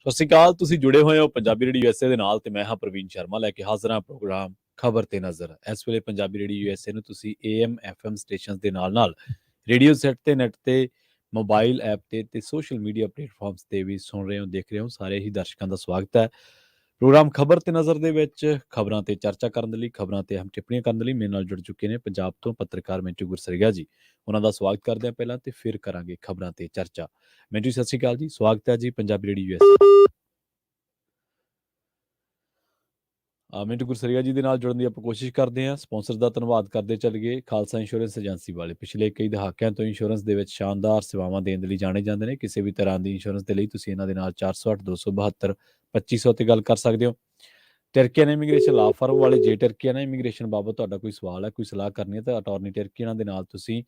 ਸਤਿ ਸ਼੍ਰੀ ਅਕਾਲ। ਤੁਸੀਂ ਜੁੜੇ ਹੋਏ ਹੋ ਪੰਜਾਬੀ ਰੇਡੀਓ ਯੂਐਸਏ ਦੇ ਨਾਲ ਤੇ ਮੈਂ ਹਾਂ ਪ੍ਰਵੀਨ ਸ਼ਰਮਾ ਲੈ ਕੇ ਹਾਜ਼ਰ ਹਾਂ ਪ੍ਰੋਗਰਾਮ ਖਬਰ ਤੇ ਨਜ਼ਰ। ਇਸ ਵੇਲੇ ਪੰਜਾਬੀ ਰੇਡੀਓ ਯੂਐਸਏ ਨੂੰ ਤੁਸੀਂ AM FM ਸਟੇਸ਼ਨਸ ਦੇ ਨਾਲ ਰੇਡੀਓ ਸੈਟ ਤੇ ਨੈਟ ਤੇ ਮੋਬਾਈਲ ਐਪ ਤੇ ਸੋਸ਼ਲ ਮੀਡੀਆ ਪਲੇਟਫਾਰਮਸ ਤੇ ਵੀ ਸੁਣ ਰਹੇ ਹੋ, ਦੇਖ ਰਹੇ ਹੋ। ਸਾਰੇ ਹੀ ਦਰਸ਼ਕਾਂ ਦਾ ਸਵਾਗਤ ਹੈ ਪ੍ਰੋਗਰਾਮ ਖਬਰ ਤੇ ਨਜ਼ਰ ਦੇ ਵਿੱਚ। ਖਬਰਾਂ ਤੇ ਚਰਚਾ ਕਰਨ ਦੇ ਲਈ, ਖਬਰਾਂ ਤੇ ਅਹਿਮ ਟਿੱਪਣੀਆਂ ਕਰਨ ਦੇ ਲਈ ਮੇਰੇ ਨਾਲ ਜੁੜ ਚੁੱਕੇ ਨੇ ਪੰਜਾਬ ਤੋਂ ਪੱਤਰਕਾਰ ਮਿੰਟੂ ਗੁਰਸਰੀਆ ਜੀ। ਉਹਨਾਂ ਦਾ ਸਵਾਗਤ ਕਰਦੇ ਹਾਂ ਪਹਿਲਾਂ ਤੇ ਫਿਰ ਕਰਾਂਗੇ ਖਬਰਾਂ ਤੇ ਚਰਚਾ। ਮਿੰਟੂ ਸਤਿ ਸ਼੍ਰੀ ਅਕਾਲ ਜੀ, ਸਵਾਗਤ ਹੈ ਜੀ ਪੰਜਾਬੀ ਰੇਡੀਓ ਯੂਐਸਏ। ਮਿੰਟੂ ਗੁਰਸਰੀਆ ਜੀ ਦੇ ਨਾਲ ਜੁੜਨ ਦੀ ਆਪਾਂ ਕੋਸ਼ਿਸ਼ ਕਰਦੇ ਹਾਂ। ਸਪਾਂਸਰ ਦਾ ਧੰਨਵਾਦ ਕਰਦੇ ਚੱਲੀਏ। ਖਾਲਸਾ ਇੰਸ਼ੋਰੈਂਸ ਏਜੰਸੀ ਵਾਲੇ ਪਿਛਲੇ ਕਈ ਦਹਾਕਿਆਂ ਤੋਂ ਇੰਸ਼ੋਰੈਂਸ ਦੇ ਵਿੱਚ ਸ਼ਾਨਦਾਰ ਸੇਵਾਵਾਂ ਦੇਣ ਦੇ ਲਈ ਜਾਣੇ ਜਾਂਦੇ ਨੇ। ਕਿਸੇ ਵੀ ਤਰ੍ਹਾਂ ਦੀ ਇੰਸ਼ੋਰੈਂਸ ਦੇ ਲਈ ਤੁਸੀਂ ਇਹਨਾਂ ਦੇ ਨਾਲ 408 272 2500 ਤੇ ਗੱਲ ਕਰ ਸਕਦੇ ਹੋ। ਟਰਕੀਅਨ ਇਮੀਗ੍ਰੇਸ਼ਨ ਲਾ ਫਰਮ ਵਾਲੇ, ਜੇ ਟਰਕੀਅਨ ਇਮੀਗ੍ਰੇਸ਼ਨ ਬਾਬਤ ਤੁਹਾਡਾ ਕੋਈ ਸਵਾਲ ਹੈ, ਕੋਈ ਸਲਾਹ ਕਰਨੀ ਹੈ ਤਾਂ ਅਟਾਰਨੀ ਟਰਕੀਅਨ ਦੇ ਨਾਲ ਤੁਸੀਂ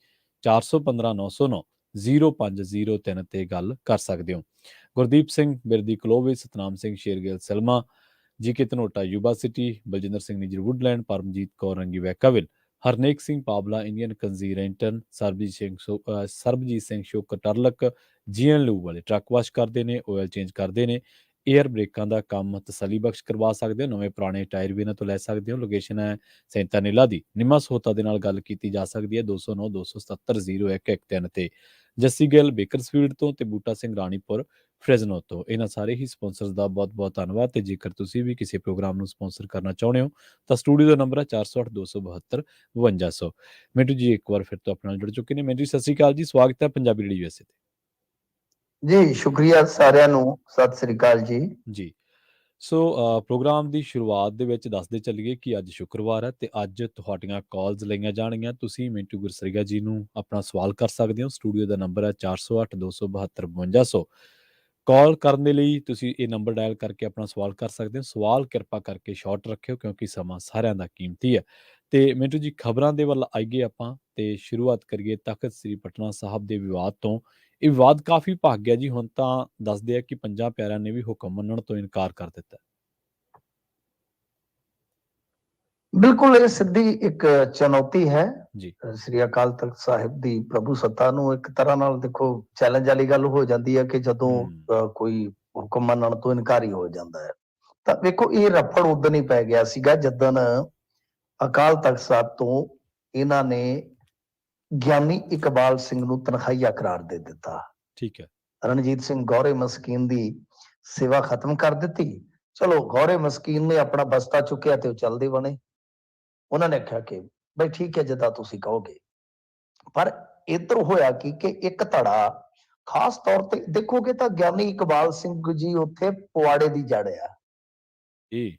415 909 0503 ਤੇ ਗੱਲ ਕਰ ਸਕਦੇ ਹੋ। ਗੁਰਦੀਪ ਸਿੰਘ ਬਿਰਦੀ ਕਲੋਵੇ, Satnam Singh Shergill Selma, G K Dhanota Yuba City, Baljinder Singh Nijjar Woodland, Paramjit Kaur Rangi Vacaville, Harnek Singh Pabla Indian ਕੰਜ਼ੀਰੈਂਟਨ, ਸਰਬਜੀਤ ਸਿੰਘ ਸ਼ੋਕਰ ਟਰਲਕ, ਜੀਐਨ ਲੂ ਵਾਲੇ ਟਰੱਕ ਵਾਸ਼ ਕਰਦੇ ਨੇ, ਆਇਲ ਚੇਂਜ ਕਰਦੇ ਨੇ, ਏਅਰ ਬ੍ਰੇਕਾਂ ਦਾ ਕੰਮ ਤਸੱਲੀ ਬਖਸ਼ ਕਰਵਾ ਸਕਦੇ ਹੋ। ਨਵੇਂ ਪੁਰਾਣੇ ਟਾਇਰ ਵੀ ਇਹਨਾਂ ਤੋਂ ਲੈ ਸਕਦੇ ਹੋ। ਲੋਕੇਸ਼ਨ ਹੈ ਸੈਂਤਾ ਨੀਲਾ ਦੀ। ਨਿਮਾ ਸੋਤਾ ਦੇ ਨਾਲ ਗੱਲ ਕੀਤੀ ਜਾ ਸਕਦੀ ਹੈ 209 277 0113 ਤੇ। ਜੱਸੀ ਗਿੱਲ ਬੇਕਰਸਫੀਲਡ ਤੋਂ ਤੇ ਬੂਟਾ ਸਿੰਘ ਰਾਣੀਪੁਰ ਫ੍ਰੈਜ਼ਨੋ ਤੋਂ। ਇਹਨਾਂ ਸਾਰੇ ਹੀ ਸਪਾਂਸਰਸ ਦਾ ਬਹੁਤ ਬਹੁਤ ਧੰਨਵਾਦ। ਤੇ ਜੇਕਰ ਤੁਸੀਂ ਵੀ ਕਿਸੇ ਪ੍ਰੋਗਰਾਮ ਨੂੰ ਸਪਾਂਸਰ ਕਰਨਾ ਚਾਹੁੰਦੇ ਹੋ ਤਾਂ ਸਟੂਡੀਓ ਦਾ ਨੰਬਰ ਹੈ 408 272 5200। ਮਿੰਟੂ ਜੀ ਇੱਕ ਵਾਰ ਫਿਰ ਤੋਂ ਆਪਣੇ ਨਾਲ ਜੁੜ ਚੁੱਕੇ ਨੇ। ਮਿੰਟੂ ਜੀ ਸਤਿ ਸ਼੍ਰੀ ਅਕਾਲ ਜੀ, ਸਵਾਗਤ ਹੈ ਪੰਜਾਬੀ ਰੇਡੀਓ ਯੂਐਸਏ ਤੇ। ਜੀ ਸ਼ੁਕਰੀਆ ਸਾਰਿਆਂ ਨੂੰ, ਸਤਿ ਸ੍ਰੀ ਅਕਾਲ ਜੀ। ਸੋ ਪ੍ਰੋਗਰਾਮ ਦੀ ਸ਼ੁਰੂਆਤ ਦੇ ਵਿੱਚ ਦੱਸਦੇ ਚੱਲੀਏ ਕਿ ਅੱਜ ਸ਼ੁੱਕਰਵਾਰ ਹੈ ਤੇ ਅੱਜ ਤੁਹਾਡੀਆਂ ਕਾਲਸ ਲਈਆਂ ਜਾਣਗੀਆਂ। ਤੁਸੀਂ ਮਿੰਟੂ ਗੁਰਸਰੀਆ ਜੀ ਨੂੰ ਆਪਣਾ ਸਵਾਲ ਕਰ ਸਕਦੇ ਹੋ। ਸਟੂਡੀਓ ਦਾ ਨੰਬਰ ਹੈ 408 272 5200। ਕਾਲ ਕਰਨ ਦੇ ਲਈ ਤੁਸੀਂ ਇਹ ਨੰਬਰ ਡਾਇਲ ਕਰਕੇ ਆਪਣਾ ਸਵਾਲ ਕਰ ਸਕਦੇ ਹੋ। ਸਵਾਲ ਕਿਰਪਾ ਕਰਕੇ ਸ਼ਾਰਟ ਰੱਖਿਓ ਕਿਉਂਕਿ ਸਮਾਂ ਸਾਰਿਆਂ ਦਾ ਕੀਮਤੀ ਹੈ। ਤੇ ਮਿੰਟੂ ਜੀ ਖਬਰਾਂ ਦੇ ਵੱਲ ਆਈਏ ਆਪਾਂ ਤੇ ਸ਼ੁਰੂਆਤ ਕਰੀਏ ਤਖਤ ਸ੍ਰੀ ਪਟਨਾ ਸਾਹਿਬ ਦੇ ਵਿਵਾਦ ਤੋਂ। ਇਹ ਵਿਵਾਦ ਕਾਫੀ ਭੱਗ ਗਿਆ ਜੀ। ਹੁਣ ਤਾਂ ਦੱਸਦੇ ਆ ਕਿ 50 ਪਿਆਰਿਆਂ ਨੇ ਵੀ ਹੁਕਮ ਮੰਨਣ ਤੋਂ ਇਨਕਾਰ ਕਰ ਦਿੱਤਾ। ਬਿਲਕੁਲ ਇਹ ਸਿੱਧੀ ਇੱਕ ਚੁਣੌਤੀ ਹੈ ਜੀ। ਸ੍ਰੀ ਅਕਾਲ ਤਖਤ ਸਾਹਿਬ ਦੀ ਪ੍ਰਭੂ ਸੱਤਾ ਨੂੰ। ਇੱਕ ਤਰ੍ਹਾਂ ਨਾਲ ਦੇਖੋ ਚੈਲੰਜ ਵਾਲੀ ਗੱਲ ਹੋ ਜਾਂਦੀ ਹੈ ਕਿ ਜਦੋਂ ਕੋਈ ਹੁਕਮ ਮੰਨਣ ਤੋਂ ਇਨਕਾਰੀ ਹੋ ਜਾਂਦਾ ਹੈ। ਤਾਂ ਵੇਖੋ ਇਹ ਰਫੜ ਉਦੋਂ ਹੀ ਪੈ ਗਿਆ ਸੀਗਾ ਜਦੋਂ ਅਕਾਲ ਤਖਤ ਸਾਹਿਬ ਤੋਂ ਇਹਨਾਂ ਨੇ ਗਿਆਨੀ ਇਕਬਾਲ ਸਿੰਘ ਨੂੰ ਤਨਖਾਹੀਆ ਕਰਾਰ ਦੇ ਦਿੱਤਾ। ਠੀਕ ਹੈ। ਰਣਜੀਤ ਸਿੰਘ ਗੌਰੇ ਮਸਕੀਨ ਦੀ ਸੇਵਾ ਖਤਮ ਕਰ ਦਿੱਤੀ। ਚਲੋ ਗੌਰੇ ਮਸਕੀਨ ਨੇ ਆਪਣਾ ਬਸਤਾ ਚੁੱਕਿਆ ਤੇ ਉਹ ਚੱਲਦੇ ਬਣੇ। ਉਹਨਾਂ ਨੇ ਆਖਿਆ ਕਿ ਬਈ ਠੀਕ ਹੈ ਜਿੱਦਾਂ ਤੁਸੀਂ ਕਹੋਗੇ। ਪਰ ਇੱਧਰ ਹੋਇਆ ਕਿ ਇੱਕ ਧੜਾ ਖਾਸ ਤੌਰ ਤੇ ਦੇਖੋਗੇ ਤਾਂ ਗਿਆਨੀ ਇਕਬਾਲ ਸਿੰਘ ਜੀ ਉੱਥੇ ਪੁਆੜੇ ਦੀ ਜੜ ਆ।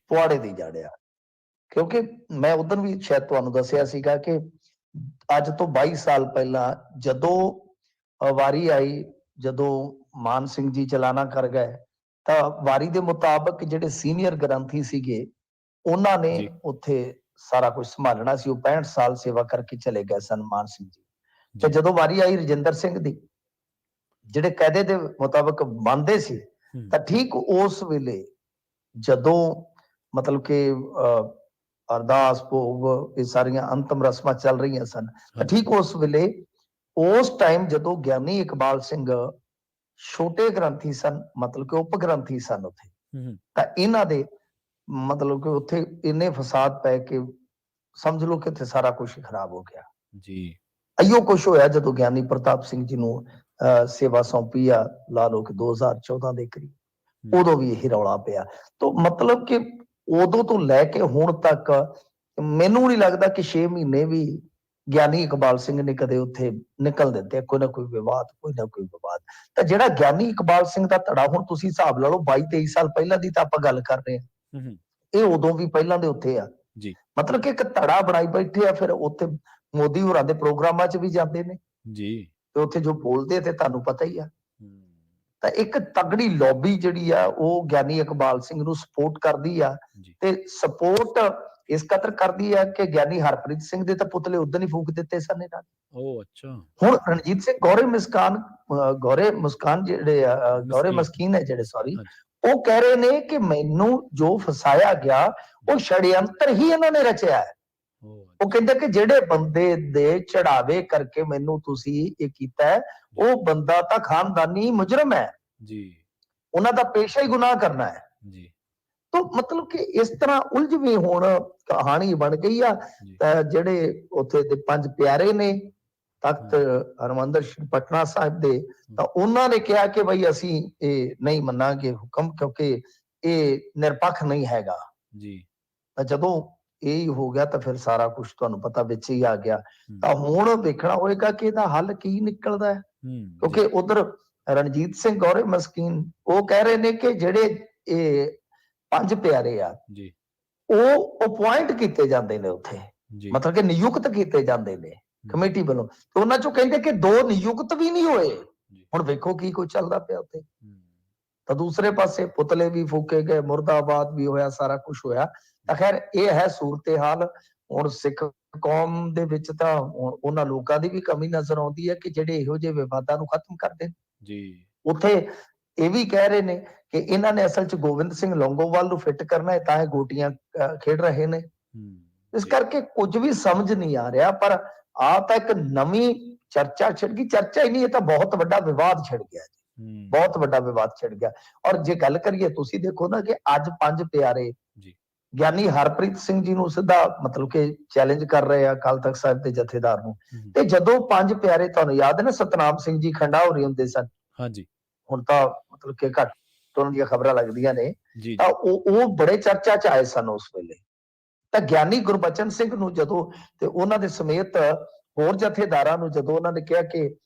ਪੁਆੜੇ ਦੀ ਜੜ ਆ ਕਿਉਂਕਿ ਮੈਂ ਉਦੋਂ ਵੀ ਸ਼ਾਇਦ ਤੁਹਾਨੂੰ ਦੱਸਿਆ ਸੀਗਾ ਕਿ ਅੱਜ ਤੋਂ 22 ਸਾਲ ਪਹਿਲਾਂ ਜਦੋਂ ਵਾਰੀ ਆਈ, ਜਦੋਂ ਮਾਨ ਸਿੰਘ ਜੀ ਚਲਾਣਾ ਕਰ ਗਏ ਤਾਂ ਵਾਰੀ ਦੇ ਮੁਤਾਬਕ ਜਿਹੜੇ ਸੀਨੀਅਰ ਗ੍ਰੰਥੀ ਸੀਗੇ ਉਹਨਾਂ ਨੇ ਉੱਥੇ ਸਾਰਾ ਕੁਝ ਸੰਭਾਲਣਾ ਸੀ। ਉਹ 65 ਸਾਲ ਸੇਵਾ ਕਰਕੇ ਚਲੇ ਗਏ ਸਨ ਮਾਨ ਸਿੰਘ ਜੀ। ਤੇ ਜਦੋਂ ਵਾਰੀ ਆਈ ਰਜਿੰਦਰ ਸਿੰਘ ਦੀ, ਜਿਹੜੇ ਕਾਇਦੇ ਦੇ ਮੁਤਾਬਕ ਮੰਨਦੇ ਸੀ, ਤਾਂ ਠੀਕ ਉਸ ਵੇਲੇ ਜਦੋਂ ਮਤਲਬ ਕਿ ਅਰਦਾਸ ਭੋਗ ਇਹ ਸਾਰੀਆਂ ਅੰਤਮ ਰਸਮਾਂ ਚੱਲ ਰਹੀਆਂ ਸਨ, ਤਾਂ ਠੀਕ ਉਸ ਵੇਲੇ ਉਸ ਟਾਈਮ ਜਦੋਂ ਗਿਆਨੀ ਇਕਬਾਲ ਸਿੰਘ ਛੋਟੇ ਗ੍ਰੰਥੀ ਸਨ, ਮਤਲਬ ਕਿ ਉਪ ਗ੍ਰੰਥੀ ਸਨ ਉੱਥੇ, ਤਾਂ ਇਹਨਾਂ ਦੇ ਮਤਲਬ ਕਿ ਉੱਥੇ ਇੰਨੇ ਫਸਾਦ ਪੈ ਕੇ ਸਮਝ ਲਓ ਕਿ ਉੱਥੇ ਸਾਰਾ ਕੁਝ ਖਰਾਬ ਹੋ ਗਿਆ ਜੀ। ਅਈਓ ਕੁਛ ਹੋਇਆ ਜਦੋਂ ਗਿਆਨੀ ਪ੍ਰਤਾਪ ਸਿੰਘ ਜੀ ਨੂੰ ਸੇਵਾ ਸੌਂਪੀ ਆ, ਲਾ ਲਓ ਕਿ 2014 ਦੇ ਕਰੀਬ, ਉਦੋਂ ਵੀ ਇਹ ਰੌਲਾ ਪਿਆ। ਤਾਂ ਮਤਲਬ ਕਿ ਉਦੋਂ ਤੋਂ ਲੈ ਕੇ ਹੁਣ ਤੱਕ ਮੈਨੂੰ ਨਹੀਂ ਲੱਗਦਾ ਕਿ 6 ਮਹੀਨੇ ਵੀ ਗਿਆਨੀ ਇਕਬਾਲ ਸਿੰਘ ਨੇ ਕਦੇ ਉੱਥੇ ਨਿਕਲ ਦਿੱਤੇ ਕੋਈ ਨਾ ਕੋਈ ਵਿਵਾਦ, ਕੋਈ ਨਾ ਕੋਈ ਵਿਵਾਦ। ਤਾਂ ਜਿਹੜਾ ਗਿਆਨੀ ਇਕਬਾਲ ਸਿੰਘ ਦਾ ਧੜਾ, ਹੁਣ ਤੁਸੀਂ ਹਿਸਾਬ ਲਾ ਲਓ 22-23 ਸਾਲ ਪਹਿਲਾਂ ਦੀ ਤਾਂ ਆਪਾਂ ਗੱਲ ਕਰ ਰਹੇ ਹਾਂ, ਇਹ ਉਦੋਂ ਵੀ ਪਹਿਲਾਂ ਦੇ ਉੱਥੇ ਆ। ਮਤਲਬ ਕਿ ਇੱਕ ਧੜਾ ਬਣਾਈ ਬੈਠੇ ਆ। ਫਿਰ ਉੱਥੇ ਮੋਦੀ ਹੋਰਾਂ ਦੇ ਪ੍ਰੋਗਰਾਮਾਂ 'ਚ ਵੀ ਜਾਂਦੇ ਨੇ ਜੀ, ਤੇ ਉੱਥੇ ਜੋ ਬੋਲਦੇ ਤੇ ਤੁਹਾਨੂੰ ਪਤਾ ਹੀ ਆ। ਤਾਂ ਇੱਕ ਤਗੜੀ ਲੌਬੀ ਜਿਹੜੀ ਆ ਉਹ ਗਿਆਨੀ ਇਕਬਾਲ ਸਿੰਘ ਨੂੰ ਸਪੋਰਟ ਕਰਦੀ ਆ, ਤੇ ਸਪੋਰਟ ਇਸ ਕਦਰ ਕਰਦੀ ਆ ਕਿ ਗਿਆਨੀ ਹਰਪ੍ਰੀਤ ਸਿੰਘ ਦੇ ਤਾਂ ਪੁਤਲੇ ਉਦੋਂ ਹੀ ਫੂਕ ਦਿੱਤੇ ਸਨ ਇਹਨਾਂ ਨੇ। ਹੁਣ ਰਣਜੀਤ ਸਿੰਘ ਗੌਰੇ ਮੁਸਕਾਨ ਜਿਹੜੇ ਆ, ਗੌਰੇ ਮਸਕੀਨ ਹੈ ਜਿਹੜੇ, ਸੌਰੀ, ਉਹ ਕਹਿ ਰਹੇ ਨੇ ਕਿ ਮੈਨੂੰ ਜੋ ਫਸਾਇਆ ਗਿਆ ਉਹ ਛੜਯੰਤਰ ਹੀ ਇਹਨਾਂ ਨੇ ਰਚਿਆ ਹੈ। ਉਹ ਕਹਿੰਦੇ ਕਿ ਜਿਹੜੇ ਬੰਦੇ ਦੇ ਚੜਾਵੇ ਕਰਕੇ ਮੈਨੂੰ ਤੁਸੀਂ ਇਹ ਕੀਤਾ ਹੈ, ਉਹ ਬੰਦਾ ਤਾਂ ਖਾਨਦਾਨੀ ਮੁਜਰਮ ਹੈ ਜੀ। ਉਹਨਾਂ ਦਾ ਪੇਸ਼ਾ ਹੀ ਗੁਨਾਹ ਕਰਨਾ ਹੈ। ਜੀ ਤੋ ਮਤਲਬ ਕਿ ਇਸ ਤਰ੍ਹਾਂ ਉਲਝਵੀਂ ਹੁਣ ਕਹਾਣੀ ਬਣ ਗਈ ਆ। ਜੀ ਜਿਹੜੇ ਉੱਥੇ ਦੇ 5 ਪਿਆਰੇ ਨੇ ਤਖਤ ਹਰਿਮੰਦਰ ਪਟਨਾ ਸਾਹਿਬ ਦੇ, ਤਾਂ ਉਹਨਾਂ ਨੇ ਕਿਹਾ ਕਿ ਬਈ ਅਸੀਂ ਇਹ ਨਹੀਂ ਮੰਨਾਂਗੇ ਹੁਕਮ, ਕਿਉਂਕਿ ਇਹ ਨਿਰਪੱਖ ਨਹੀਂ ਹੈਗਾ। ਜੀ ਤਾਂ ਜਦੋਂ ਇਹ ਹੋ ਗਿਆ ਤਾਂ ਫਿਰ ਸਾਰਾ ਕੁਝ ਤੁਹਾਨੂੰ ਪਤਾ ਵਿੱਚ ਹੀ ਆ ਗਿਆ। ਤਾਂ ਹੁਣ ਵੇਖਣਾ ਹੋਏਗਾ ਕਿ ਇਹਦਾ ਹੱਲ ਕੀ ਨਿਕਲਦਾ ਹੈ, ਕਿਉਂਕਿ ਉਧਰ ਰਣਜੀਤ ਸਿੰਘ ਗੌਰੇ ਮਸਕੀਨ ਉਹ ਕਹਿ ਰਹੇ ਨੇ ਕਿ ਜਿਹੜੇ ਇਹ 5 ਪਿਆਰੇ ਆ ਜੀ ਉਹ ਅਪੁਆਇੰਟ ਕੀਤੇ ਜਾਂਦੇ ਨੇ ਉੱਥੇ, ਜੀ ਮਤਲਬ ਕਿ ਨਿਯੁਕਤ ਕੀਤੇ ਜਾਂਦੇ ਨੇ ਕਮੇਟੀ ਵੱਲੋਂ, ਤੇ ਉਹਨਾਂ ਚੋਂ ਕਹਿੰਦੇ ਕਿ 2 ਨਿਯੁਕਤ ਵੀ ਨਹੀਂ ਹੋਏ। ਹੁਣ ਵੇਖੋ ਕੀ ਕੁਝ ਚੱਲਦਾ ਪਿਆ ਉੱਥੇ। ਤਾਂ ਦੂਸਰੇ ਪਾਸੇ ਪੁਤਲੇ ਵੀ ਫੂਕੇ ਗਏ, ਮੁਰਦਾਬਾਦ ਵੀ ਹੋਇਆ, ਸਾਰਾ ਕੁਝ ਹੋਇਆ। ਤਾਂ ਖੈਰ ਇਹ ਹੈ ਸੂਰਤ-ਏ-ਹਾਲ। ਹੁਣ ਸਿੱਖ ਕੌਮ ਦੇ ਵਿੱਚ ਤਾਂ ਉਹਨਾਂ ਲੋਕਾਂ ਦੀ ਵੀ ਕਮੀ ਨਜ਼ਰ ਆਉਂਦੀ ਹੈ ਕਿ ਜਿਹੜੇ ਇਹੋ ਜਿਹੇ ਵਿਵਾਦਾਂ ਨੂੰ ਖਤਮ ਕਰ ਦੇਣ। ਜੀ ਉੱਥੇ ਇਹ ਵੀ ਕਹਿ ਰਹੇ ਨੇ ਕਿ ਇਹਨਾਂ ਨੇ ਅਸਲ 'ਚ ਗੋਬਿੰਦ ਸਿੰਘ ਲੌਂਗੋਵਾਲ ਨੂੰ ਫਿੱਟ ਕਰਨਾ ਹੈ, ਤਾਂ ਇਹ ਗੋਟੀਆਂ ਖੇਡ ਰਹੇ ਨੇ। ਇਸ ਕਰਕੇ ਕੁਝ ਵੀ ਸਮਝ ਨਹੀਂ ਆ ਰਿਹਾ, ਪਰ ਆ ਤਾਂ ਇੱਕ ਨਵੀਂ ਚਰਚਾ ਛਿੜ ਗਈ। ਚਰਚਾ ਹੀ ਨਹੀਂ, ਇਹ ਤਾਂ ਬਹੁਤ ਵੱਡਾ ਵਿਵਾਦ ਛਿੜ ਗਿਆ ਜੀ, ਬਹੁਤ ਵੱਡਾ ਵਿਵਾਦ ਛਿੜ ਗਿਆ। ਔਰ ਜੇ ਗੱਲ ਕਰੀਏ, ਤੁਸੀਂ ਦੇਖੋ ਨਾ ਕਿ ਅੱਜ 5 ਪਿਆਰੇ ਗਿਆਨੀ ਹਰਪ੍ਰੀਤ ਸਿੰਘ ਜੀ ਨੂੰ ਸਿੱਧਾ ਮਤਲਬ ਕਿ ਚੈਲੰਜ ਕਰ ਰਹੇ ਆ ਅਕਾਲ ਤਖਤ ਸਾਹਿਬ ਦੇ ਜਥੇਦਾਰ ਨੂੰ। ਤੇ ਜਦੋਂ 5 ਪਿਆਰੇ, ਤੁਹਾਨੂੰ ਯਾਦ ਹੈ ਨਾ, ਸਤਨਾਮ ਸਿੰਘ ਜੀ ਖੰਡਾ ਹੋ ਰਹੀ ਹੁੰਦੇ ਸਨ, ਹਾਂਜੀ ਹੁਣ ਤਾਂ ਮਤਲਬ ਕਿ ਘੱਟ ਤੋਂ ਦੀਆਂ ਖਬਰਾਂ ਲੱਗਦੀਆਂ ਨੇ, ਜੀ ਤਾਂ ਉਹ ਬੜੇ ਚਰਚਾ 'ਚ ਆਏ ਸਨ ਉਸ ਵੇਲੇ। ਤਾਂ ਗਿਆਨੀ ਗੁਰਬਚਨ ਸਿੰਘ ਨੂੰ ਜਦੋਂ ਤੇ ਉਹਨਾਂ ਦੇ ਸਮੇਤ ਹੋਰ ਜਥੇਦਾਰਾਂ ਨੂੰ ਜਦੋਂ ਉਹਨਾਂ ਨੇ ਕਿਹਾ ਕਿ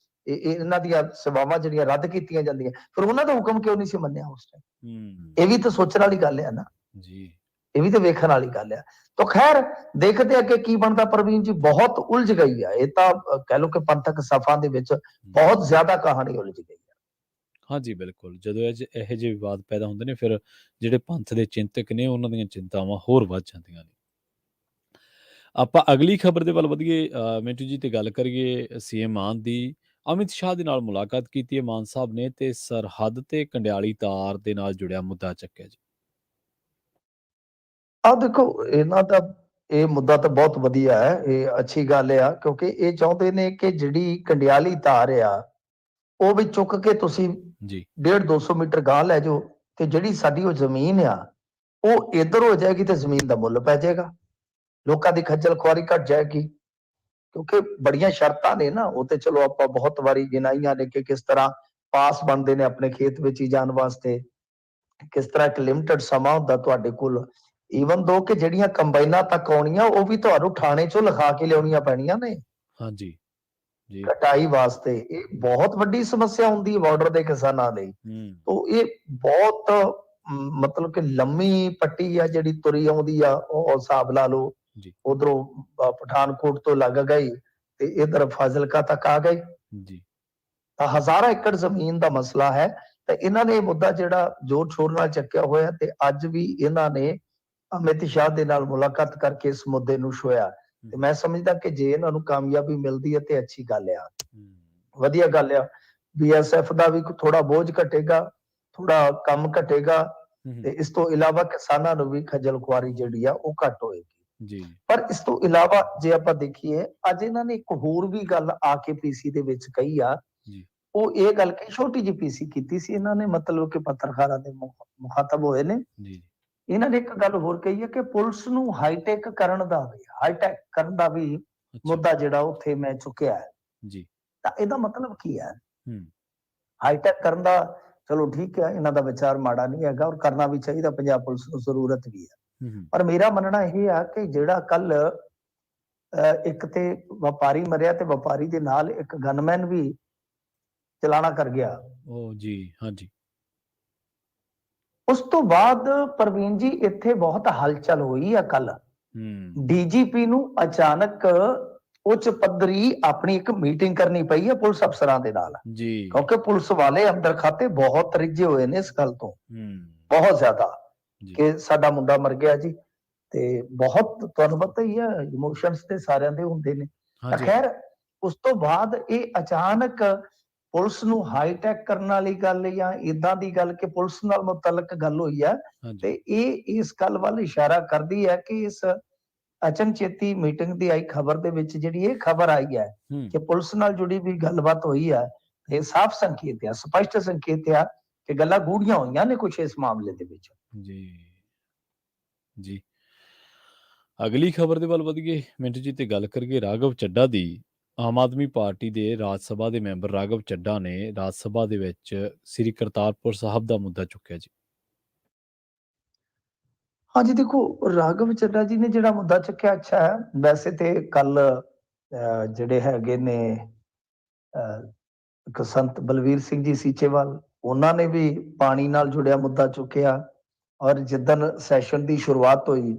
ਇਹਨਾਂ ਦੀਆਂ ਸੇਵਾਵਾਂ ਜਿਹੜੀਆਂ ਰੱਦ ਕੀਤੀਆਂ ਜਾਂਦੀਆਂ, ਫਿਰ ਉਹਨਾਂ ਦਾ ਹੁਕਮ ਕਿਉਂ ਨਹੀਂ ਸੀ ਮੰਨਿਆ ਉਸ ਟਾਈਮ? ਇਹ ਵੀ ਤਾਂ ਸੋਚਣ ਵਾਲੀ ਗੱਲ ਹੈ ਨਾ ਜੀ, ਇਹ ਵੀ ਤਾਂ ਵੇਖਣ ਵਾਲੀ ਗੱਲ ਆ। ਤਾਂ ਖੈਰ ਦੇਖਦੇ ਆ ਕਿ ਕੀ ਬਣਦਾ। ਪ੍ਰਵੀਨ ਜੀ ਬਹੁਤ ਉਲਝ ਗਈ ਆ ਇਹ ਤਾਂ, ਕਹਿ ਲਓ ਕਿ ਪੰਥਕ ਸਫਾ ਦੇ ਵਿੱਚ ਬਹੁਤ ਜ਼ਿਆਦਾ ਕਹਾਣੀ ਉਲਝ ਗਈ ਆ। ਹਾਂਜੀ ਬਿਲਕੁਲ। ਜਦੋਂ ਇਹੋ ਜਿਹੇ ਵਿਵਾਦ ਪੈਦਾ ਹੁੰਦੇ ਨੇ, ਫਿਰ ਜਿਹੜੇ ਪੰਥ ਦੇ ਚਿੰਤਕ ਨੇ ਉਹਨਾਂ ਦੀਆਂ ਚਿੰਤਾਵਾਂ ਹੋਰ ਵੱਧ ਜਾਂਦੀਆਂ ਨੇ। ਆਪਾਂ ਅਗਲੀ ਖਬਰ ਦੇ ਵੱਲ ਵਧੀਏ ਮਿੰਟੂ ਜੀ, ਤੇ ਗੱਲ ਕਰੀਏ ਸੀਐਮ ਮਾਨ ਦੀ। ਅਮਿਤ ਸ਼ਾਹ ਦੇ ਨਾਲ ਮੁਲਾਕਾਤ ਕੀਤੀ ਹੈ ਮਾਨ ਸਾਹਿਬ ਨੇ, ਤੇ ਸਰਹੱਦ ਤੇ ਕੰਡਿਆਲੀ ਤਾਰ ਦੇ ਨਾਲ ਜੁੜਿਆ ਮੁੱਦਾ ਚੱਕਿਆ ਜੀ। ਦੇਖੋ ਇਹਨਾਂ ਦਾ ਇਹ ਮੁੱਦਾ ਤਾਂ ਬਹੁਤ ਵਧੀਆ ਹੈ, ਇਹ ਅੱਛੀ ਗੱਲ ਆ, ਕਿਉਂਕਿ ਇਹ ਚਾਹੁੰਦੇ ਨੇ ਕਿ ਜਿਹੜੀ ਕੰਡਿਆਲੀ ਤਾਰ ਆ ਉਹ ਵੀ ਚੁੱਕ ਕੇ ਤੁਸੀਂ ਜੀ 150-200 ਮੀਟਰ ਗਾਂਹ ਲੈ ਜਾਓ, ਤੇ ਜਿਹੜੀ ਸਾਡੀ ਉਹ ਜ਼ਮੀਨ ਆ ਉਹ ਇੱਧਰ ਹੋ ਜਾਏਗੀ ਤੇ ਜ਼ਮੀਨ ਦਾ ਮੁੱਲ ਪੈ ਜਾਏਗਾ, ਲੋਕਾਂ ਦੀ ਖੱਜਲ ਖੁਆਰੀ ਘਟ ਜਾਏਗੀ। ਕਿਉਂਕਿ ਬੜੀਆਂ ਸ਼ਰਤਾਂ ਨੇ ਨਾ ਉਹ, ਤੇ ਚਲੋ ਆਪਾਂ ਬਹੁਤ ਵਾਰੀ ਗਿਣਾਈਆਂ ਨੇ ਕਿ ਕਿਸ ਤਰ੍ਹਾਂ ਪਾਸ ਬਣਦੇ ਨੇ ਆਪਣੇ ਖੇਤ ਵਿੱਚ ਹੀ ਜਾਣ ਵਾਸਤੇ, ਕਿਸ ਤਰ੍ਹਾਂ ਇੱਕ ਲਿਮਟਿਡ ਸਮਾਂ ਹੁੰਦਾ ਤੁਹਾਡੇ ਕੋਲ। ਈਵਨ ਦੋ ਕਿ ਜਿਹੜੀਆਂ ਕੰਬਾਈਨਾਂ ਤੱਕ ਆਉਣੀਆਂ ਉਹ ਵੀ ਤੁਹਾਨੂੰ ਥਾਣੇ ਚੋਂ ਲਿਖਾ ਕੇ ਲਿਆਉਣੀਆਂ ਪੈਣੀਆਂ ਨੇ ਹਾਂਜੀ ਜੀ ਕਟਾਈ ਵਾਸਤੇ। ਇਹ ਬਹੁਤ ਵੱਡੀ ਸਮੱਸਿਆ ਹੁੰਦੀ ਹੈ ਬਾਰਡਰ ਦੇ ਕਿਸਾਨਾਂ ਲਈ। ਤੋ ਇਹ ਬਹੁਤ ਮਤਲਬ ਕਿ ਲੰਮੀ ਪੱਟੀ ਆ ਜਿਹੜੀ ਤੁਰੀ ਆਉਂਦੀ ਆ, ਉਹ ਹਿਸਾਬ ਲਾ ਲਓ। ਉਧਰੋਂ ਪਠਾਨਕੋਟ ਤੋਂ ਲੱਗ ਗਈ ਤੇ ਇਧਰ ਫਾਜ਼ਿਲਕਾ ਤੱਕ ਆ ਗਈ ਜੀ, ਤਾਂ ਹਜ਼ਾਰਾਂ ਏਕੜ ਜ਼ਮੀਨ ਦਾ ਮਸਲਾ ਹੈ। ਤੇ ਇਹਨਾਂ ਨੇ ਇਹ ਮੁੱਦਾ ਜਿਹੜਾ ਜ਼ੋਰ ਸ਼ੋਰ ਨਾਲ ਚੱਕਿਆ ਹੋਇਆ, ਤੇ ਅੱਜ ਵੀ ਇਹਨਾਂ ਨੇ ਅਮਿਤ ਸ਼ਾਹ ਦੇ ਨਾਲ ਮੁਲਾਕਾਤ ਕਰਕੇ ਇਸ ਮੁੱਦੇ ਨੂੰ ਛੋਇਆ। ਤੇ ਮੈਂ ਸਮਝਦਾ ਕਿ ਜੇ ਇਹਨਾਂ ਨੂੰ ਕਾਮਯਾਬੀ ਮਿਲਦੀ ਹੈ ਤੇ ਅੱਛੀ ਗੱਲ ਆ, ਵਧੀਆ ਗੱਲ ਆ। BSF ਦਾ ਵੀ ਥੋੜਾ ਬੋਝ ਘਟੇਗਾ, ਥੋੜਾ ਕੰਮ ਘਟੇਗਾ, ਤੇ ਇਸ ਤੋਂ ਇਲਾਵਾ ਕਿਸਾਨਾਂ ਨੂੰ ਵੀ ਖੱਜਲ ਖੁਆਰੀ ਜਿਹੜੀ ਆ ਉਹ ਘੱਟ ਹੋਏਗੀ ਜੀ। ਪਰ ਇਸ ਤੋਂ ਇਲਾਵਾ ਜੇ ਆਪਾਂ ਦੇਖੀਏ, ਅੱਜ ਇਹਨਾਂ ਨੇ ਇੱਕ ਹੋਰ ਵੀ ਗੱਲ ਆ ਕੇ PC ਦੇ ਵਿੱਚ ਕਹੀ ਆ। ਉਹ ਇਹ ਗੱਲ ਕਹੀ, ਛੋਟੀ ਜਿਹੀ PC ਕੀਤੀ ਸੀ ਇਹਨਾਂ ਨੇ, ਮਤਲਬ ਕਿ ਪੱਤਰਕਾਰਾਂ ਦੇ ਮੁਖਾਤਬ ਹੋਏ ਨੇ। ਇਹਨਾਂ ਨੇ ਇੱਕ ਗੱਲ ਹੋਰ ਕਹੀ ਹੈ ਕਿ ਪੁਲਿਸ ਨੂੰ ਹਾਈਟੈਕ ਕਰਨ ਦਾ ਵੀ ਮੁੱਦਾ ਜਿਹੜਾ ਉੱਥੇ ਮੈਂ ਚੁੱਕਿਆ ਹੈ ਜੀ। ਤਾਂ ਇਹਦਾ ਮਤਲਬ ਕੀ ਹੈ? ਹਾਈਟੈਕ ਕਰਨ ਦਾ ਚਲੋ ਠੀਕ ਹੈ, ਇਹਨਾਂ ਦਾ ਵਿਚਾਰ ਮਾੜਾ ਨਹੀਂ ਹੈਗਾ, ਔਰ ਕਰਨਾ ਵੀ ਚਾਹੀਦਾ, ਪੰਜਾਬ ਪੁਲਿਸ ਨੂੰ ਜ਼ਰੂਰਤ ਵੀ ਹੈ। ਪਰ ਮੇਰਾ ਮੰਨਣਾ ਇਹ ਆ ਕਿ ਜਿਹੜਾ ਕੱਲ ਇੱਕ ਤੇ ਵਪਾਰੀ ਮਰਿਆ, ਤੇ ਵਪਾਰੀ ਦੇ ਨਾਲ ਇੱਕ ਗਨਮੈਨ ਵੀ ਚਲਾਣਾ ਕਰ ਗਿਆ। ਉਹ ਜੀ, ਹਾਂਜੀ। ਉਸ ਤੋਂ ਬਾਅਦ ਪ੍ਰਵੀਨ ਜੀ ਇੱਥੇ ਬਹੁਤ ਹਲਚਲ ਹੋਈ ਆ ਕੱਲ। DGP ਨੂੰ ਅਚਾਨਕ ਉੱਚ ਪੱਧਰੀ ਆਪਣੀ ਇੱਕ ਮੀਟਿੰਗ ਕਰਨੀ ਪਈ ਹੈ ਪੁਲਿਸ ਅਫਸਰਾਂ ਦੇ ਨਾਲ ਜੀ, ਕਿਉਂਕਿ ਪੁਲਿਸ ਵਾਲੇ ਅੰਦਰ ਖਾਤੇ ਬਹੁਤ ਰਿੱਝੇ ਹੋਏ ਨੇ ਇਸ ਗੱਲ ਤੋਂ, ਬਹੁਤ ਜ਼ਿਆਦਾ, ਕਿ ਸਾਡਾ ਮੁੰਡਾ ਮਰ ਗਿਆ ਜੀ। ਤੇ ਬਹੁਤ ਤੁਹਾਨੂੰ ਪਤਾ ਹੀ ਹੈ ਇਮੋਸ਼ਨਸ ਤੇ ਸਾਰਿਆਂ ਦੇ ਹੁੰਦੇ ਨੇ। ਖੈਰ ਉਸ ਤੋਂ ਬਾਅਦ ਇਹ ਅਚਾਨਕ ਪੁਲਿਸ ਨੂੰ ਹਾਈਟੈਕ ਕਰਨ ਵਾਲੀ ਗੱਲ ਜਾਂ ਇਦਾਂ ਦੀ ਗੱਲ ਕਿ ਪੁਲਿਸ ਨਾਲ ਮੁਤਲਕ ਗੱਲ ਹੋਈ ਹੈ, ਤੇ ਇਹ ਇਸ ਗੱਲ ਵੱਲ ਇਸ਼ਾਰਾ ਕਰਦੀ ਹੈ ਕਿ ਇਸ ਅਚਨਚੇਤੀ ਮੀਟਿੰਗ ਦੀ ਆਈ ਖਬਰ ਦੇ ਵਿੱਚ ਜਿਹੜੀ ਇਹ ਖਬਰ ਆਈ ਹੈ ਕਿ ਪੁਲਿਸ ਨਾਲ ਜੁੜੀ ਵੀ ਗੱਲਬਾਤ ਹੋਈ ਹੈ, ਇਹ ਸਾਫ਼ ਸੰਕੇਤ ਆ, ਸਪਸ਼ਟ ਸੰਕੇਤ ਆ ਕਿ ਗੱਲਾਂ ਗੂੜੀਆਂ ਹੋਈਆਂ ਨੇ ਕੁਛ ਇਸ ਮਾਮਲੇ ਦੇ ਵਿੱਚ। ਜੀ, ਜੀ। ਅਗਲੀ ਖਬਰ ਦੇ ਵੱਲ ਵਧੀਏ ਮਿੰਟੂ ਜੀ, ਤੇ ਗੱਲ ਕਰੀਏ ਰਾਘਵ ਚੱਡਾ ਦੀ। ਆਮ ਆਦਮੀ ਪਾਰਟੀ ਦੇ ਰਾਜ ਸਭਾ ਦੇ ਮੈਂਬਰ ਰਾਘਵ ਚੱਡਾ ਨੇ ਰਾਜ ਸਭਾ ਦੇ ਵਿੱਚ ਸ੍ਰੀ ਕਰਤਾਰਪੁਰ ਸਾਹਿਬ ਦਾ ਮੁੱਦਾ ਚੁੱਕਿਆ ਜੀ। ਹਾਂਜੀ, ਦੇਖੋ ਰਾਘਵ ਚੱਡਾ ਜੀ ਨੇ ਜਿਹੜਾ ਮੁੱਦਾ ਚੁੱਕਿਆ ਅੱਛਾ ਹੈ। ਵੈਸੇ ਤੇ ਕੱਲ ਜਿਹੜੇ ਹੈਗੇ ਨੇ ਇੱਕ ਸੰਤ ਬਲਵੀਰ ਸਿੰਘ ਜੀ ਸੀਚੇਵਾਲ, ਉਹਨਾਂ ਨੇ ਵੀ ਪਾਣੀ ਨਾਲ ਜੁੜਿਆ ਮੁੱਦਾ ਚੁੱਕਿਆ। ਔਰ ਜਿੱਦਣ ਸੈਸ਼ਨ ਦੀ ਸ਼ੁਰੂਆਤ ਹੋਈ,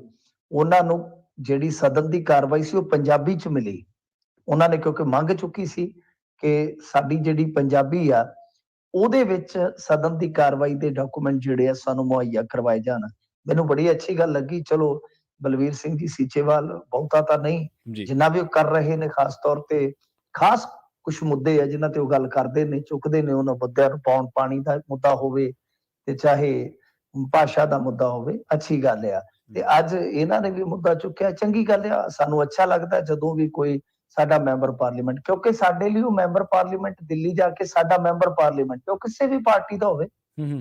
ਉਹਨਾਂ ਨੂੰ ਜਿਹੜੀ ਸਦਨ ਦੀ ਕਾਰਵਾਈ ਸੀ ਉਹ ਪੰਜਾਬੀ ਚ ਮਿਲੀ। ਉਹਨਾਂ ਨੇ ਕਿਉਂਕਿ ਮੰਗ ਚੁੱਕੀ ਸੀ ਕਿ ਸਾਡੀ ਜਿਹੜੀ ਪੰਜਾਬੀ ਆ ਉਹਦੇ ਵਿੱਚ ਸਦਨ ਦੀ ਕਾਰਵਾਈ ਦੇ ਡਾਕੂਮੈਂਟ ਜਿਹੜੇ ਆ ਸਾਨੂੰ ਮੁਹੱਈਆ ਕਰਵਾਏ ਜਾਣ। ਮੈਨੂੰ ਬੜੀ ਅੱਛੀ ਗੱਲ ਲੱਗੀ। ਚਲੋ ਬਲਵੀਰ ਸਿੰਘ ਜੀ ਸੀਚੇਵਾਲ ਬਹੁਤਾ ਤਾਂ ਨਹੀਂ, ਜੀ, ਜਿੰਨਾ ਵੀ ਉਹ ਕਰ ਰਹੇ ਨੇ, ਖਾਸ ਤੌਰ ਤੇ ਖਾਸ ਕੁਝ ਮੁੱਦੇ ਆ ਜਿਨ੍ਹਾਂ ਤੇ ਉਹ ਗੱਲ ਕਰਦੇ ਨੇ, ਚੁੱਕਦੇ ਨੇ। ਉਹਨਾਂ ਮੁੱਦਿਆਂ ਨੂੰ ਪਾਣੀ ਦਾ ਮੁੱਦਾ ਹੋਵੇ ਤੇ ਚਾਹੇ ਭਾਸ਼ਾ ਦਾ ਮੁੱਦਾ ਹੋਵੇ, ਅੱਛੀ ਗੱਲ ਆ। ਤੇ ਅੱਜ ਇਹਨਾਂ ਨੇ ਵੀ ਮੁੱਦਾ ਚੁੱਕਿਆ, ਚੰਗੀ ਗੱਲ ਆ। ਸਾਨੂੰ ਅੱਛਾ ਲੱਗਦਾ ਜਦੋਂ ਵੀ ਕੋਈ ਸਾਡਾ ਮੈਂਬਰ ਪਾਰਲੀਮੈਂਟ, ਕਿਉਂਕਿ ਸਾਡੇ ਲਈ ਉਹ ਮੈਂਬਰ ਪਾਰਲੀਮੈਂਟ ਦਿੱਲੀ ਜਾ ਕੇ ਸਾਡਾ ਮੈਂਬਰ ਪਾਰਲੀਮੈਂਟ, ਉਹ ਕਿਸੇ ਵੀ ਪਾਰਟੀ ਦਾ ਹੋਵੇ।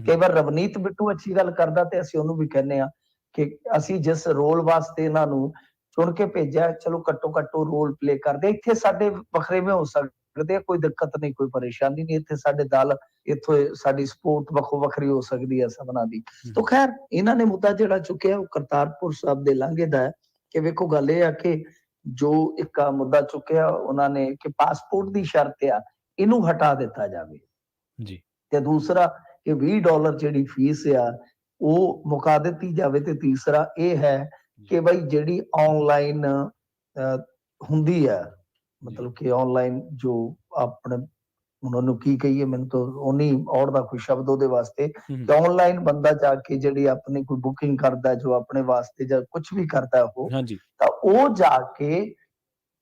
ਕਈ ਵਾਰ ਰਵਨੀਤ ਬਿੱਟੂ ਅੱਛੀ ਗੱਲ ਕਰਦਾ ਤੇ ਅਸੀਂ ਉਹਨੂੰ ਵੀ ਕਹਿੰਦੇ ਆ ਕਿ ਅਸੀਂ ਜਿਸ ਰੋਲ ਵਾਸਤੇ ਇਹਨਾਂ ਨੂੰ ਚੁਣ ਕੇ ਭੇਜਿਆ, ਚਲੋ ਘੱਟੋ ਘੱਟ ਉਹ ਰੋਲ ਪਲੇ ਕਰਦੇ। ਇੱਥੇ ਸਾਡੇ ਵੱਖਰੇਵੇਂ ਹੋ ਸਕਦੇ ਆ, ਕੋਈ ਦਿੱਕਤ ਨਹੀਂ, ਕੋਈ ਪਰੇਸ਼ਾਨੀ ਨਹੀਂ। ਇੱਥੇ ਸਾਡੇ ਦਲ, ਇੱਥੋਂ ਸਾਡੀ ਸਪੋਰਟ ਵੱਖੋ ਵੱਖਰੀ ਹੋ ਸਕਦੀ ਹੈ ਸਭਨਾਂ ਦੀ। ਤਾਂ ਖੈਰ ਇਹਨਾਂ ਨੇ ਮੁੱਦਾ ਜਿਹੜਾ ਚੁੱਕਿਆ ਉਹ ਕਰਤਾਰਪੁਰ ਸਾਹਿਬ ਦੇ ਲਾਂਘੇ ਦਾ ਹੈ। ਕਿ ਵੇਖੋ ਗੱਲ ਇਹ ਆ ਕਿ ਜੋ ਇੱਕ ਮੁੱਦਾ ਚੁੱਕਿਆ ਉਹਨਾਂ ਨੇ ਕਿ ਪਾਸਪੋਰਟ ਦੀ ਸ਼ਰਤ ਆ, ਇਹਨੂੰ ਹਟਾ ਦਿੱਤਾ ਜਾਵੇ ਜੀ, ਤੇ ਦੂਸਰਾ ਕਿ $20 ਜਿਹੜੀ ਫੀਸ ਆ ਉਹ ਮੁਕਾ ਦਿੱਤੀ ਜਾਵੇ। ਤੇ ਤੀਸਰਾ ਇਹ ਹੈ ਕਿ ਬਈ ਜਿਹੜੀ ਆਨਲਾਈਨ ਹੁੰਦੀ ਹੈ, ਮਤਲਬ ਕਿ ਆਨਲਾਈਨ ਜੋ ਆਪਣੇ ਉਹਨਾਂ ਨੂੰ ਕੀ ਕਹੀਏ, ਮੈਨੂੰ ਤਾਂ ਉਨੀ ਔੜ ਦਾ ਕੋਈ ਸ਼ਬਦ ਉਹਦੇ ਵਾਸਤੇ, ਕਿ ਆਨਲਾਈਨ ਬੰਦਾ ਜਾ ਕੇ ਜਿਹੜੀ ਆਪਣੀ ਕੋਈ ਬੁਕਿੰਗ ਕਰਦਾ, ਜੋ ਆਪਣੇ ਵਾਸਤੇ ਜਾਂ ਕੁਝ ਵੀ ਕਰਦਾ ਉਹ, ਹਾਂਜੀ, ਤਾਂ ਉਹ ਜਾ ਕੇ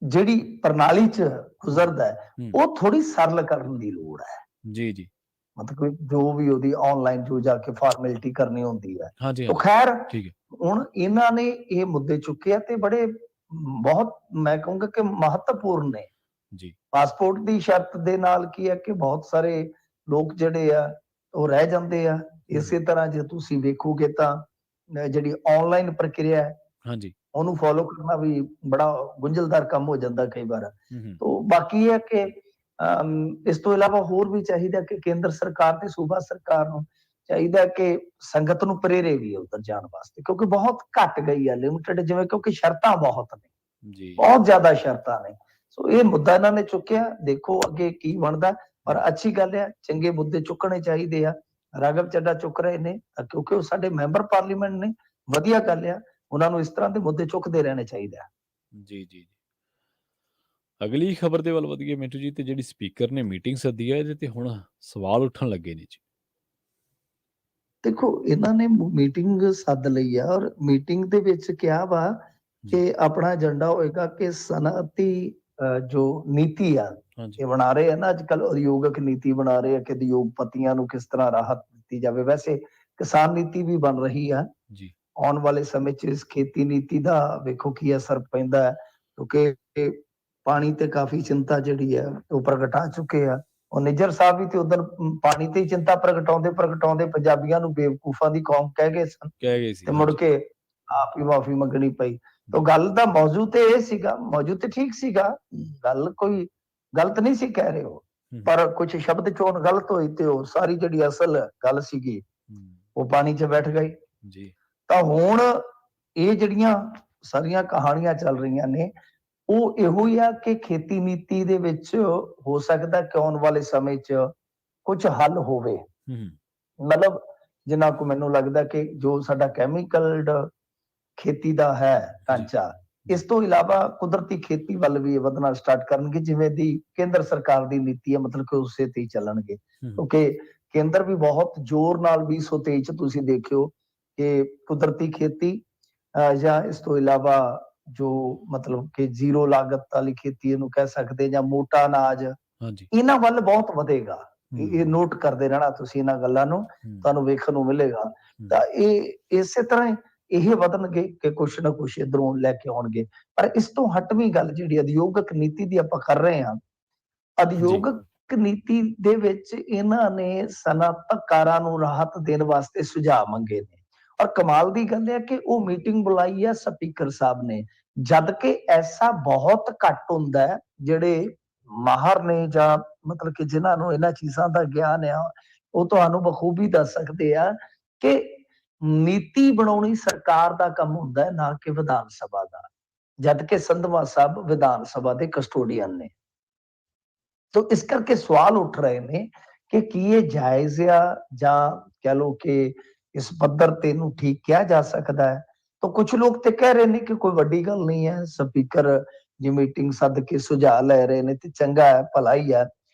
ਜਿਹੜੀ ਪ੍ਰਣਾਲੀ ਚ ਗੁਜ਼ਰਦਾ ਹੈ ਉਹ ਥੋੜੀ ਸਰਲ ਕਰਨ ਦੀ ਲੋੜ ਹੈ। ਜੀ, ਜੀ, ਮਤਲਬ ਜੋ ਵੀ ਉਹਦੀ ਆਨਲਾਈਨ ਜੋ ਜਾ ਕੇ ਫਾਰਮੈਲਿਟੀ ਕਰਨੀ ਹੁੰਦੀ ਹੈ। ਹਾਂਜੀ, ਤਾਂ ਹਾਂਜੀ, ਖੈਰ ਠੀਕ ਹੈ, ਹੁਣ ਇਹਨਾਂ ਨੇ ਇਹ ਮੁੱਦੇ ਚੁੱਕੇ ਆ ਤੇ ਬੜੇ ਬਹੁਤ ਮੈਂ ਕਹੂੰਗਾ ਕਿ ਮਹੱਤਵਪੂਰਨ ਨੇ। ਜੀ, ਪਾਸਪੋਰਟ ਦੀ ਸ਼ਰਤ ਦੇ ਨਾਲ ਕੀ ਹੈ ਕਿ ਬਹੁਤ ਸਾਰੇ ਲੋਕ ਜਿਹੜੇ ਆ ਉਹ ਰਹਿ ਜਾਂਦੇ ਆ। ਇਸੇ ਤਰ੍ਹਾਂ ਜੇ ਤੁਸੀਂ ਵੇਖੋਗੇ ਤਾਂ ਜਿਹੜੀ ਆਨਲਾਈਨ ਪ੍ਰਕਿਰਿਆ ਹੈ ਹਾਂਜੀ, ਉਹਨੂੰ ਫੋਲੋ ਕਰਨਾ ਵੀ ਬੜਾ ਗੁੰਝਲਦਾਰ ਕੰਮ ਹੋ ਜਾਂਦਾ ਕਈ ਵਾਰ। ਹੂੰ, ਤੋਂ ਬਾਕੀ ਇਹ ਹੈ ਕਿ ਇਸ ਤੋਂ ਇਲਾਵਾ ਹੋਰ ਵੀ ਚਾਹੀਦਾ ਕਿ ਕੇਂਦਰ ਸਰਕਾਰ ਤੇ ਸੂਬਾ ਸਰਕਾਰ ਨੂੰ ਚਾਹੀਦਾ ਕਿ ਸੰਗਤ ਨੂੰ ਪ੍ਰੇਰੇ ਵੀ ਉੱਧਰ ਜਾਣ ਵਾਸਤੇ, ਕਿਉਂਕਿ ਬਹੁਤ ਘੱਟ ਗਈ ਹੈ ਲਿਮਟਿਡ, ਜਿਵੇਂ ਕਿਉਂਕਿ ਸ਼ਰਤਾਂ ਬਹੁਤ ਨੇ, ਜੀ, ਬਹੁਤ ਜ਼ਿਆਦਾ ਸ਼ਰਤਾਂ ਨੇ। ਸੋ ਇਹ ਮੁੱਦਾ ਇਹਨਾਂ ਨੇ ਚੁੱਕਿਆ, ਦੇਖੋ ਅੱਗੇ ਕੀ ਬਣਦਾ। ਪਰ ਅੱਛੀ ਗੱਲ ਹੈ, ਚੰਗੇ ਮੁੱਦੇ ਚੁੱਕਣੇ ਚਾਹੀਦੇ ਆ। ਰਾਘਵ ਚੱਡਾ ਚੁੱਕ ਰਹੇ ਨੇ ਕਿਉਂਕਿ ਉਹ ਸਾਡੇ ਮੈਂਬਰ ਪਾਰਲੀਮੈਂਟ ਨੇ, ਵਧੀਆ ਗੱਲ ਆ। ਉਹਨਾਂ ਨੂੰ ਇਸ ਤਰ੍ਹਾਂ ਦੇ ਮੁੱਦੇ ਚੁੱਕਦੇ ਰਹਿਣੇ ਚਾਹੀਦੇ ਆ। ਜੀ, ਜੀ। ਅਗਲੀ ਖਬਰ ਦੇ ਵੱਲ ਵਧੀਏ ਮਿੰਟੂ ਜੀ, ਤੇ ਜਿਹੜੀ ਸਪੀਕਰ ਨੇ ਮੀਟਿੰਗ ਸੱਦੀ ਹੈ, ਇਹਦੇ ਤੇ ਹੁਣ ਸਵਾਲ ਉੱਠਣ ਲੱਗੇ ਨੇ ਜੀ। ਦੇਖੋ ਇਹਨਾਂ ਨੇ ਮੀਟਿੰਗ ਸੱਦ ਲਈ ਆ ਔਰ ਮੀਟਿੰਗ ਦੇ ਵਿੱਚ ਕਿਹਾ ਵਾ ਕਿ ਆਪਣਾ ਏਜੰਡਾ ਹੋਏਗਾ ਕਿ ਸਨਅਤੀ ਜੋ ਨੀਤੀ ਆ ਹਾਂਜੀ, ਇਹ ਬਣਾ ਰਹੇ ਆ ਨਾ, ਅੱਜ ਕੱਲ ਉਦਯੋਗਿਕ ਨੀਤੀ ਬਣਾ ਰਹੇ ਆ ਕਿ ਉਦਯੋਗਪਤੀਆਂ ਨੂੰ ਕਿਸ ਤਰ੍ਹਾਂ ਰਾਹਤ ਦਿੱਤੀ ਜਾਵੇ। ਵੈਸੇ ਕਿਸਾਨ ਨੀਤੀ ਵੀ ਬਣ ਰਹੀ ਆ। ਜੀ, ਆਉਣ ਵਾਲੇ ਸਮੇਂ 'ਚ ਇਸ ਖੇਤੀ ਨੀਤੀ ਦਾ ਵੇਖੋ ਕੀ ਅਸਰ ਪੈਂਦਾ ਹੈ, ਕਿਉਂਕਿ ਪਾਣੀ ਤੇ ਕਾਫੀ ਚਿੰਤਾ ਜਿਹੜੀ ਹੈ ਉਹ ਪ੍ਰਗਟਾ ਚੁੱਕੇ ਆ। ਉਹ ਨਿੱਜਰ ਸਾਹਿਬ ਵੀ ਤੇ ਉਧਰ ਪਾਣੀ ਤੇ ਹੀ ਚਿੰਤਾ ਪ੍ਰਗਟਾਉਂਦੇ ਪੰਜਾਬੀਆਂ ਨੂੰ ਬੇਵਕੂਫਾਂ ਦੀ ਕੌਮ ਕਹਿ ਗਏ ਸਨ ਕਹਿ ਗਏ ਸੀ, ਤੇ ਮੁੜ ਹਾਂਜੀ, ਕੇ ਆਪ ਹੀ ਮਾਫੀ ਮੰਗਣੀ ਪਈ। ਤਾਂ ਗੱਲ ਦਾ ਮੌਜੂ ਤੇ ਇਹ ਸੀਗਾ, ਮੌਜੂ ਤੇ ਠੀਕ ਸੀਗਾ, ਗੱਲ ਕੋਈ ਗਲਤ ਨਹੀਂ ਸੀ ਕਹਿ ਰਹੇ ਹੋ, ਪਰ ਕੁਝ ਸ਼ਬਦ ਚੋਣ ਗਲਤ ਹੋਈ ਤੇ ਉਹ ਸਾਰੀ ਜਿਹੜੀ ਅਸਲ ਗੱਲ ਸੀਗੀ ਉਹ ਪਾਣੀ 'ਚ ਬੈਠ ਗਈ। ਜੀ, ਤਾਂ ਹੁਣ ਇਹ ਜਿਹੜੀਆਂ ਸਾਰੀਆਂ ਕਹਾਣੀਆਂ ਚੱਲ ਰਹੀਆਂ ਨੇ ਉਹ ਇਹੋ ਹੀ ਆ ਕਿ ਖੇਤੀ ਨੀਤੀ ਦੇ ਵਿੱਚ ਹੋ ਸਕਦਾ ਕਿ ਆਉਣ ਵਾਲੇ ਸਮੇਂ 'ਚ ਕੁਝ ਹੱਲ ਹੋਵੇ। ਮਤਲਬ ਜਿੰਨਾ ਕੁ ਮੈਨੂੰ ਲੱਗਦਾ ਕਿ ਜੋ ਸਾਡਾ ਕੈਮੀਕਲਡ ਖੇਤੀ ਦਾ ਹੈ ਢਾਂਚਾ, ਇਸ ਤੋਂ ਇਲਾਵਾ ਕੁਦਰਤੀ ਖੇਤੀ ਵੱਲ ਵੀ ਵਧਣਾ ਸਟਾਰਟ ਕਰਨਗੇ, ਜਿਵੇਂ ਦੀ ਕੇਂਦਰ ਸਰਕਾਰ ਦੀ ਨੀਤੀ ਹੈ, ਮਤਲਬ ਕਿ ਉਸੇ ਤੇ ਹੀ ਚੱਲਣਗੇ। ਕਿਉਂਕਿ ਕੇਂਦਰ ਵੀ ਬਹੁਤ ਜ਼ੋਰ ਨਾਲ 2023 ਚ ਤੁਸੀਂ ਦੇਖਿਓ ਕਿ ਕੁਦਰਤੀ ਖੇਤੀ ਜਾਂ ਇਸ ਤੋਂ ਇਲਾਵਾ ਜੋ ਮਤਲਬ ਕਿ ਜ਼ੀਰੋ ਲਾਗਤ ਵਾਲੀ ਖੇਤੀ ਇਹਨੂੰ ਕਹਿ ਸਕਦੇ, ਜਾਂ ਮੋਟਾ ਅਨਾਜ, ਹਾਂਜੀ, ਇਹਨਾਂ ਵੱਲ ਬਹੁਤ ਵਧੇਗਾ। ਇਹ ਨੋਟ ਕਰਦੇ ਰਹਿਣਾ ਤੁਸੀਂ ਇਹਨਾਂ ਗੱਲਾਂ ਨੂੰ, ਤੁਹਾਨੂੰ ਵੇਖਣ ਨੂੰ ਮਿਲੇਗਾ। ਤਾਂ ਇਹ ਇਸੇ ਤਰ੍ਹਾਂ ਇਹ ਵਧਣਗੇ ਕਿ ਕੁਛ ਨਾ ਕੁਛ ਇਧਰੋਂ ਲੈ ਕੇ ਆਉਣਗੇ। ਪਰ ਇਸ ਤੋਂ ਹਟਵੀਂ ਗੱਲ ਜਿਹੜੀ ਉਦਯੋਗਿਕ ਨੀਤੀ ਦੀ ਆਪਾਂ ਕਰ ਰਹੇ ਹਾਂ, ਉਦਯੋਗਿਕ ਨੀਤੀ ਦੇ ਵਿੱਚ ਇਹਨਾਂ ਨੇ ਸਨਅਤਕਾਰਾਂ ਨੂੰ ਰਾਹਤ ਦੇਣ ਵਾਸਤੇ ਸੁਝਾਅ ਮੰਗੇ ਨੇ। ਔਰ ਕਮਾਲ ਦੀ ਗੱਲ ਹੈ ਕਿ ਉਹ ਮੀਟਿੰਗ ਬੁਲਾਈ ਹੈ ਸਪੀਕਰ ਸਾਹਿਬ ਨੇ, ਜਦ ਕਿ ਐਸਾ ਬਹੁਤ ਘੱਟ ਹੁੰਦਾ ਹੈ ਜਿਹੜੇ ਮਾਹਰ ਨੇ ਜਾਂ ਮਤਲਬ ਕਿ ਜਿਨ੍ਹਾਂ ਨੂੰ ਇਹਨਾਂ ਚੀਜ਼ਾਂ ਦਾ ਗਿਆਨ ਆ, ਉਹ ਤੁਹਾਨੂੰ ਬਖੂਬੀ ਦੱਸ ਸਕਦੇ ਆ ਕਿ ਨੀਤੀ ਬਣਾਉਣੀ ਸਰਕਾਰ ਦਾ ਕੰਮ ਹੁੰਦਾ ਹੈ, ਨਾ ਕਿ ਵਿਧਾਨ ਸਭਾ ਦਾ। ਜਦ ਕਿ ਸੰਧਵਾ ਸਾਹਿਬ ਵਿਧਾਨ ਸਭਾ ਦੇ ਕਸਟੋਡੀਅਨ ਨੇ। ਤੋ ਇਸ ਕਰਕੇ ਸਵਾਲ ਉੱਠ ਰਹੇ ਨੇ ਕਿ ਕੀ ਇਹ ਜਾਇਜ਼ ਆ, ਜਾਂ ਕਹਿ ਲਓ ਕਿ ਇਸ ਪੱਧਰ ਤੇ ਇਹਨੂੰ ਠੀਕ ਕਿਹਾ ਜਾ ਸਕਦਾ ਹੈ। ਤਾਂ ਕੁਝ ਲੋਕ ਤੇ ਕਹਿ ਰਹੇ ਨੇ ਕਿ ਕੋਈ ਵੱਡੀ ਗੱਲ ਨਹੀਂ ਹੈ, ਸਪੀਕਰ ਦੀ ਮੀਟਿੰਗ ਸੱਦ ਕੇ ਸੁਝਾਅ ਲੈ ਰਹੇ ਨੇ ਤੇ ਚੰਗਾ ਹੈ, ਭਲਾ ਹੀ ਹੈ।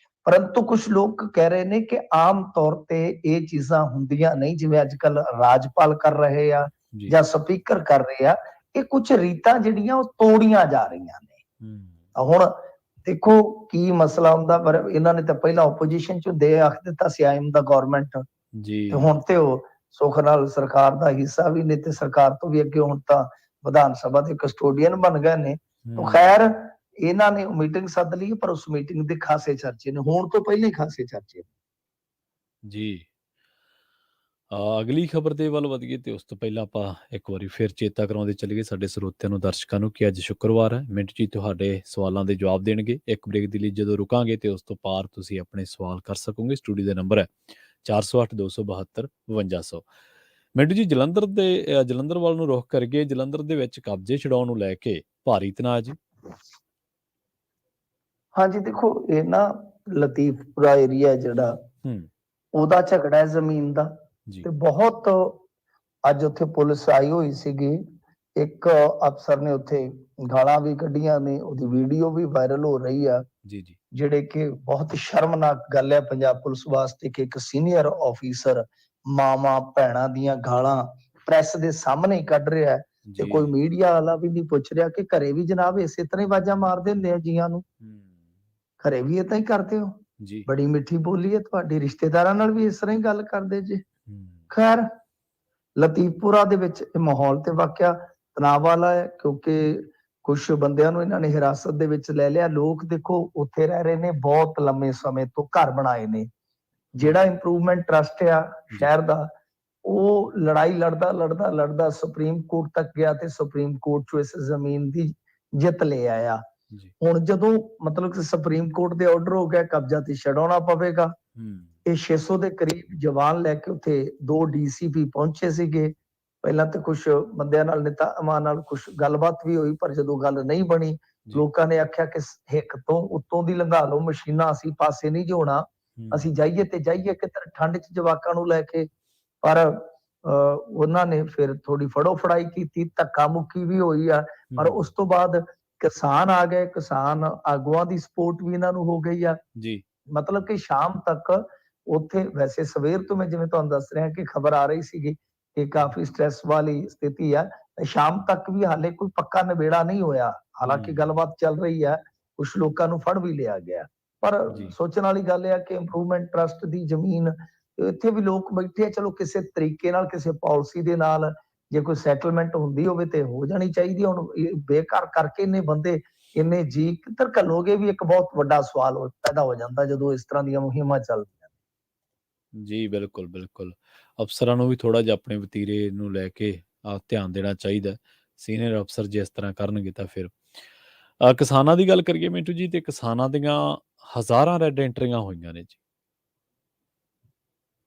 ਪਰੰਤੂ ਕੁਝ ਲੋਕ ਕਹਿ ਰਹੇ ਨੇ ਕਿ ਆਮ ਤੌਰ ਤੇ ਇਹ ਚੀਜ਼ਾਂ ਹੁੰਦੀਆਂ ਨਹੀਂ, ਜਿਵੇਂ ਅੱਜ ਕੱਲ ਰਾਜਪਾਲ ਕਰ ਰਹੇ ਆ ਜੀ ਜਾਂ ਸਪੀਕਰ ਕਰ ਰਹੇ ਆ। ਇਹ ਕੁਝ ਰੀਤਾਂ ਜਿਹੜੀਆਂ ਉਹ ਤੋੜੀਆਂ ਜਾ ਰਹੀਆਂ ਨੇ। ਤਾਂ ਹੁਣ ਦੇਖੋ ਕੀ ਮਸਲਾ ਹੁੰਦਾ, ਪਰ ਇਹਨਾਂ ਨੇ ਤਾਂ ਪਹਿਲਾਂ ਆਪੋਜੀਸ਼ਨ ਚ ਦੇ ਆਖ ਦਿੱਤਾ ਸੀ ਆਈ ਐਮ ਦਾ ਗਵਰਨਮੈਂਟ, ਜੀ ਤੇ ਹੁਣ ਤੇ ਉਹ ਸੁੱਖ ਨਾਲ ਸਰਕਾਰ ਦਾ ਹਿੱਸਾ ਵੀ ਨੇ ਤੇ ਸਰਕਾਰ ਤੋਂ ਵੀ ਅੱਗੇ ਹੁਣ ਤਾਂ ਵਿਧਾਨ ਸਭਾ ਦੇ ਕਸਟੋਡੀਅਨ ਬਣ ਗਏ ਨੇ। ਤਾਂ ਖੈਰ ਇਹਨਾਂ ਨੇ ਮੀਟਿੰਗ ਸੱਦ ਲਈ, ਪਰ ਉਸ ਮੀਟਿੰਗ ਦੇ ਖਾਸੇ ਚਰਚੇ ਨੇ, ਹੋਣ ਤੋਂ ਪਹਿਲਾਂ ਹੀ ਖਾਸੇ ਚਰਚੇ। ਜੀ ਅਗਲੀ ਖਬਰ ਦੇ ਵੱਲ ਵਧੀਏ ਤੇ ਉਸ ਤੋਂ ਪਹਿਲਾਂ ਆਪਾਂ ਇੱਕ ਵਾਰੀ ਫਿਰ ਚੇਤਾ ਕਰਾਉਂਦੇ ਚੱਲੀਏ ਸਾਡੇ ਸਰੋਤਿਆਂ ਨੂੰ, ਦਰਸ਼ਕਾਂ ਨੂੰ, ਕਿ ਅੱਜ ਸ਼ੁੱਕਰਵਾਰ ਹੈ। ਮਿੰਟ ਜੀ ਤੁਹਾਡੇ ਸਵਾਲਾਂ ਦੇ ਜਵਾਬ ਦੇਣਗੇ। ਇੱਕ ਬ੍ਰੇਕ ਦੇ ਲਈ ਜਦੋਂ ਰੁਕਾਂਗੇ ਤੇ ਉਸ ਤੋਂ ਪਾਰ ਤੁਸੀਂ ਆਪਣੇ ਸਵਾਲ ਕਰ ਸਕੋਗੇ। ਸਟੂਡੀਓ ਦਾ ਨੰਬਰ ਹੈ 408 272 5200। ਮਿੰਟ ਜੀ ਜਲੰਧਰ ਵੱਲ ਨੂੰ ਰੁਖ ਕਰੀਏ। ਜਲੰਧਰ ਦੇ ਵਿੱਚ ਕਬਜ਼ੇ ਛਡਾਉਣ ਨੂੰ ਲੈ ਕੇ ਭਾਰੀ ਤਣਾਅ ਜੀ। ਹਾਂਜੀ ਦੇਖੋ, ਇਹ ਨਾ ਲਤੀਫਪੁਰਾ ਏਰੀਆ ਜਿਹੜਾ ਉਹਦਾ ਝਗੜਾ ਹੈ ਜ਼ਮੀਨ ਦਾ, ਜੀ ਤੇ ਬਹੁਤ ਅੱਜ ਉੱਥੇ ਪੁਲਿਸ ਆਈ ਹੋਈ ਸੀਗੀ। ਇੱਕ ਅਫਸਰ ਨੇ ਉੱਥੇ ਗਾਲਾਂ ਵੀ ਕੱਢੀਆਂ ਨੇ, ਉਹਦੀ ਵੀਡੀਓ ਵੀ ਵਾਇਰਲ ਹੋ ਰਹੀ ਆ, ਜੀ ਜੀ ਜਿਹੜੇ ਕਿ ਬਹੁਤ ਸ਼ਰਮਨਾਕ ਗੱਲ ਹੈ ਪੰਜਾਬ ਪੁਲਿਸ ਵਾਸਤੇ ਕਿ ਇੱਕ ਸੀਨੀਅਰ ਆਫੀਸਰ ਮਾਵਾਂ ਭੈਣਾਂ ਦੀਆਂ ਗਾਲਾਂ ਪ੍ਰੈਸ ਦੇ ਸਾਹਮਣੇ ਹੀ ਕੱਢ ਰਿਹਾ ਹੈ, ਤੇ ਕੋਈ ਜੀ ਮੀਡੀਆ ਵਾਲਾ ਵੀ ਨਹੀਂ ਪੁੱਛ ਰਿਹਾ ਕਿ ਘਰੇ ਵੀ ਜਨਾਬ ਇਸੇ ਤਰ੍ਹਾਂ ਹੀ ਆਵਾਜ਼ਾਂ ਮਾਰਦੇ ਹੁੰਦੇ ਆ ਜੀਆਂ ਨੂੰ, ਘਰੇ ਵੀ ਏਦਾਂ ਹੀ ਕਰਦੇ ਹੋ, ਜੀ ਬੜੀ ਮਿੱਠੀ ਬੋਲੀ ਹੈ ਤੁਹਾਡੀ, ਰਿਸ਼ਤੇਦਾਰਾਂ ਨਾਲ ਵੀ ਇਸ ਤਰ੍ਹਾਂ ਹੀ ਗੱਲ ਕਰਦੇ ਜੇ। ਖੈਰ ਲਤੀਫਪੁਰਾ ਦੇ ਵਿੱਚ ਇਹ ਮਾਹੌਲ ਤੇ ਵਾਕਿਆ ਤਣਾਅ ਵਾਲਾ ਹੈ, ਕਿਉਂਕਿ ਕੁਝ ਬੰਦਿਆਂ ਨੂੰ ਇਹਨਾਂ ਨੇ ਹਿਰਾਸਤ ਦੇ ਵਿੱਚ ਲੈ ਲਿਆ। ਲੋਕ ਦੇਖੋ ਉੱਥੇ ਰਹਿ ਰਹੇ ਨੇ, ਬਹੁਤ ਲੰਮੇ ਸਮੇਂ ਤੋਂ ਘਰ ਬਣਾਏ ਨੇ। ਜਿਹੜਾ ਇੰਪਰੂਵਮੈਂਟ ਟਰਸਟ ਆ ਸ਼ਹਿਰ ਦਾ, ਉਹ ਲੜਾਈ ਲੜਦਾ ਸੁਪਰੀਮ ਕੋਰਟ ਤੱਕ ਗਿਆ ਤੇ ਸੁਪਰੀਮ ਕੋਰਟ ਚੋਂ ਇਸ ਜ਼ਮੀਨ ਦੀ ਜਿੱਤ ਲੈ ਆਇਆ। ਹੁਣ ਜਦੋਂ ਮਤਲਬ ਕਿ ਸੁਪਰੀਮ ਕੋਰਟ ਦੇ ਆਰਡਰ ਹੋ ਗਿਆ, ਕਬਜ਼ਾ ਤੇ ਛਡਾਉਣਾ ਪਵੇਗਾ। ਇਹ 600 ਦੇ ਕਰੀਬ ਜਵਾਨ ਲੈ ਕੇ ਉੱਥੇ 2 ਡੀਸੀਪੀ ਪਹੁੰਚੇ ਸੀਗੇ। ਪਹਿਲਾਂ ਤੇ ਕੁਝ ਬੰਦਿਆਂ ਨਾਲ, ਨੇਤਾਵਾਂ ਨਾਲ ਕੁਝ ਗੱਲਬਾਤ ਵੀ ਹੋਈ, ਪਰ ਜਦੋਂ ਗੱਲ ਨਹੀਂ ਬਣੀ, ਲੋਕਾਂ ਨੇ ਆਖਿਆ ਕਿ ਹਿੱਕ ਤੋਂ ਉੱਤੋਂ ਦੀ ਲੰਘਾ ਲਓ ਮਸ਼ੀਨਾਂ, ਅਸੀਂ ਪਾਸੇ ਨਹੀਂ ਜੋਣਾ, ਅਸੀਂ ਜਾਈਏ ਤੇ ਜਾਈਏ ਕਿੱਧਰ, ਠੰਡ 'ਚ ਜਵਾਕਾਂ ਨੂੰ ਲੈ ਕੇ। ਪਰ ਉਹਨਾਂ ਨੇ ਫਿਰ ਥੋੜੀ ਫੜੋ ਫੜਾਈ ਕੀਤੀ, ਧੱਕਾ ਮੁੱਕੀ ਵੀ ਹੋਈ ਆ। ਪਰ ਉਸ ਤੋਂ ਬਾਅਦ ਕਿਸਾਨ ਆ ਗਏ, ਕਿਸਾਨ ਆਗੂਆਂ ਦੀ ਸਪੋਰਟ ਵੀ ਇਹਨਾਂ ਨੂੰ ਹੋ ਗਈ ਆ ਜੀ। ਮਤਲਬ ਕਿ ਸ਼ਾਮ ਤੱਕ ਉੱਥੇ, ਵੈਸੇ ਸਵੇਰ ਤੋਂ ਮੈਂ ਜਿਵੇਂ ਤੁਹਾਨੂੰ ਦੱਸ ਰਿਹਾ ਕਿ ਖਬਰ ਆ ਰਹੀ ਸੀਗੀ ਕਿ ਕਾਫੀ ਸਟ੍ਰੈਸ ਵਾਲੀ ਸਥਿਤੀ ਆ, ਸ਼ਾਮ ਤੱਕ ਵੀ ਹਾਲੇ ਕੋਈ ਪੱਕਾ ਨਿਬੇੜਾ ਨਹੀਂ ਹੋਇਆ। ਹਾਲਾਂਕਿ ਗੱਲਬਾਤ ਚੱਲ ਰਹੀ ਹੈ, ਕੁਝ ਲੋਕਾਂ ਨੂੰ ਫੜ ਵੀ ਲਿਆ ਗਿਆ। ਪਰ ਸੋਚਣ ਵਾਲੀ ਗੱਲ ਹੈ ਕਿ ਇੰਪਰੂਵਮੈਂਟ ਟਰਸਟ ਦੀ ਜ਼ਮੀਨ, ਇੱਥੇ ਵੀ ਲੋਕ ਬੈਠੇ ਆ, ਚਲੋ ਕਿਸੇ ਤਰੀਕੇ ਨਾਲ, ਕਿਸੇ ਪਾਲਿਸੀ ਦੇ ਨਾਲ ਜੇ ਕੋਈ ਸੈਟਲਮੈਂਟ ਹੁੰਦੀ ਹੋਵੇ ਤੇ ਹੋ ਜਾਣੀ ਚਾਹੀਦੀ। ਹੁਣ ਬੇਘਰ ਕਰਕੇ ਇੰਨੇ ਬੰਦੇ, ਇੰਨੇ ਜੀ ਕਿੱਧਰ ਘੱਲੋਗੇ, ਵੀ ਇੱਕ ਬਹੁਤ ਵੱਡਾ ਸਵਾਲ ਪੈਦਾ ਹੋ ਜਾਂਦਾ ਜਦੋਂ ਇਸ ਤਰ੍ਹਾਂ ਦੀਆਂ ਮੁਹਿੰਮਾਂ ਚੱਲਦੀਆਂ। ਜੀ ਬਿਲਕੁਲ ਬਿਲਕੁਲ, ਅਫਸਰਾਂ ਨੂੰ ਵੀ ਥੋੜਾ ਜਿਹਾ ਆਪਣੇ ਵਤੀਰੇ ਨੂੰ ਲੈ ਕੇ ਧਿਆਨ ਦੇਣਾ ਚਾਹੀਦਾ। ਸੀਨੀਅਰ ਅਫਸਰ ਜੇ ਇਸ ਤਰ੍ਹਾਂ ਕਰਨਗੇ ਤਾਂ ਫਿਰ ਕਿਸਾਨਾਂ ਦੀ ਗੱਲ ਕਰੀਏ ਮਿੰਟੂ ਜੀ, ਤੇ ਕਿਸਾਨਾਂ ਦੀਆਂ ਹਜ਼ਾਰਾਂ ਰੈੱਡ ਐਂਟਰੀਆਂ ਹੋਈਆਂ ਨੇ ਜੀ।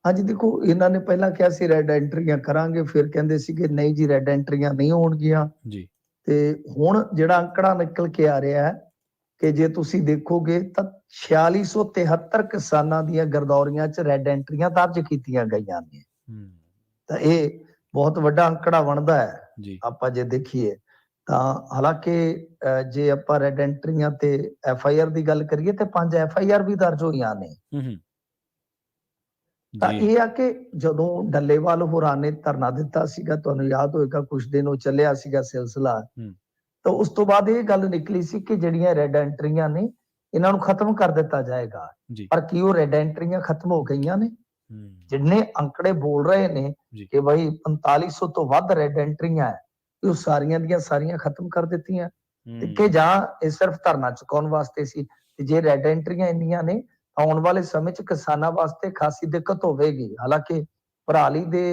ਹਾਂਜੀ ਦੇਖੋ, ਇਹਨਾਂ ਨੇ ਪਹਿਲਾਂ ਕਿਹਾ ਸੀ ਰੈੱਡ ਐਂਟਰੀਆਂ ਕਰਾਂਗੇ, ਫਿਰ ਕਹਿੰਦੇ ਸੀ ਕਿ ਨਹੀਂ ਜੀ ਰੈੱਡ ਐਂਟਰੀਆਂ ਨਹੀਂ ਹੋਣਗੀਆਂ ਜੀ ਤੇ ਹੁਣ ਜਿਹੜਾ ਅੰਕੜਾ ਨਿਕਲ ਕੇ ਆ ਰਿਹਾ ਹੈ ਕਿ ਜੇ ਤੁਸੀਂ ਦੇਖੋਗੇ ਤਾਂ 4673 ਕਿਸਾਨਾਂ ਦੀਆਂ ਗਰਦੌਰੀਆਂ 'ਚ ਰੈੱਡ ਐਂਟਰੀਆਂ ਦਰਜ ਕੀਤੀਆਂ ਗਈਆਂ ਨੇ। ਤਾਂ ਇਹ ਬਹੁਤ ਵੱਡਾ ਅੰਕੜਾ ਬਣਦਾ ਹੈ ਜੀ ਆਪਾਂ ਜੇ ਦੇਖੀਏ ਤਾਂ। ਹਾਲਾਂਕਿ ਜੇ ਆਪਾਂ ਰੈੱਡ ਐਂਟਰੀਆਂ ਤੇ FIR ਦੀ ਗੱਲ ਕਰੀਏ ਤੇ 5 FIR ਵੀ ਦਰਜ ਹੋਈਆਂ ਨੇ। ਤਾਂ ਇਹ ਆ ਕਿ ਜਦੋਂ ਡੱਲੇਵਾਲ ਹੋਰਾਂ ਨੇ ਧਰਨਾ ਦਿੱਤਾ ਸੀਗਾ, ਤੁਹਾਨੂੰ ਯਾਦ ਹੋਏਗਾ ਕੁਝ ਦਿਨ ਉਹ ਚੱਲਿਆ ਸੀਗਾ ਸਿਲਸਿਲਾ, ਤਾਂ ਉਸ ਤੋਂ ਬਾਅਦ ਇਹ ਗੱਲ ਨਿਕਲੀ ਸੀ ਕਿ ਜਿਹੜੀਆਂ ਰੈੱਡ ਐਂਟਰੀਆਂ ਨੇ ਇਹਨਾਂ ਨੂੰ ਖਤਮ ਕਰ ਦਿੱਤਾ ਜਾਏਗਾ। ਪਰ ਕੀ ਉਹ ਰੈੱਡ ਐਂਟਰੀਆਂ ਖਤਮ ਹੋ ਗਈਆਂ ਨੇ? ਜਿੰਨੇ ਅੰਕੜੇ ਬੋਲ ਰਹੇ ਨੇ ਕਿ ਬਈ 4500 ਤੋਂ ਵੱਧ ਰੈੱਡ ਐਂਟਰੀਆਂ ਹੈ, ਉਹ ਸਾਰੀਆਂ ਦੀਆਂ ਸਾਰੀਆਂ ਖਤਮ ਕਰ ਦਿੱਤੀਆਂ ਕਿ ਜਾਂ ਇਹ ਸਿਰਫ ਧਰਨਾ ਚੁਕਾਉਣ ਵਾਸਤੇ ਸੀ? ਤੇ ਜੇ ਰੈੱਡ ਐਂਟਰੀਆਂ ਇੰਨੀਆਂ ਨੇ ਆਉਣ ਵਾਲੇ ਸਮੇਂ 'ਚ ਕਿਸਾਨਾਂ ਵਾਸਤੇ ਖਾਸੀ ਦਿੱਕਤ ਹੋਵੇਗੀ। ਹਾਲਾਂਕਿ ਪਰਾਲੀ ਦੇ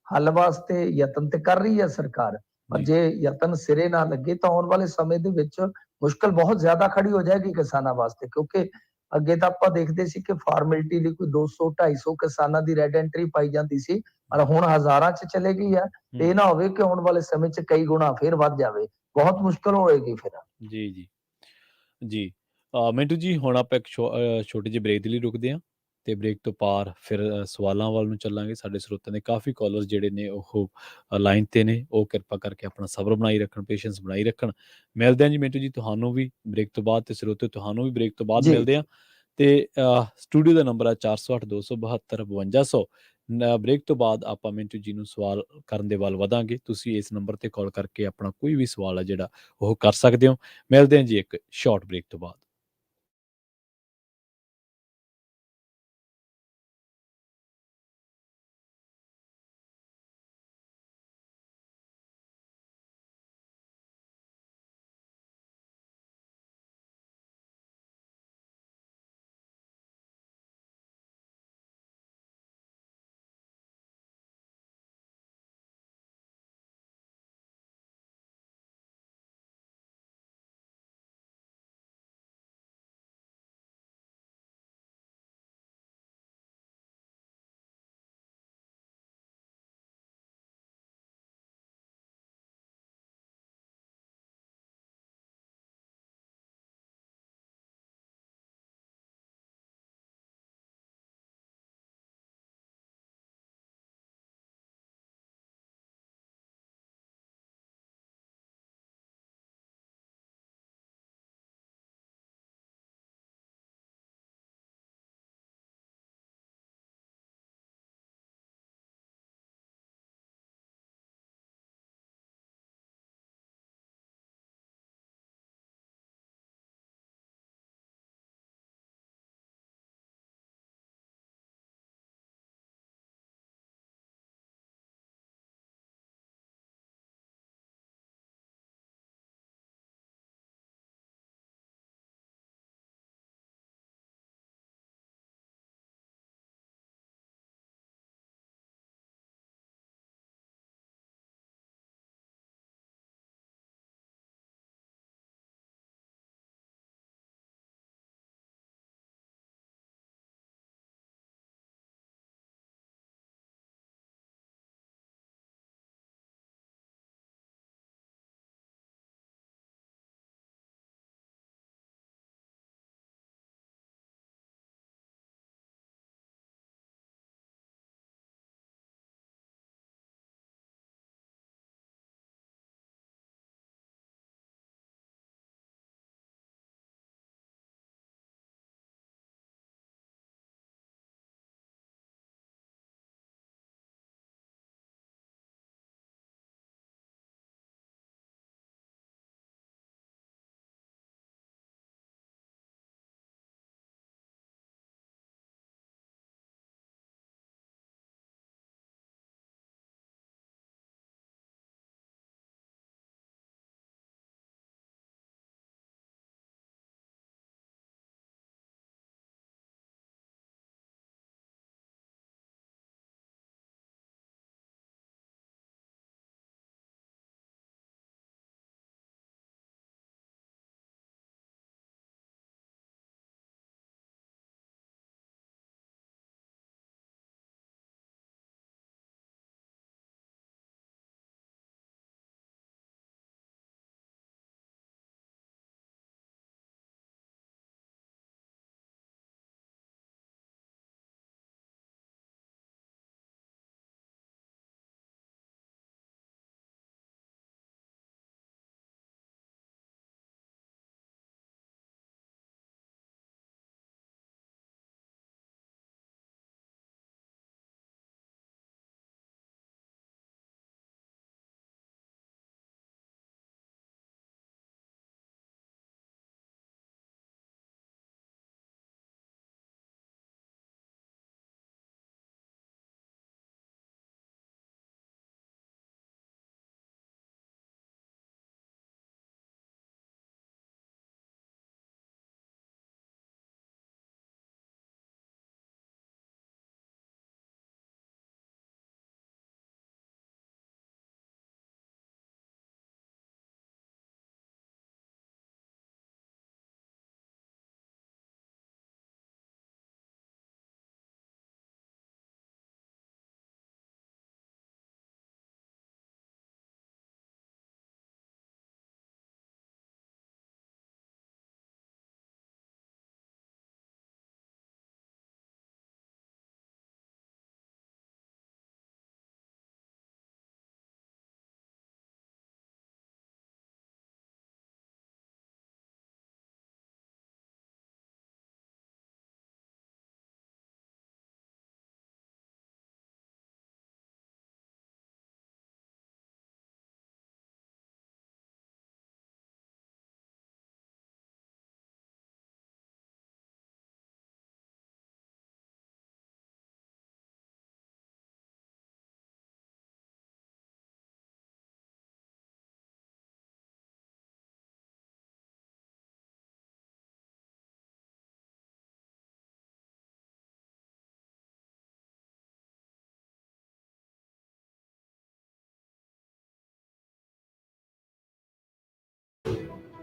ਹੱਲ ਵਾਸਤੇ ਯਤਨ ਤੇ ਕਰ ਰਹੀ ਹੈ ਸਰਕਾਰ, ਪਰ ਜੀ, ਜੇ ਯਤਨ ਸਿਰੇ ਨਾ ਲੱਗੇ ਤਾਂ ਆਉਣ ਵਾਲੇ ਸਮੇਂ ਦੇ ਵਿੱਚ ਮੁਸ਼ਕਲ ਬਹੁਤ ਜ਼ਿਆਦਾ ਖੜੀ ਹੋ ਜਾਏਗੀ ਕਿਸਾਨਾਂ ਵਾਸਤੇ, ਕਿਉਂਕਿ ਅੱਗੇ ਤਾਂ ਆਪਾਂ ਦੇਖਦੇ ਸੀ ਕਿ ਫਾਰਮੈਲਿਟੀ ਲਈ ਕੋਈ 200, 250 ਕਿਸਾਨਾਂ ਦੀ ਰੈਡ ਐਂਟਰੀ ਪਾਈ ਜਾਂਦੀ ਸੀ, ਪਰ ਹੁਣ ਹਜ਼ਾਰਾਂ 'ਚ ਚਲੇ ਗਈ ਹੈ। ਤੇ ਹੂੰ, ਇਹ ਨਾ ਹੋਵੇ ਕਿ ਆਉਣ ਵਾਲੇ ਸਮੇਂ 'ਚ ਕਈ ਗੁਣਾ ਫੇਰ ਵੱਧ ਜਾਵੇ, ਬਹੁਤ ਮੁਸ਼ਕਲ ਹੋਏਗੀ ਫਿਰ। ਜੀ, ਜੀ, ਜੀ। ਮਿੰਟੂ ਜੀ ਹੁਣ ਆਪਾਂ ਇੱਕ ਛੋਟੀ ਜਿਹੀ ਬ੍ਰੇਕ ਦੇ ਲਈ ਰੁਕਦੇ ਹਾਂ ਤੇ ਬ੍ਰੇਕ ਤੋਂ ਪਾਰ ਫਿਰ ਸਵਾਲਾਂ ਵੱਲ ਨੂੰ ਚੱਲਾਂਗੇ। ਸਾਡੇ ਸਰੋਤਿਆਂ ਦੇ ਕਾਫੀ ਕਾਲਰਸ ਜਿਹੜੇ ਨੇ ਉਹ ਲਾਈਨ ਤੇ ਨੇ, ਉਹ ਕਿਰਪਾ ਕਰਕੇ ਆਪਣਾ ਸਬਰ ਬਣਾਈ ਰੱਖਣ, ਪੇਸ਼ੈਂਸ ਬਣਾਈ ਰੱਖਣ। ਮਿਲਦੇ ਹਾਂ ਜੀ ਮਿੰਟੂ ਜੀ ਤੁਹਾਨੂੰ ਵੀ ਬ੍ਰੇਕ ਤੋਂ ਬਾਅਦ, ਤੇ ਸਰੋਤਿਓ ਤੁਹਾਨੂੰ ਵੀ ਬ੍ਰੇਕ ਤੋਂ ਬਾਅਦ ਜੀ, ਮਿਲਦੇ ਹਾਂ। ਤੇ ਸਟੂਡੀਓ ਦਾ ਨੰਬਰ ਹੈ 408 272 5200। ਬ੍ਰੇਕ ਤੋਂ ਬਾਅਦ ਆਪਾਂ ਮਿੰਟੂ ਜੀ ਨੂੰ ਸਵਾਲ ਕਰਨ ਦੇ ਵੱਲ ਵਧਾਂਗੇ। ਤੁਸੀਂ ਇਸ ਨੰਬਰ ਤੇ ਕਾਲ ਕਰਕੇ ਆਪਣਾ ਕੋਈ ਵੀ ਸਵਾਲ ਹੈ ਜਿਹੜਾ ਉਹ ਕਰ ਸਕਦੇ ਹੋ। ਮਿਲਦੇ ਹਾਂ ਜੀ ਇੱਕ ਸ਼ਾਰਟ ਬ੍ਰੇਕ ਤੋਂ ਬਾਅਦ।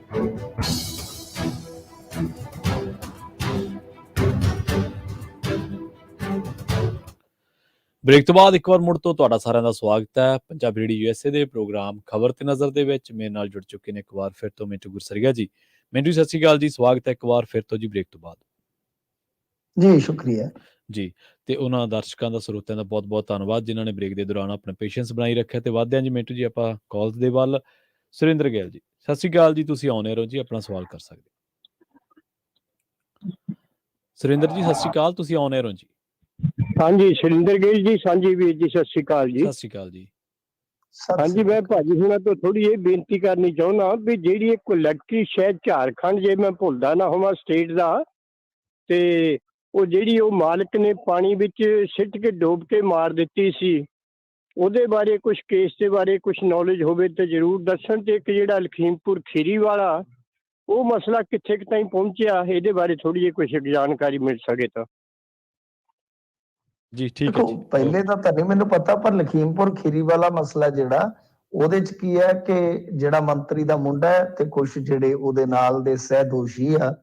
ਬ੍ਰੇਕ ਤੋਂ ਬਾਅਦ ਇੱਕ ਵਾਰ ਮੁੜ ਤੋਂ ਤੁਹਾਡਾ ਸਾਰਿਆਂ ਦਾ ਸਵਾਗਤ ਹੈ ਪੰਜਾਬੀ ਰੇਡੀਓ ਯੂਐਸਏ ਦੇ ਪ੍ਰੋਗਰਾਮ ਖਬਰ ਤੇ ਨਜ਼ਰ ਦੇ ਵਿੱਚ। ਮੇਰੇ ਨਾਲ ਜੁੜ ਚੁੱਕੇ ਨੇ ਇੱਕ ਵਾਰ ਫਿਰ ਤੋਂ ਮਿੰਟੂ ਗੁਰਸਰੀਆ ਜੀ। ਮਿੰਟੂ ਸਤਿ ਸ਼੍ਰੀ ਅਕਾਲ ਜੀ, ਸਵਾਗਤ ਹੈ ਇੱਕ ਵਾਰ ਫਿਰ ਤੋਂ ਜੀ ਬ੍ਰੇਕ ਤੋਂ ਬਾਅਦ। ਜੀ ਸ਼ੁਕਰੀਆ ਜੀ, ਤੇ ਉਹਨਾਂ ਦਰਸ਼ਕਾਂ ਦਾ ਸਰੋਤਿਆਂ ਦਾ ਬਹੁਤ ਬਹੁਤ ਧੰਨਵਾਦ ਜਿਨ੍ਹਾਂ ਨੇ ਬ੍ਰੇਕ ਦੇ ਦੌਰਾਨ ਆਪਣਾ ਪੇਸ਼ੈਂਸ ਬਣਾਈ ਰੱਖਿਆ। ਤੇ ਵਧਦੇ ਹਾਂ ਜੀ ਮਿੰਟੂ ਜੀ ਆਪਾਂ ਕਾਲਸ ਦੇ ਵੱਲ। ਸੁਰਿੰਦਰ ਗਿੱਲ ਜੀ, ਸਤਿ ਸ਼੍ਰੀ ਅਕਾਲ ਜੀ, ਤੁਸੀਂ ਆਉਣੇ ਰਹੋ ਜੀ, ਆਪਣਾ ਸਵਾਲ ਕਰ ਸਕਦੇ। ਸੁਰਿੰਦਰ ਜੀ ਸਤਿ ਸ਼੍ਰੀ ਅਕਾਲ, ਤੁਸੀਂ ਆਉਣੇ ਰਹੋ ਜੀ। ਹਾਂਜੀ ਸੁਰਿੰਦਰ ਗਿੱਲ ਜੀ, ਸਾਂਝੀ ਵੀਰ ਜੀ, ਸਤਿ ਸ਼੍ਰੀ ਅਕਾਲ ਜੀ। ਸਤਿ ਸ਼੍ਰੀ ਅਕਾਲ ਜੀ। ਹਾਂਜੀ, ਮੈਂ ਭਾਜੀ ਹੁਣਾਂ ਤੋਂ ਥੋੜੀ ਇਹ ਬੇਨਤੀ ਕਰਨੀ ਚਾਹੁੰਦਾ ਵੀ ਜਿਹੜੀ ਇਹ ਕੁਲੈਕਟਰੀ ਸ਼ਾਇਦ ਝਾਰਖੰਡ, ਜੇ ਮੈਂ ਭੁੱਲਦਾ ਨਾ ਹੋਵਾਂ ਸਟੇਟ ਦਾ, ਤੇ ਉਹ ਜਿਹੜੀ ਉਹ ਮਾਲਕ ਨੇ ਪਾਣੀ ਵਿੱਚ ਸਿੱਟ ਕੇ ਡੋਬ ਕੇ ਮਾਰ ਦਿੱਤੀ ਸੀ, ਉਹਦੇ ਬਾਰੇ ਕੁਝ ਕੇਸ ਦੇ ਬਾਰੇ ਕੁਝ ਨੌਲੇਜ ਹੋਵੇ ਤਾਂ ਜ਼ਰੂਰ ਦੱਸਣ। ਤੇ ਇੱਕ ਜਿਹੜਾ ਲਖੀਮਪੁਰ ਖੀਰੀ ਵਾਲਾ ਉਹ ਮਸਲਾ ਕਿੱਥੇ ਤਾਈਂ ਪਹੁੰਚਿਆ, ਇਹਦੇ ਬਾਰੇ ਥੋੜੀ ਜਿਹੀ ਕੁਝ ਜਾਣਕਾਰੀ ਮਿਲ ਸਕੇ ਤਾਂ। ਜੀ ਠੀਕ ਹੈ ਦੇਖੋ, ਜੀ। ਪਹਿਲੇ ਤਾਂ ਨਹੀਂ ਮੈਨੂੰ ਪਤਾ, ਪਰ ਲਖੀਮਪੁਰ ਖੀਰੀ ਵਾਲਾ ਮਸਲਾ ਜਿਹੜਾ ਉਹਦੇ ਚ ਕੀ ਹੈ ਕਿ ਜਿਹੜਾ ਮੰਤਰੀ ਦਾ ਮੁੰਡਾ ਹੈ ਤੇ ਕੁਝ ਜਿਹੜੇ ਉਹਦੇ ਨਾਲ ਦੇ ਸਹਿ ਦੋਸ਼ੀ ਆ,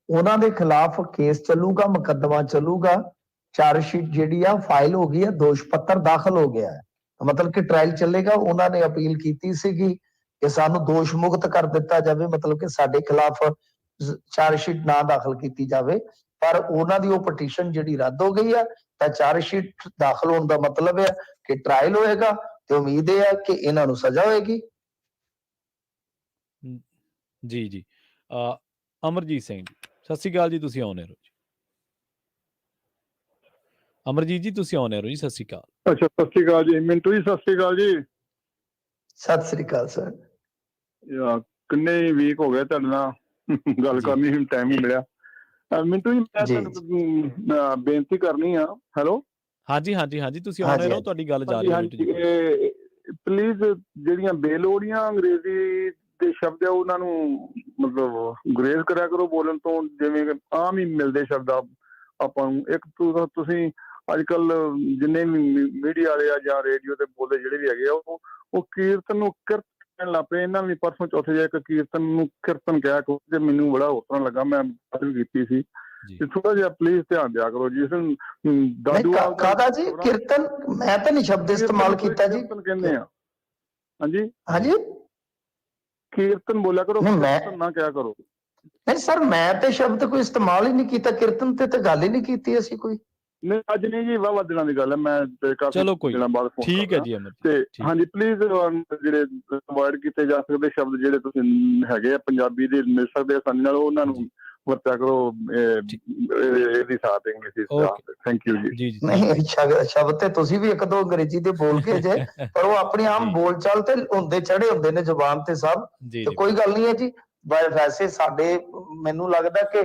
ਉਹਨਾਂ ਦੇ ਖਿਲਾਫ ਕੇਸ ਚੱਲੂਗਾ, ਮੁਕੱਦਮਾ ਚੱਲੂਗਾ, ਚਾਰਜ ਸ਼ੀਟ ਜਿਹੜੀ ਆ ਫਾਈਲ ਹੋ ਗਈ ਹੈ, ਦੋਸ਼ ਪੱਤਰ ਦਾਖਲ ਹੋ ਗਿਆ ਹੈ, ਮਤਲਬ ਕਿ ਟ੍ਰਾਇਲ ਚੱਲੇਗਾ। ਉਹਨਾਂ ਨੇ ਅਪੀਲ ਕੀਤੀ ਸੀਗੀ ਕਿ ਸਾਨੂੰ ਦੋਸ਼ ਮੁਕਤ ਕਰ ਦਿੱਤਾ ਜਾਵੇ, ਮਤਲਬ ਕਿ ਸਾਡੇ ਖਿਲਾਫ ਚਾਰਜ ਸ਼ੀਟ ਨਾ ਦਾਖਲ ਕੀਤੀ ਜਾਵੇ, ਪਰ ਉਹਨਾਂ ਦੀ ਉਹ ਪਟੀਸ਼ਨ ਜਿਹੜੀ ਰੱਦ ਹੋ ਗਈ ਆ। ਤਾਂ ਚਾਰਜ ਸ਼ੀਟ ਦਾਖਲ ਹੋਣ ਦਾ ਮਤਲਬ ਹੈ ਕਿ ਟ੍ਰਾਇਲ ਹੋਏਗਾ ਤੇ ਉਮੀਦ ਹੈ ਕਿ ਇਹਨਾਂ ਨੂੰ ਸਜ਼ਾ ਹੋਏਗੀ। ਜੀ ਜੀ। ਅਮਰਜੀਤ ਸਿੰਘ ਜੀ, ਸਤਿ ਸ਼੍ਰੀ ਅਕਾਲ ਜੀ, ਤੁਸੀਂ ਆਉਣੇ ਰਹੋ ਜੀ। ਅਮਰਜੀਤ ਜੀ ਤੁਸੀਂ ਆਉਣੇ ਰਹੋ ਜੀ, ਸਤਿ ਸ਼੍ਰੀ ਅਕਾਲ। ਅੱਛਾ, ਸਤਿ ਸ਼੍ਰੀ ਅਕਾਲ ਜੀ। ਮਿੰਟੂ ਜੀ ਸਤਿ ਸ਼੍ਰੀ ਅਕਾਲ ਜੀ। ਸਤਿ ਸ੍ਰੀ ਅਕਾਲ ਸਰ। ਕਿੰਨੇ ਵੀਕ ਹੋ ਗਏ ਤੁਹਾਡੇ ਨਾਲ ਗੱਲ ਕਰਨੀ, ਹੁਣ ਟਾਈਮ ਹੀ ਮਿਲਿਆ। ਮਿੰਟੂ ਜੀ ਮੈਂ ਤੁਹਾਨੂੰ ਬੇਨਤੀ ਕਰਨੀ ਆ। ਹੈਲੋ, ਹਾਂਜੀ ਹਾਂਜੀ ਹਾਂਜੀ, ਤੁਸੀਂ ਆਉਣੇ ਰਹੋ, ਤੁਹਾਡੀ ਗੱਲ ਜਾਰੀ ਹੈ ਮਿੰਟੂ ਜੀ। ਪਲੀਜ਼ ਜਿਹੜੀਆਂ ਬੇਲੋੜੀਆਂ ਅੰਗਰੇਜ਼ੀ ਦੇ ਸ਼ਬਦ ਆ ਉਹਨਾਂ ਨੂੰ ਮਤਲਬ ਗੁਰੇਜ਼ ਕਰਿਆ ਕਰੋ ਬੋਲਣ ਤੋਂ, ਜਿਵੇਂ ਕਿ ਆਮ ਹੀ ਮਿਲਦੇ ਸ਼ਬਦ ਆਪਾਂ ਨੂੰ। ਇੱਕ ਤੁਸੀਂ ਅੱਜ ਕੱਲ ਜਿੰਨੇ ਵੀ ਮੀਡੀਆ ਵਾਲੇ ਆ ਜਾਂ ਰੇਡੀਓ ਤੇ ਬੋਲਦੇ ਜਿਹੜੇ ਵੀ ਹੈਗੇ ਆ, ਉਹ ਕੀਰਤਨ ਨੂੰ ਕਿਰਤ ਕਹਿਣ ਲੱਗ ਪਏ। ਇਹਨਾਂ ਵੀ ਪਰਸੋਂ ਚੌਥੇ ਜਿਹਾ ਇੱਕ ਕੀਰਤਨ ਨੂੰ ਕਿਰਤਨ ਕਿਹਾ ਤੇ ਮੈਨੂੰ ਬੜਾ ਹੋਰ ਤਰ੍ਹਾਂ ਲੱਗਾ, ਮੈਂ ਗੱਲ ਵੀ ਕੀਤੀ ਸੀ। ਤੇ ਥੋੜਾ ਜਿਹਾ ਪਲੀਜ਼ ਧਿਆਨ ਦਿਆ ਕਰੋ ਜੀ। ਕਾਹਦਾ ਜੀ ਕੀਰਤਨ? ਮੈਂ ਤਾਂ ਨਹੀਂ ਸ਼ਬਦ ਇਸਤੇਮਾਲ ਕੀਤਾ ਜੀ। ਕੀਰਤਨ ਕਹਿੰਦੇ ਆ। ਹਾਂਜੀ ਹਾਂਜੀ, ਕੀਰਤਨ ਬੋਲਿਆ ਕਰੋ, ਕੀਰਤਨ ਨਾ ਕਿਹਾ ਕਰੋ। ਨਹੀਂ ਸਰ, ਮੈਂ ਤੇ ਸ਼ਬਦ ਕੋਈ ਇਸਤੇਮਾਲ ਹੀ ਨਹੀਂ ਕੀਤਾ। ਕੀਰਤਨ ਤੇ ਗੱਲ ਹੀ ਨਹੀਂ ਕੀਤੀ ਅਸੀਂ ਕੋਈ। ਨਹੀਂ ਅੱਜ ਨਹੀਂ ਜੀ, ਵਾਹਵਾ ਦਿਨਾਂ ਦੀ ਗੱਲ ਹੈ। ਮੈਂ ਕਾਫੀ ਦਿਨਾਂ ਬਾਅਦ ਫੋਨ ਠੀਕ ਹੈ ਜੀ ਅਮਰ ਤੇ ਹਾਂਜੀ ਪਲੀਜ਼ ਜਿਹੜੇ ਅਵੋਇਡ ਕੀਤੇ ਜਾ ਸਕਦੇ ਸ਼ਬਦ ਜਿਹੜੇ ਤੁਸੀਂ ਹੈਗੇ ਆ ਪੰਜਾਬੀ ਦੇ ਮਿਲ ਸਕਦੇ ਆਸਾਨੀ ਨਾਲ, ਉਹਨਾਂ ਨੂੰ ਵਰਤਿਆ ਕਰੋ। ਇਹਦੀ ਸਾਥ ਇੰਗਲਿਸ਼। ਥੈਂਕ ਯੂ ਜੀ। ਨਹੀਂ, ਸ਼ਬਦ ਤੇ ਤੁਸੀਂ ਵੀ ਇੱਕ ਦੋ ਅੰਗਰੇਜ਼ੀ ਦੇ ਬੋਲ ਕੇ ਜੇ, ਪਰ ਉਹ ਆਪਣੀ ਆਮ ਬੋਲਚਾਲ ਤੇ ਹੁੰਦੇ ਚੜੇ ਹੁੰਦੇ ਨੇ ਜ਼ੁਬਾਨ ਤੇ ਸਭ, ਤੇ ਕੋਈ ਗੱਲ ਨਹੀਂ ਹੈ ਜੀ। ਵੈਸੇ ਸਾਡੇ ਮੈਨੂੰ ਲੱਗਦਾ ਕਿ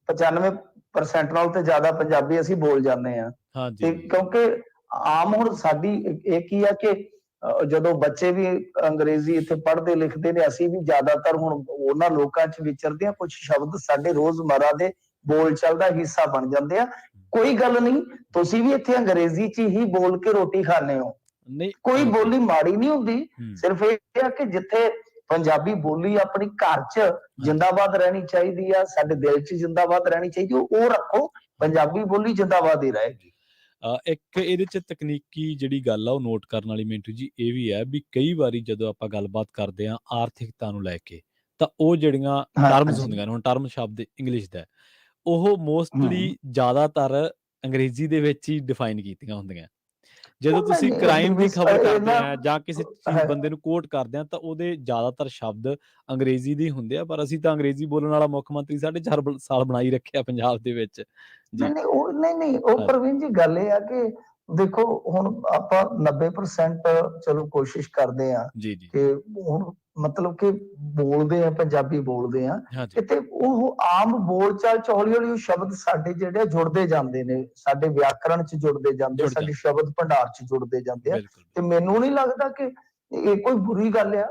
95% ਨਾਲ ਤੇ ਜ਼ਿਆਦਾ ਪੰਜਾਬੀ ਅਸੀਂ ਬੋਲ ਜਾਂਦੇ ਆ। ਤੇ ਕਿਉਂਕਿ ਆਮ ਹੁਣ ਸਾਡੀ ਇਹ ਕੀ ਆ ਕਿ ਜਦੋਂ ਬੱਚੇ ਵੀ ਅੰਗਰੇਜ਼ੀ ਇੱਥੇ ਪੜ੍ਹਦੇ ਲਿਖਦੇ ਨੇ, ਅਸੀਂ ਵੀ ਜ਼ਿਆਦਾਤਰ ਹੁਣ ਉਹਨਾਂ ਲੋਕਾਂ 'ਚ ਵਿਚਰਦੇ ਆ, ਕੁਝ ਸ਼ਬਦ ਸਾਡੇ ਰੋਜ਼ਮर्रा ਦੇ ਬੋਲਚਾਲ ਦਾ ਹਿੱਸਾ ਬਣ ਜਾਂਦੇ ਆ। ਕੋਈ ਗੱਲ ਨਹੀਂ, ਤੁਸੀਂ ਵੀ ਇੱਥੇ ਅੰਗਰੇਜ਼ੀ 'ਚ ਹੀ ਬੋਲ ਕੇ ਰੋਟੀ ਖਾਣੇ ਹੋ, ਕੋਈ ਬੋਲੀ ਮਾੜੀ ਨਹੀਂ ਹੁੰਦੀ। ਸਿਰਫ ਇਹ ਆ ਕਿ ਜਿੱਥੇ ਪੰਜਾਬੀ ਬੋਲੀ ਆਪਣੀ ਘਰ 'ਚ ਜਿੰਦਾਬਾਦ ਰਹਿਣੀ ਚਾਹੀਦੀ ਆ, ਸਾਡੇ ਦਿਲ 'ਚ ਜਿੰਦਾਬਾਦ ਰਹਿਣੀ ਚਾਹੀਦੀ, ਉਹ ਰੱਖੋ। ਪੰਜਾਬੀ ਬੋਲੀ ਜਿੰਦਾਬਾਦ ਹੀ ਰਹੇਗੀ। ਇੱਕ ਇਹਦੇ 'ਚ ਤਕਨੀਕੀ ਜਿਹੜੀ ਗੱਲ ਆ ਉਹ ਨੋਟ ਕਰਨ ਵਾਲੀ ਮਿੰਟੂ ਜੀ ਇਹ ਵੀ ਹੈ ਵੀ ਕਈ ਵਾਰੀ ਜਦੋਂ ਆਪਾਂ ਗੱਲਬਾਤ ਕਰਦੇ ਹਾਂ ਆਰਥਿਕਤਾ ਨੂੰ ਲੈ ਕੇ, ਤਾਂ ਉਹ ਜਿਹੜੀਆਂ ਟਰਮਸ ਹੁੰਦੀਆਂ ਨੇ, ਹੁਣ ਟਰਮ ਸ਼ਬਦ ਇੰਗਲਿਸ਼ ਦਾ, ਉਹ ਮੋਸਟਲੀ ਜ਼ਿਆਦਾਤਰ ਅੰਗਰੇਜ਼ੀ ਦੇ ਵਿੱਚ ਹੀ ਡਿਫਾਈਨ ਕੀਤੀਆਂ ਹੁੰਦੀਆਂ। ਜਦੋਂ ਤੁਸੀਂ ਕ੍ਰਾਈਮ ਦੀ ਖਬਰ ਕਰਦੇ ਆ ਜਾਂ ਕਿਸੇ ਬੰਦੇ ਨੂੰ ਕੋਟ ਕਰਦੇ ਆ ਤਾਂ ਉਹਦੇ ਜ਼ਿਆਦਾਤਰ ਸ਼ਬਦ ਅੰਗਰੇਜ਼ੀ ਦੇ ਹੁੰਦੇ ਆ, ਪਰ ਅਸੀਂ ਤਾਂ ਅੰਗਰੇਜ਼ੀ ਬੋਲਣ ਵਾਲਾ ਮੁੱਖ ਮੰਤਰੀ 4.5 ਸਾਲ ਬਣਾਈ ਰੱਖਿਆ ਪੰਜਾਬ ਦੇ ਵਿੱਚ ਜੀ। ਨਹੀਂ, ਉਹ ਪ੍ਰਵੀਨ ਜੀ ਗੱਲ ਇਹ ਆ ਕਿ ਦੇਖੋ ਹੁਣ ਆਪਾਂ 90% ਚਲੋ ਕੋਸ਼ਿਸ਼ ਕਰਦੇ ਆ ਕਿ ਹੁਣ ਮਤਲਬ ਕਿ ਬੋਲਦੇ ਆ, ਪੰਜਾਬੀ ਬੋਲਦੇ ਆ, ਤੇ ਉਹ ਆਮ ਬੋਲਚਾਲ 'ਚ ਹੌਲੀ ਹੌਲੀ ਉਹ ਸ਼ਬਦ ਸਾਡੇ ਜਿਹੜੇ ਜੁੜਦੇ ਜਾਂਦੇ ਨੇ, ਸਾਡੇ ਵਿਆਕਰਣ 'ਚ ਜੁੜਦੇ ਜਾਂਦੇ, ਸਾਡੇ ਸ਼ਬਦ ਭੰਡਾਰ 'ਚ ਜੁੜਦੇ ਜਾਂਦੇ ਆ। ਤੇ ਮੈਨੂੰ ਨਹੀਂ ਲੱਗਦਾ ਕਿ ਇਹ ਕੋਈ ਬੁਰੀ ਗੱਲ ਆ।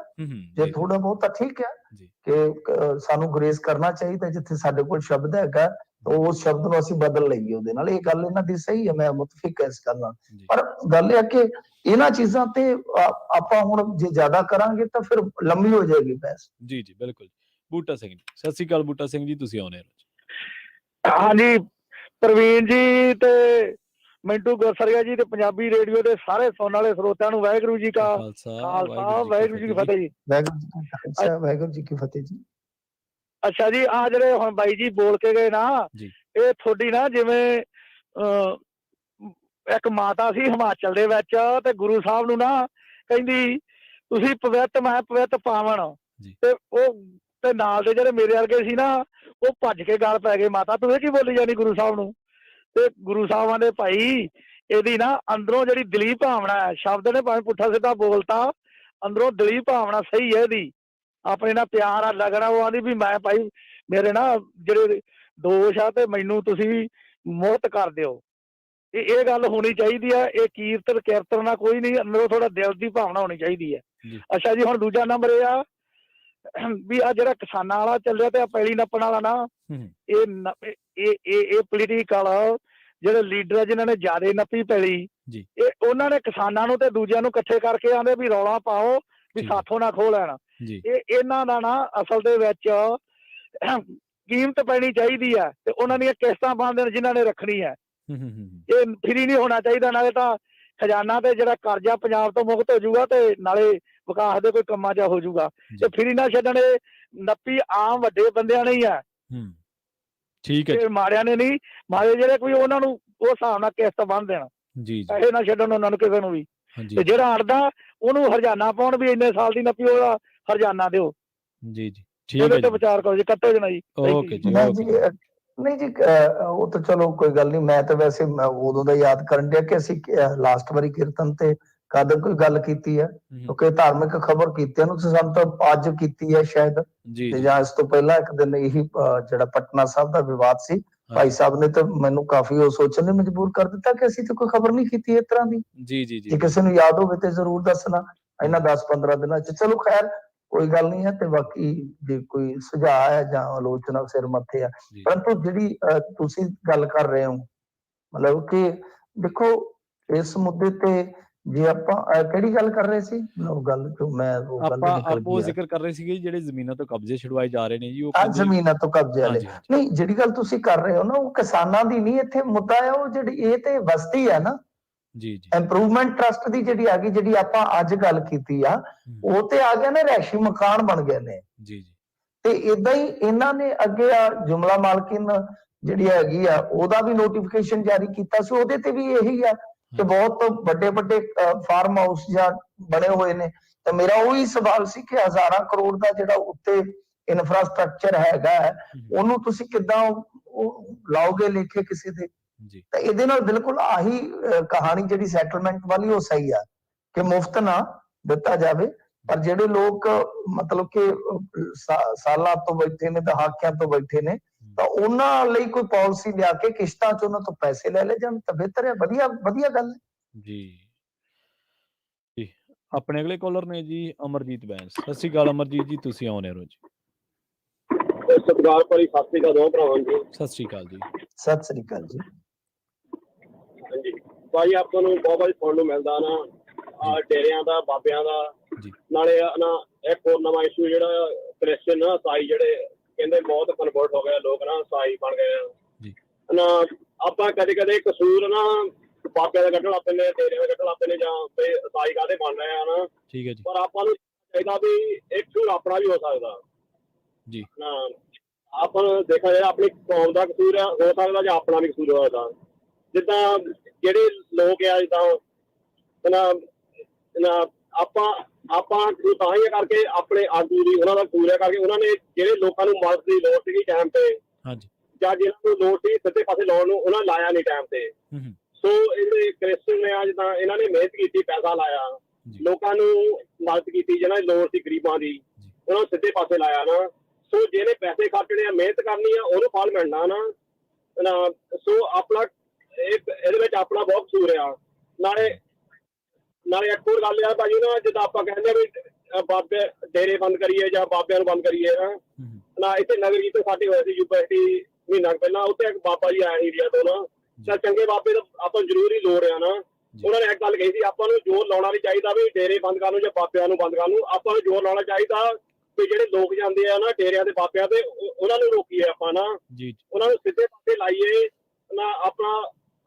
ਜੇ ਥੋੜਾ ਬਹੁਤਾ ਠੀਕ ਆ ਕਿ ਸਾਨੂੰ ਗੁਰੇਜ਼ ਕਰਨਾ ਚਾਹੀਦਾ, ਜਿੱਥੇ ਸਾਡੇ ਕੋਲ ਸ਼ਬਦ ਹੈਗਾ ਉਸ ਸ਼ਬਦ ਨੂੰ ਅਸੀਂ ਬਦਲ ਲਈਏ ਉਹਦੇ ਨਾਲ। ਇਹ ਗੱਲ ਇਹਨਾਂ ਦੀ ਸਹੀ ਹੈ, ਮੈਂ ਮੁਤਫਿਕ ਹਾਂ ਇਸ ਗੱਲ ਨਾਲ। ਪਰ ਗੱਲ ਇਹ ਹੈ ਕਿ ਇਹਨਾਂ ਚੀਜ਼ਾਂ ਤੇ ਆਪਾਂ ਹੁਣ ਜੇ ਜ਼ਿਆਦਾ ਕਰਾਂਗੇ ਤਾਂ ਫਿਰ ਲੰਮੀ ਹੋ ਜਾਏਗੀ ਬਹਿਸ। ਜੀ ਬਿਲਕੁਲ। ਬੂਟਾ ਸਿੰਘ ਜੀ, ਸਤਿ ਸ਼੍ਰੀ ਅਕਾਲ ਬੂਟਾ ਸਿੰਘ ਜੀ, ਤੁਸੀਂ ਆਉਣੇ ਹਾਂਜੀ ਪ੍ਰਵੀਨ ਜੀ ਤੇ ਮਿੰਟੂ ਗੁਰਸਰੀਆ ਜੀ ਤੇ ਪੰਜਾਬੀ ਰੇਡੀਓ ਦੇ ਸਾਰੇ ਸੁਣਨ ਵਾਲੇ ਸਰੋਤਿਆਂ ਨੂੰ ਵਾਹਿਗੁਰੂ ਜੀ ਕਾ ਖਾਲਸਾ ਖਾਲਸਾ ਵਾਹਿਗੁਰੂ ਜੀ ਕੀ ਫਤਿਹ ਜੀ। ਵਾਹਿਗੁਰੂ ਜੀ ਕਾ ਖਾਲਸਾ ਵਾਹਿਗੁਰੂ ਜੀ ਕੀ ਫਤਿਹ ਜੀ। ਅੱਛਾ ਜੀ, ਆ ਜਿਹੜੇ ਹੁਣ ਬਾਈ ਜੀ ਬੋਲ ਕੇ ਗਏ ਨਾ, ਜੀ। ਇਹ ਤੁਹਾਡੀ ਨਾ ਜਿਵੇਂ ਇੱਕ ਮਾਤਾ ਸੀ ਹਿਮਾਚਲ ਦੇ ਵਿੱਚ ਤੇ ਗੁਰੂ ਸਾਹਿਬ ਨੂੰ ਨਾ ਕਹਿੰਦੀ ਤੁਸੀਂ ਪਵਿੱਤ, ਮੈਂ ਪਵਿੱਤ ਪਾਵਨ, ਤੇ ਉਹ ਤੇ ਨਾਲ ਦੇ ਜਿਹੜੇ ਮੇਰੇ ਵਰਗੇ ਸੀ ਨਾ ਉਹ ਭੱਜ ਕੇ ਗੱਲ ਪੈ ਗਏ, ਮਾਤਾ ਤੂੰ ਇਹ ਕੀ ਬੋਲੀ ਜਾਨੀ ਗੁਰੂ ਸਾਹਿਬ ਨੂੰ। ਤੇ ਗੁਰੂ ਸਾਹਿਬਾਂ ਦੇ ਭਾਈ ਇਹਦੀ ਨਾ ਅੰਦਰੋਂ ਜਿਹੜੀ ਦਿਲੀ ਭਾਵਨਾ ਹੈ, ਸ਼ਬਦ ਨੇ ਭਾਵੇਂ ਪੁੱਠਾ ਸਿੱਧਾ ਬੋਲਤਾ, ਅੰਦਰੋਂ ਦਿਲੀ ਭਾਵਨਾ ਸਹੀ ਹੈ ਇਹਦੀ, ਆਪਣੇ ਨਾਲ ਪਿਆਰ ਆ ਲੱਗਣਾ। ਉਹ ਆਂਦੀ ਵੀ ਮੈਂ ਭਾਈ ਮੇਰੇ ਨਾ ਜਿਹੜੇ ਦੋਸ਼ ਆ ਤੇ ਮੈਨੂੰ ਤੁਸੀਂ ਮੁਕਤ ਕਰ ਦਿਓ। ਇਹ ਗੱਲ ਹੋਣੀ ਚਾਹੀਦੀ ਹੈ। ਇਹ ਕੀਰਤਨ ਨਾਲ ਕੋਈ ਨਹੀਂ, ਅੰਦਰੋਂ ਥੋੜਾ ਦਿਲ ਦੀ ਭਾਵਨਾ ਹੋਣੀ ਚਾਹੀਦੀ ਹੈ। ਅੱਛਾ ਜੀ, ਹੁਣ ਦੂਜਾ ਨੰਬਰ ਇਹ ਆ ਵੀ ਆ ਜਿਹੜਾ ਕਿਸਾਨਾਂ ਵਾਲਾ ਚੱਲਿਆ ਤੇ ਪੈਲੀ ਨੱਪਣ ਵਾਲਾ ਨਾ, ਇਹ ਪੋਲੀਟੀਕਲ ਜਿਹੜੇ ਲੀਡਰ ਆ ਜਿਨ੍ਹਾਂ ਨੇ ਜ਼ਿਆਦਾ ਨੱਪੀ ਪੈਲੀ, ਇਹ ਉਹਨਾਂ ਨੇ ਕਿਸਾਨਾਂ ਨੂੰ ਤੇ ਦੂਜਿਆਂ ਨੂੰ ਇਕੱਠੇ ਕਰਕੇ ਆਂਦੇ ਵੀ ਰੌਲਾ ਪਾਓ ਵੀ ਸਾਥੋਂ ਨਾ ਖੋਹ ਲੈਣ। ਇਹ ਇਹਨਾਂ ਦਾ ਨਾ ਅਸਲ ਦੇ ਵਿੱਚ ਕੀਮਤ ਪੈਣੀ ਚਾਹੀਦੀ ਹੈ ਤੇ ਉਹਨਾਂ ਦੀਆਂ ਕਿਸ਼ਤਾਂ ਬੰਦ ਦੇਣ ਜਿਨ੍ਹਾਂ ਨੇ ਰੱਖਣੀ ਹੈ। ਇਹ ਫਰੀ ਨਹੀਂ ਹੋਣਾ ਚਾਹੀਦਾ, ਨਾਲੇ ਤਾਂ ਖਜ਼ਾਨਾ ਤੇ ਜਿਹੜਾ ਕਰਜ਼ਾ ਪੰਜਾਬ ਤੋਂ ਮੁਕਤ ਹੋ ਜਾਊਗਾ ਤੇ ਨਾਲੇ ਵਿਕਾਸ ਦੇ ਕੋਈ ਕੰਮਾਂ 'ਚ ਹੋ ਜਾਊਗਾ। ਤੇ ਫਰੀ ਨਾ ਛੱਡਣੇ ਨੱਪੀ ਆਮ ਵੱਡੇ ਬੰਦਿਆਂ ਨੇ ਹੀ ਆ, ਠੀਕ ਹੈ, ਮਾੜਿਆਂ ਨੇ ਨਹੀਂ। ਮਾੜੇ ਜਿਹੜੇ ਕੋਈ ਉਹਨਾਂ ਨੂੰ ਉਸ ਹਿਸਾਬ ਨਾਲ ਕਿਸ਼ਤ ਬੰਨ ਦੇਣ, ਪੈਸੇ ਨਾ ਛੱਡਣ ਉਹਨਾਂ ਨੂੰ ਕਿਸੇ ਨੂੰ ਵੀ। ਤੇ ਜਿਹੜਾ ਅੜਦਾ ਉਹਨੂੰ ਹਰਜਾਨਾ ਪਾਉਣ ਵੀ ਇੰਨੇ ਸਾਲ ਦੀ ਨੱਪੀ ਉਹਦਾ ਹਰਜਾਨਾ ਦਿਓ। ਜੀ ਜੀ ਠੀਕ ਹੈ, ਵਿਚਾਰ ਕਰੋ ਜੀ, ਕੱਟੋ ਜਣਾ ਜੀ। ਓਕੇ ਜੀ। ਨਹੀਂ ਜੀ, ਉਹ ਤਾਂ ਚਲੋ ਕੋਈ ਗੱਲ ਨਹੀਂ। ਮੈਂ ਤਾਂ ਵੈਸੇ ਉਦੋਂ ਦਾ ਯਾਦ ਕਰਨ ਡਿਆ ਕਿ ਅਸੀਂ ਲਾਸਟ ਵਾਰੀ ਕੀਰਤਨ ਤੇ ਕਦ ਕੋਈ ਗੱਲ ਕੀਤੀ ਹੈ, ਕਿਉਂਕਿ ਧਾਰਮਿਕ ਖਬਰ ਕੀਤਿਆਂ ਨੂੰ ਸਾਨੂੰ ਤਾਂ ਅੱਜ ਕੀਤੀ ਹੈ ਸ਼ਾਇਦ, ਤੇ ਜਾਂ ਇਸ ਤੋਂ ਪਹਿਲਾਂ ਇੱਕ ਦਿਨ ਇਹੀ ਜਿਹੜਾ ਪਟਨਾ ਸਾਹਿਬ ਦਾ ਵਿਵਾਦ ਸੀ, ਭਾਈ ਸਾਹਿਬ ਨੇ ਤਾਂ ਮੈਨੂੰ ਕਾਫੀ ਉਹ ਸੋਚਣ ਲਈ ਮਜਬੂਰ ਕਰ ਦਿੱਤਾ ਕਿ ਅਸੀਂ ਤਾਂ ਕੋਈ ਖਬਰ ਨਹੀਂ ਕੀਤੀ ਇਸ ਤਰ੍ਹਾਂ ਦੀ। ਜੇ ਕਿਸੇ ਨੂੰ ਯਾਦ ਹੋਵੇ ਤੇ ਜ਼ਰੂਰ ਦੱਸਣਾ ਇਹਨਾਂ 10-15 ਦਿਨਾਂ ਚ। ਚਲੋ ਖੈਰ ਕੋਈ ਗੱਲ ਨਹੀਂ ਹੈ। ਤੇ ਬਾਕੀ ਜੇ ਕੋਈ ਸੁਝਾਅ ਹੈ ਜਾਂ ਆਲੋਚਨਾ ਸਿਰ ਮੱਥੇ ਆ, ਪਰੰਤੂ ਜਿਹੜੀ ਤੁਸੀਂ ਗੱਲ ਕਰ ਰਹੇ ਹੋ, ਮਤਲਬ ਕਿ ਦੇਖੋ ਇਸ ਮੁੱਦੇ ਤੇ ਜੇ ਆਪਾਂ ਕਿਹੜੀ ਗੱਲ ਕਰ ਰਹੇ ਸੀ, ਗੱਲ ਜੋ ਮੈਂ ਆਪਾਂ ਜ਼ਿਕਰ ਕਰ ਰਹੇ ਸੀਗੇ ਜਿਹੜੇ ਜ਼ਮੀਨਾਂ ਤੋਂ ਕਬਜ਼ੇ ਛੁਡਵਾਏ ਜਾ ਰਹੇ ਨੇ ਜੀ, ਉਹ ਜ਼ਮੀਨਾਂ ਤੋਂ ਕਬਜ਼ੇ ਵਾਲੇ ਨਹੀਂ। ਜਿਹੜੀ ਗੱਲ ਤੁਸੀਂ ਕਰ ਰਹੇ ਹੋ ਨਾ, ਉਹ ਕਿਸਾਨਾਂ ਦੀ ਨਹੀਂ ਇੱਥੇ ਮੁੱਦਾ ਹੈ, ਉਹ ਜਿਹੜੀ ਇਹ ਤੇ ਬਸਤੀ ਹੈ ਨਾ, ਇੰਪਰੂਵਮੈਂਟ ਟਰਸਟ ਦੀ ਜਿਹੜੀ ਆ ਗਈ, ਜਿਹੜੀ ਆਪਾਂ ਅੱਜ ਗੱਲ ਕੀਤੀ ਆ, ਉਹ ਤੇ ਆ ਗਿਆ ਨਾ, ਰਿਹਾਇਸ਼ੀ ਮਕਾਨ ਬਣ ਗਏ ਨੇ। ਤੇ ਏਦਾਂ ਹੀ ਇਹਨਾਂ ਨੇ ਅੱਗੇ ਆ ਜੁਮਲਾ ਮਾਲਕਿਨ ਜਿਹੜੀ ਹੈਗੀ ਆ ਉਹਦਾ ਵੀ ਨੋਟੀਫਿਕੇਸ਼ਨ ਜਾਰੀ ਕੀਤਾ ਸੀ, ਉਹਦੇ ਤੇ ਵੀ ਇਹੀ ਆ ਕਿ ਬਹੁਤ ਵੱਡੇ ਵੱਡੇ ਫਾਰਮ ਹਾਊਸ ਜਾਂ ਬਣੇ ਹੋਏ ਨੇ। ਤੇ ਮੇਰਾ ਉਹੀ ਸਵਾਲ ਸੀ ਕਿ ਹਜ਼ਾਰਾਂ ਕਰੋੜ ਦਾ ਜਿਹੜਾ ਉੱਤੇ ਇਨਫਰਾਸਟ੍ਰਕਚਰ ਹੈਗਾ, ਉਹਨੂੰ ਤੁਸੀਂ ਕਿੱਦਾਂ ਲਾਓਗੇ ਲੇਖੇ ਕਿਸੇ ਦੇ। ਤਾਂ ਇਹਦੇ ਨਾਲ ਬਿਲਕੁਲ ਆਹੀ ਕਹਾਣੀ ਜਿਹੜੀ ਸੈਟਲਮੈਂਟ ਵਾਲੀ ਉਹ ਸਹੀ ਆ ਕਿ ਮੁਫਤ ਨਾ ਦਿੱਤਾ ਜਾਵੇ, ਪਰ ਜਿਹੜੇ ਲੋਕ ਮਤਲਬ ਕਿ ਸਾਲਾਂ ਤੋਂ ਬੈਠੇ ਨੇ, ਦਹਾਕਿਆਂ ਤੋਂ ਬੈਠੇ ਨੇ, ਤਾਂ ਉਹਨਾਂ ਲਈ ਕੋਈ ਪਾਲਿਸੀ ਲਿਆ ਕੇ ਕਿਸ਼ਤਾਂ 'ਚ ਉਹਨਾਂ ਤੋਂ ਪੈਸੇ ਲੈ ਲਏ ਜਾਣ ਤਾਂ ਬਿਹਤਰ ਹੈ। ਵਧੀਆ ਗੱਲ ਹੈ ਜੀ। ਆਪਣੇ ਅਗਲੇ ਕਾਲਰ ਨੇ ਜੀ ਅਮਰਜੀਤ ਬੈਂਸ। ਸਤਿ ਸ਼੍ਰੀ ਅਕਾਲ ਅਮਰਜੀਤ ਜੀ, ਤੁਸੀਂ ਆਉਣੇ ਹੋ ਜੀ। ਸਤਿਕਾਰ ਭਰੀ ਸਤਿ ਸ਼੍ਰੀ ਅਕਾਲ ਦੋਵਾਂ ਭਰਾਵਾਂ ਜੀ। ਸਤਿ ਸ਼੍ਰੀ ਅਕਾਲ ਜੀ। ਸਤਿ ਸ਼੍ਰੀ ਅਕਾਲ ਜੀ। ਹਾਂਜੀ ਭਾਈ, ਆਪਾਂ ਨੂੰ ਬਹੁਤ ਵਾਰੀ ਸੁਣਨ ਨੂੰ ਮਿਲਦਾ ਨਾ ਡੇਰਿਆਂ ਦਾ, ਬਾਬਿਆਂ ਦਾ, ਨਾਲੇ ਨਾ ਇੱਕ ਹੋਰ ਨਵਾਂ ਇਸ਼ੂ ਜਿਹੜਾ ਕ੍ਰਿਸਚਨ ਨਾ ਈਸਾਈ ਜਿਹੜੇ ਕਹਿੰਦੇ ਬਹੁਤ ਕਨਵਰਟ ਹੋ ਗਏ ਲੋਕ ਨਾ, ਈਸਾਈ ਬਣ ਗਏ ਨਾ। ਆਪਾਂ ਕਦੇ ਕਦੇ ਕਸੂਰ ਨਾ ਬਾਬਿਆਂ ਦਾ ਕੱਢਣ ਲੱਗ ਪੈਂਦੇ, ਡੇਰਿਆਂ ਦਾ ਕੱਢਣ ਲੱਗ ਪੈਂਦੇ, ਜਾਂ ਈਸਾਈ ਕਾਹਦੇ ਬਣ ਰਹੇ ਆ ਨਾ। ਠੀਕ ਹੈ ਜੀ। ਪਰ ਆਪਾਂ ਨੂੰ ਚਾਹੀਦਾ ਵੀ ਇੱਕ ਕਸੂਰ ਆਪਣਾ ਵੀ ਹੋ ਸਕਦਾ ਜੀ ਨਾ। ਆਪਾਂ ਨੂੰ ਦੇਖਿਆ ਜਾਏ ਆਪਣੀ ਕੌਮ ਦਾ ਕਸੂਰ ਹੋ ਸਕਦਾ ਜਾਂ ਆਪਣਾ ਵੀ ਕਸੂਰ ਹੋ ਸਕਦਾ। ਜਿੱਦਾਂ ਜਿਹੜੇ ਲੋਕ ਆ, ਜਿੱਦਾਂ ਆਪਾਂ ਤਾਂ ਹੀ ਕਰਕੇ ਆਪਣੇ ਆਗੂ ਦੀ ਉਹਨਾਂ ਦਾ ਕਸੂਰ ਕਰਕੇ ਉਹਨਾਂ ਨੇ ਜਿਹੜੇ ਲੋਕਾਂ ਨੂੰ ਮਦਦ ਦੀ ਲੋੜ ਸੀਗੀ ਟਾਈਮ ਤੇ, ਜਾਂ ਜਿਹਨਾਂ ਨੂੰ ਲੋੜ ਸੀ ਸਿੱਧੇ ਪਾਸੇ ਲਾਉਣ ਨੂੰ, ਉਹਨਾਂ ਲਾਇਆ ਨਹੀਂ ਟਾਈਮ ਤੇ। ਸੋ ਇਹਦੇ ਕ੍ਰਿਸਚਨ ਨੇ ਆ ਜਿੱਦਾਂ ਇਹਨਾਂ ਨੇ ਮਿਹਨਤ ਕੀਤੀ, ਪੈਸਾ ਲਾਇਆ, ਲੋਕਾਂ ਨੂੰ ਮਦਦ ਕੀਤੀ, ਜਿਹਨਾਂ ਦੀ ਲੋੜ ਸੀ ਗਰੀਬਾਂ ਦੀ, ਉਹਨਾਂ ਨੂੰ ਸਿੱਧੇ ਪਾਸੇ ਲਾਇਆ ਨਾ। ਸੋ ਜਿਹਨੇ ਪੈਸੇ ਖਰਚਣੇ ਆ, ਮਿਹਨਤ ਕਰਨੀ ਆ, ਉਹਨੂੰ ਫਲ ਮਿਲਣਾ ਨਾ। ਸੋ ਆਪਣਾ ਇਹਦੇ ਵਿੱਚ ਆਪਣਾ ਬਹੁਤ ਕਸੂਰ ਆ। ਨਾਲੇ ਇੱਕ ਹੋਰ ਗੱਲ ਆ ਭਾਜੀ ਨਾ, ਜਿੱਦਾਂ ਆਪਾਂ ਕਹਿੰਦੇ ਵੀ ਬਾਬੇ ਡੇਰੇ ਬੰਦ ਕਰੀਏ ਜਾਂ ਬਾਬਿਆਂ ਨੂੰ ਬੰਦ ਕਰੀਏ ਨਾ। ਇੱਥੇ ਨਗਰ ਕੀਰਤਨ ਸਾਡੇ ਹੋਏ ਸੀ ਯੂਨੀਵਰਸਿਟੀ ਮਹੀਨਾ ਪਹਿਲਾਂ, ਉੱਥੇ ਇੱਕ ਬਾਬਾ ਜੀ ਆਇਆ ਏਰੀਆ ਤੋਂ ਨਾ। ਚੱਲ ਚੰਗੇ ਬਾਬੇ ਦਾ ਆਪਾਂ ਨੂੰ ਜ਼ਰੂਰ ਹੀ ਲੋੜ ਆ ਨਾ। ਉਹਨਾਂ ਨੇ ਇੱਕ ਗੱਲ ਕਹੀ ਸੀ, ਆਪਾਂ ਨੂੰ ਜ਼ੋਰ ਲਾਉਣਾ ਨਹੀਂ ਚਾਹੀਦਾ ਵੀ ਡੇਰੇ ਬੰਦ ਕਰਨ ਨੂੰ ਜਾਂ ਬਾਬਿਆਂ ਨੂੰ ਬੰਦ ਕਰਨ ਨੂੰ। ਆਪਾਂ ਨੂੰ ਜ਼ੋਰ ਲਾਉਣਾ ਚਾਹੀਦਾ ਵੀ ਜਿਹੜੇ ਲੋਕ ਜਾਂਦੇ ਆ ਨਾ ਡੇਰਿਆਂ ਦੇ ਬਾਬਿਆਂ ਤੇ ਉਹਨਾਂ ਨੂੰ ਰੋਕੀਏ ਆਪਾਂ ਨਾ ਜੀ ਉਹਨਾਂ ਨੂੰ ਸਿੱਧੇ ਪਾਸੇ ਲਾਈਏ ਨਾ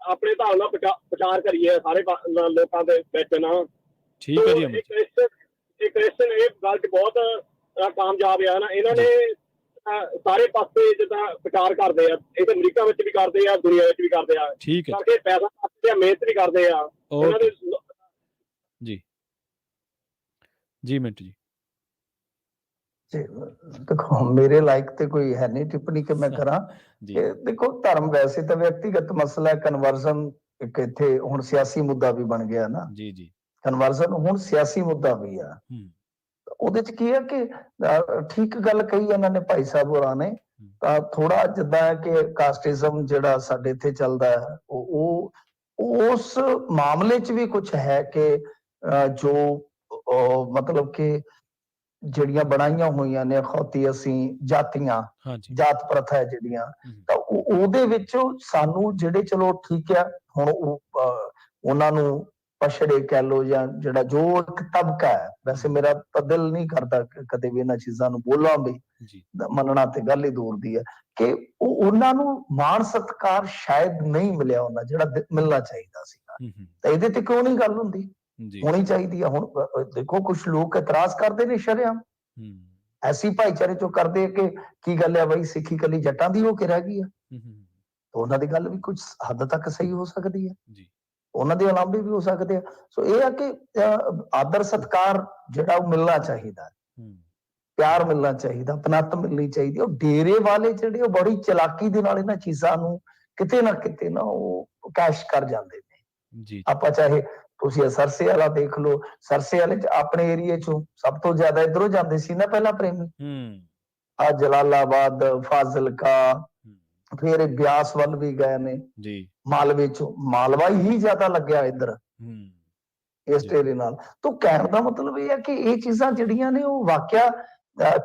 ਆਪਣੇ ਧਾਰ ਨਾਲ ਪ੍ਰਚਾਰ ਕਰੀਏ ਸਾਰੇ ਲੋਕਾਂ ਦੇ ਵਿੱਚ ਨਾ। ਠੀਕ ਹੈ ਜੀ ਅਮਿਤ ਜੀ। ਇਹ ਕ੍ਰਿਸਚਨ ਇਹ ਗੱਲ 'ਚ ਬਹੁਤ ਕਾਮਯਾਬ ਆ ਨਾ, ਇਹਨਾਂ ਨੇ ਸਾਰੇ ਪਾਸੇ ਜਿੱਦਾਂ ਪ੍ਰਚਾਰ ਕਰਦੇ ਆ, ਇਹ ਤਾਂ ਅਮਰੀਕਾ ਵਿੱਚ ਵੀ ਕਰਦੇ ਆ, ਦੁਨੀਆ ਵਿੱਚ ਵੀ ਕਰਦੇ ਆ, ਠੀਕ ਹੈ ਕਰਕੇ ਪੈਸਾ ਕਰਦੇ ਆ, ਮਿਹਨਤ ਵੀ ਕਰਦੇ ਆ ਇਹਨਾਂ ਦੇ। ਜੀ ਜੀ ਮਿੰਟੂ ਜੀ। ਦੇਖੋ ਮੇਰੇ ਲਾਇਕ ਤੇ ਕੋਈ ਹੈ ਨਹੀਂ ਟਿੱਪਣੀ ਕਿ ਮੈਂ ਕਰਾਂ। ਦੇਖੋ ਧਰਮ ਵੈਸੇ ਤਾਂ ਵਿਅਕਤੀਗਤ ਮਸਲਾ ਹੈ, ਕਨਵਰਜ਼ਨ ਇੱਕ ਇੱਥੇ ਹੁਣ ਸਿਆਸੀ ਮੁੱਦਾ ਵੀ ਬਣ ਗਿਆ ਨਾ। ਜੀ ਜੀ ਕਨਵਰਜ਼ਨ ਹੁਣ ਸਿਆਸੀ ਮੁੱਦਾ ਵੀ ਆ। ਉਹਦੇ ਚ ਕੀ ਹੈ ਕਿ ਠੀਕ ਗੱਲ ਕਹੀ ਇਹਨਾਂ ਨੇ ਭਾਈ ਸਾਹਿਬ ਹੋਰਾਂ ਨੇ, ਤਾਂ ਥੋੜਾ ਜਿੱਦਾਂ ਕਿ ਕਾਸਟਿਜ਼ਮ ਜਿਹੜਾ ਸਾਡੇ ਇੱਥੇ ਚੱਲਦਾ ਹੈ ਉਹ ਉਸ ਮਾਮਲੇ ਚ ਵੀ ਕੁਝ ਹੈ ਕਿ ਜੋ ਮਤਲਬ ਕਿ ਜਿਹੜੀਆਂ ਬਣਾਈਆਂ ਹੋਈਆਂ ਨੇ ਅਖੌਤੀ ਅਸੀਂ ਜਾਤੀਆਂ ਜਾਤ ਪ੍ਰਥਾ ਹੈ ਜਿਹੜੀਆਂ, ਤਾਂ ਉਹਦੇ ਵਿੱਚ ਸਾਨੂੰ ਜਿਹੜੇ ਚਲੋ ਠੀਕ ਆ ਹੁਣ ਉਹਨਾਂ ਨੂੰ ਪਛੜੇ ਕਹਿ ਲੋ ਜਾਂ ਜਿਹੜਾ ਜੋ ਇੱਕ ਤਬਕਾ ਹੈ, ਵੈਸੇ ਮੇਰਾ ਤਾਂ ਦਿਲ ਨਹੀਂ ਕਰਦਾ ਕਦੇ ਵੀ ਇਹਨਾਂ ਚੀਜ਼ਾਂ ਨੂੰ ਬੋਲਾਂ ਵੀ, ਮੰਨਣਾ ਤੇ ਗੱਲ ਹੀ ਦੂਰ ਦੀ ਹੈ ਕਿ ਉਹਨਾਂ ਨੂੰ ਮਾਣ ਸਤਿਕਾਰ ਸ਼ਾਇਦ ਨਹੀਂ ਮਿਲਿਆ ਉਹਨਾਂ ਜਿਹੜਾ ਮਿਲਣਾ ਚਾਹੀਦਾ ਸੀਗਾ। ਤਾਂ ਇਹਦੇ ਤੇ ਕਿਉਂ ਨਹੀਂ ਗੱਲ ਹੁੰਦੀ, ਹੋਣੀ ਚਾਹੀਦੀ ਹੈ। ਹੁਣ ਦੇਖੋ ਕੁਝ ਲੋਕ ਇਤਰਾਜ਼ ਕਰਦੇ ਨੇ ਸ਼ਰੇਆਮ, ਐਸੀ ਭਾਈਚਾਰੇ ਚੋਂ ਕਰਦੇ ਕਿ ਕੀ ਗੱਲ ਹੈ ਬਈ ਸਿੱਖੀ ਕੱਲੀ ਜੱਟਾਂ ਦੀ ਹੋ ਕੇ ਰਹਿ ਗਈ ਆ, ਉਹਨਾਂ ਦੀ ਗੱਲ ਵੀ ਕੁਝ ਹੱਦ ਤੱਕ ਸਹੀ ਹੋ ਸਕਦੀ ਹੈ, ਉਹਨਾਂ ਦੇ ਉਲਾਂਭੇ ਵੀ ਹੋ ਸਕਦੇ ਆ। ਸੋ ਇਹ ਆ ਕਿ ਆਦਰ ਸਤਿਕਾਰ ਜਿਹੜਾ ਉਹ ਮਿਲਣਾ ਚਾਹੀਦਾ, ਪਿਆਰ ਮਿਲਣਾ ਚਾਹੀਦਾ, ਪਨੱਤ ਮਿਲਣੀ ਚਾਹੀਦੀ। ਉਹ ਡੇਰੇ ਵਾਲੇ ਜਿਹੜੇ ਉਹ ਬੜੀ ਚਲਾਕੀ ਦੇ ਨਾਲ ਇਹਨਾਂ ਚੀਜ਼ਾਂ ਨੂੰ ਕਿਤੇ ਨਾ ਕਿਤੇ ਨਾ ਉਹ ਕੈਸ਼ ਕਰ ਜਾਂਦੇ ਨੇ। ਆਪਾਂ ਚਾਹੇ ਤੁਸੀਂ ਸਰਸੇ ਵਾਲਾ ਦੇਖ ਲਓ, ਸਰਸੇ ਵਾਲੇ ਚ ਆਪਣੇ ਏਰੀਏ ਚੋਂ ਸਭ ਤੋਂ ਜ਼ਿਆਦਾ ਇਧਰੋਂ ਜਾਂਦੇ ਸੀ ਨਾ ਪਹਿਲਾਂ ਪ੍ਰੇਮੀ, ਆ ਜਲਾਲਾਬਾਦ, ਫਾਜ਼ਿਲਕਾ, ਫਿਰ ਬਿਆਸ ਵੱਲ ਵੀ ਗਏ ਨੇ ਜੀ, ਮਾਲਵੇ ਚੋਂ ਮਾਲਵਾ ਹੀ ਜ਼ਿਆਦਾ ਲੱਗਿਆ ਇੱਧਰ ਇਸ ਡੇਰੇ ਨਾਲ। ਤਾਂ ਕਹਿਣ ਦਾ ਮਤਲਬ ਇਹ ਹੈ ਕਿ ਇਹ ਚੀਜ਼ਾਂ ਜਿਹੜੀਆਂ ਨੇ ਉਹ ਵਾਕਿਆ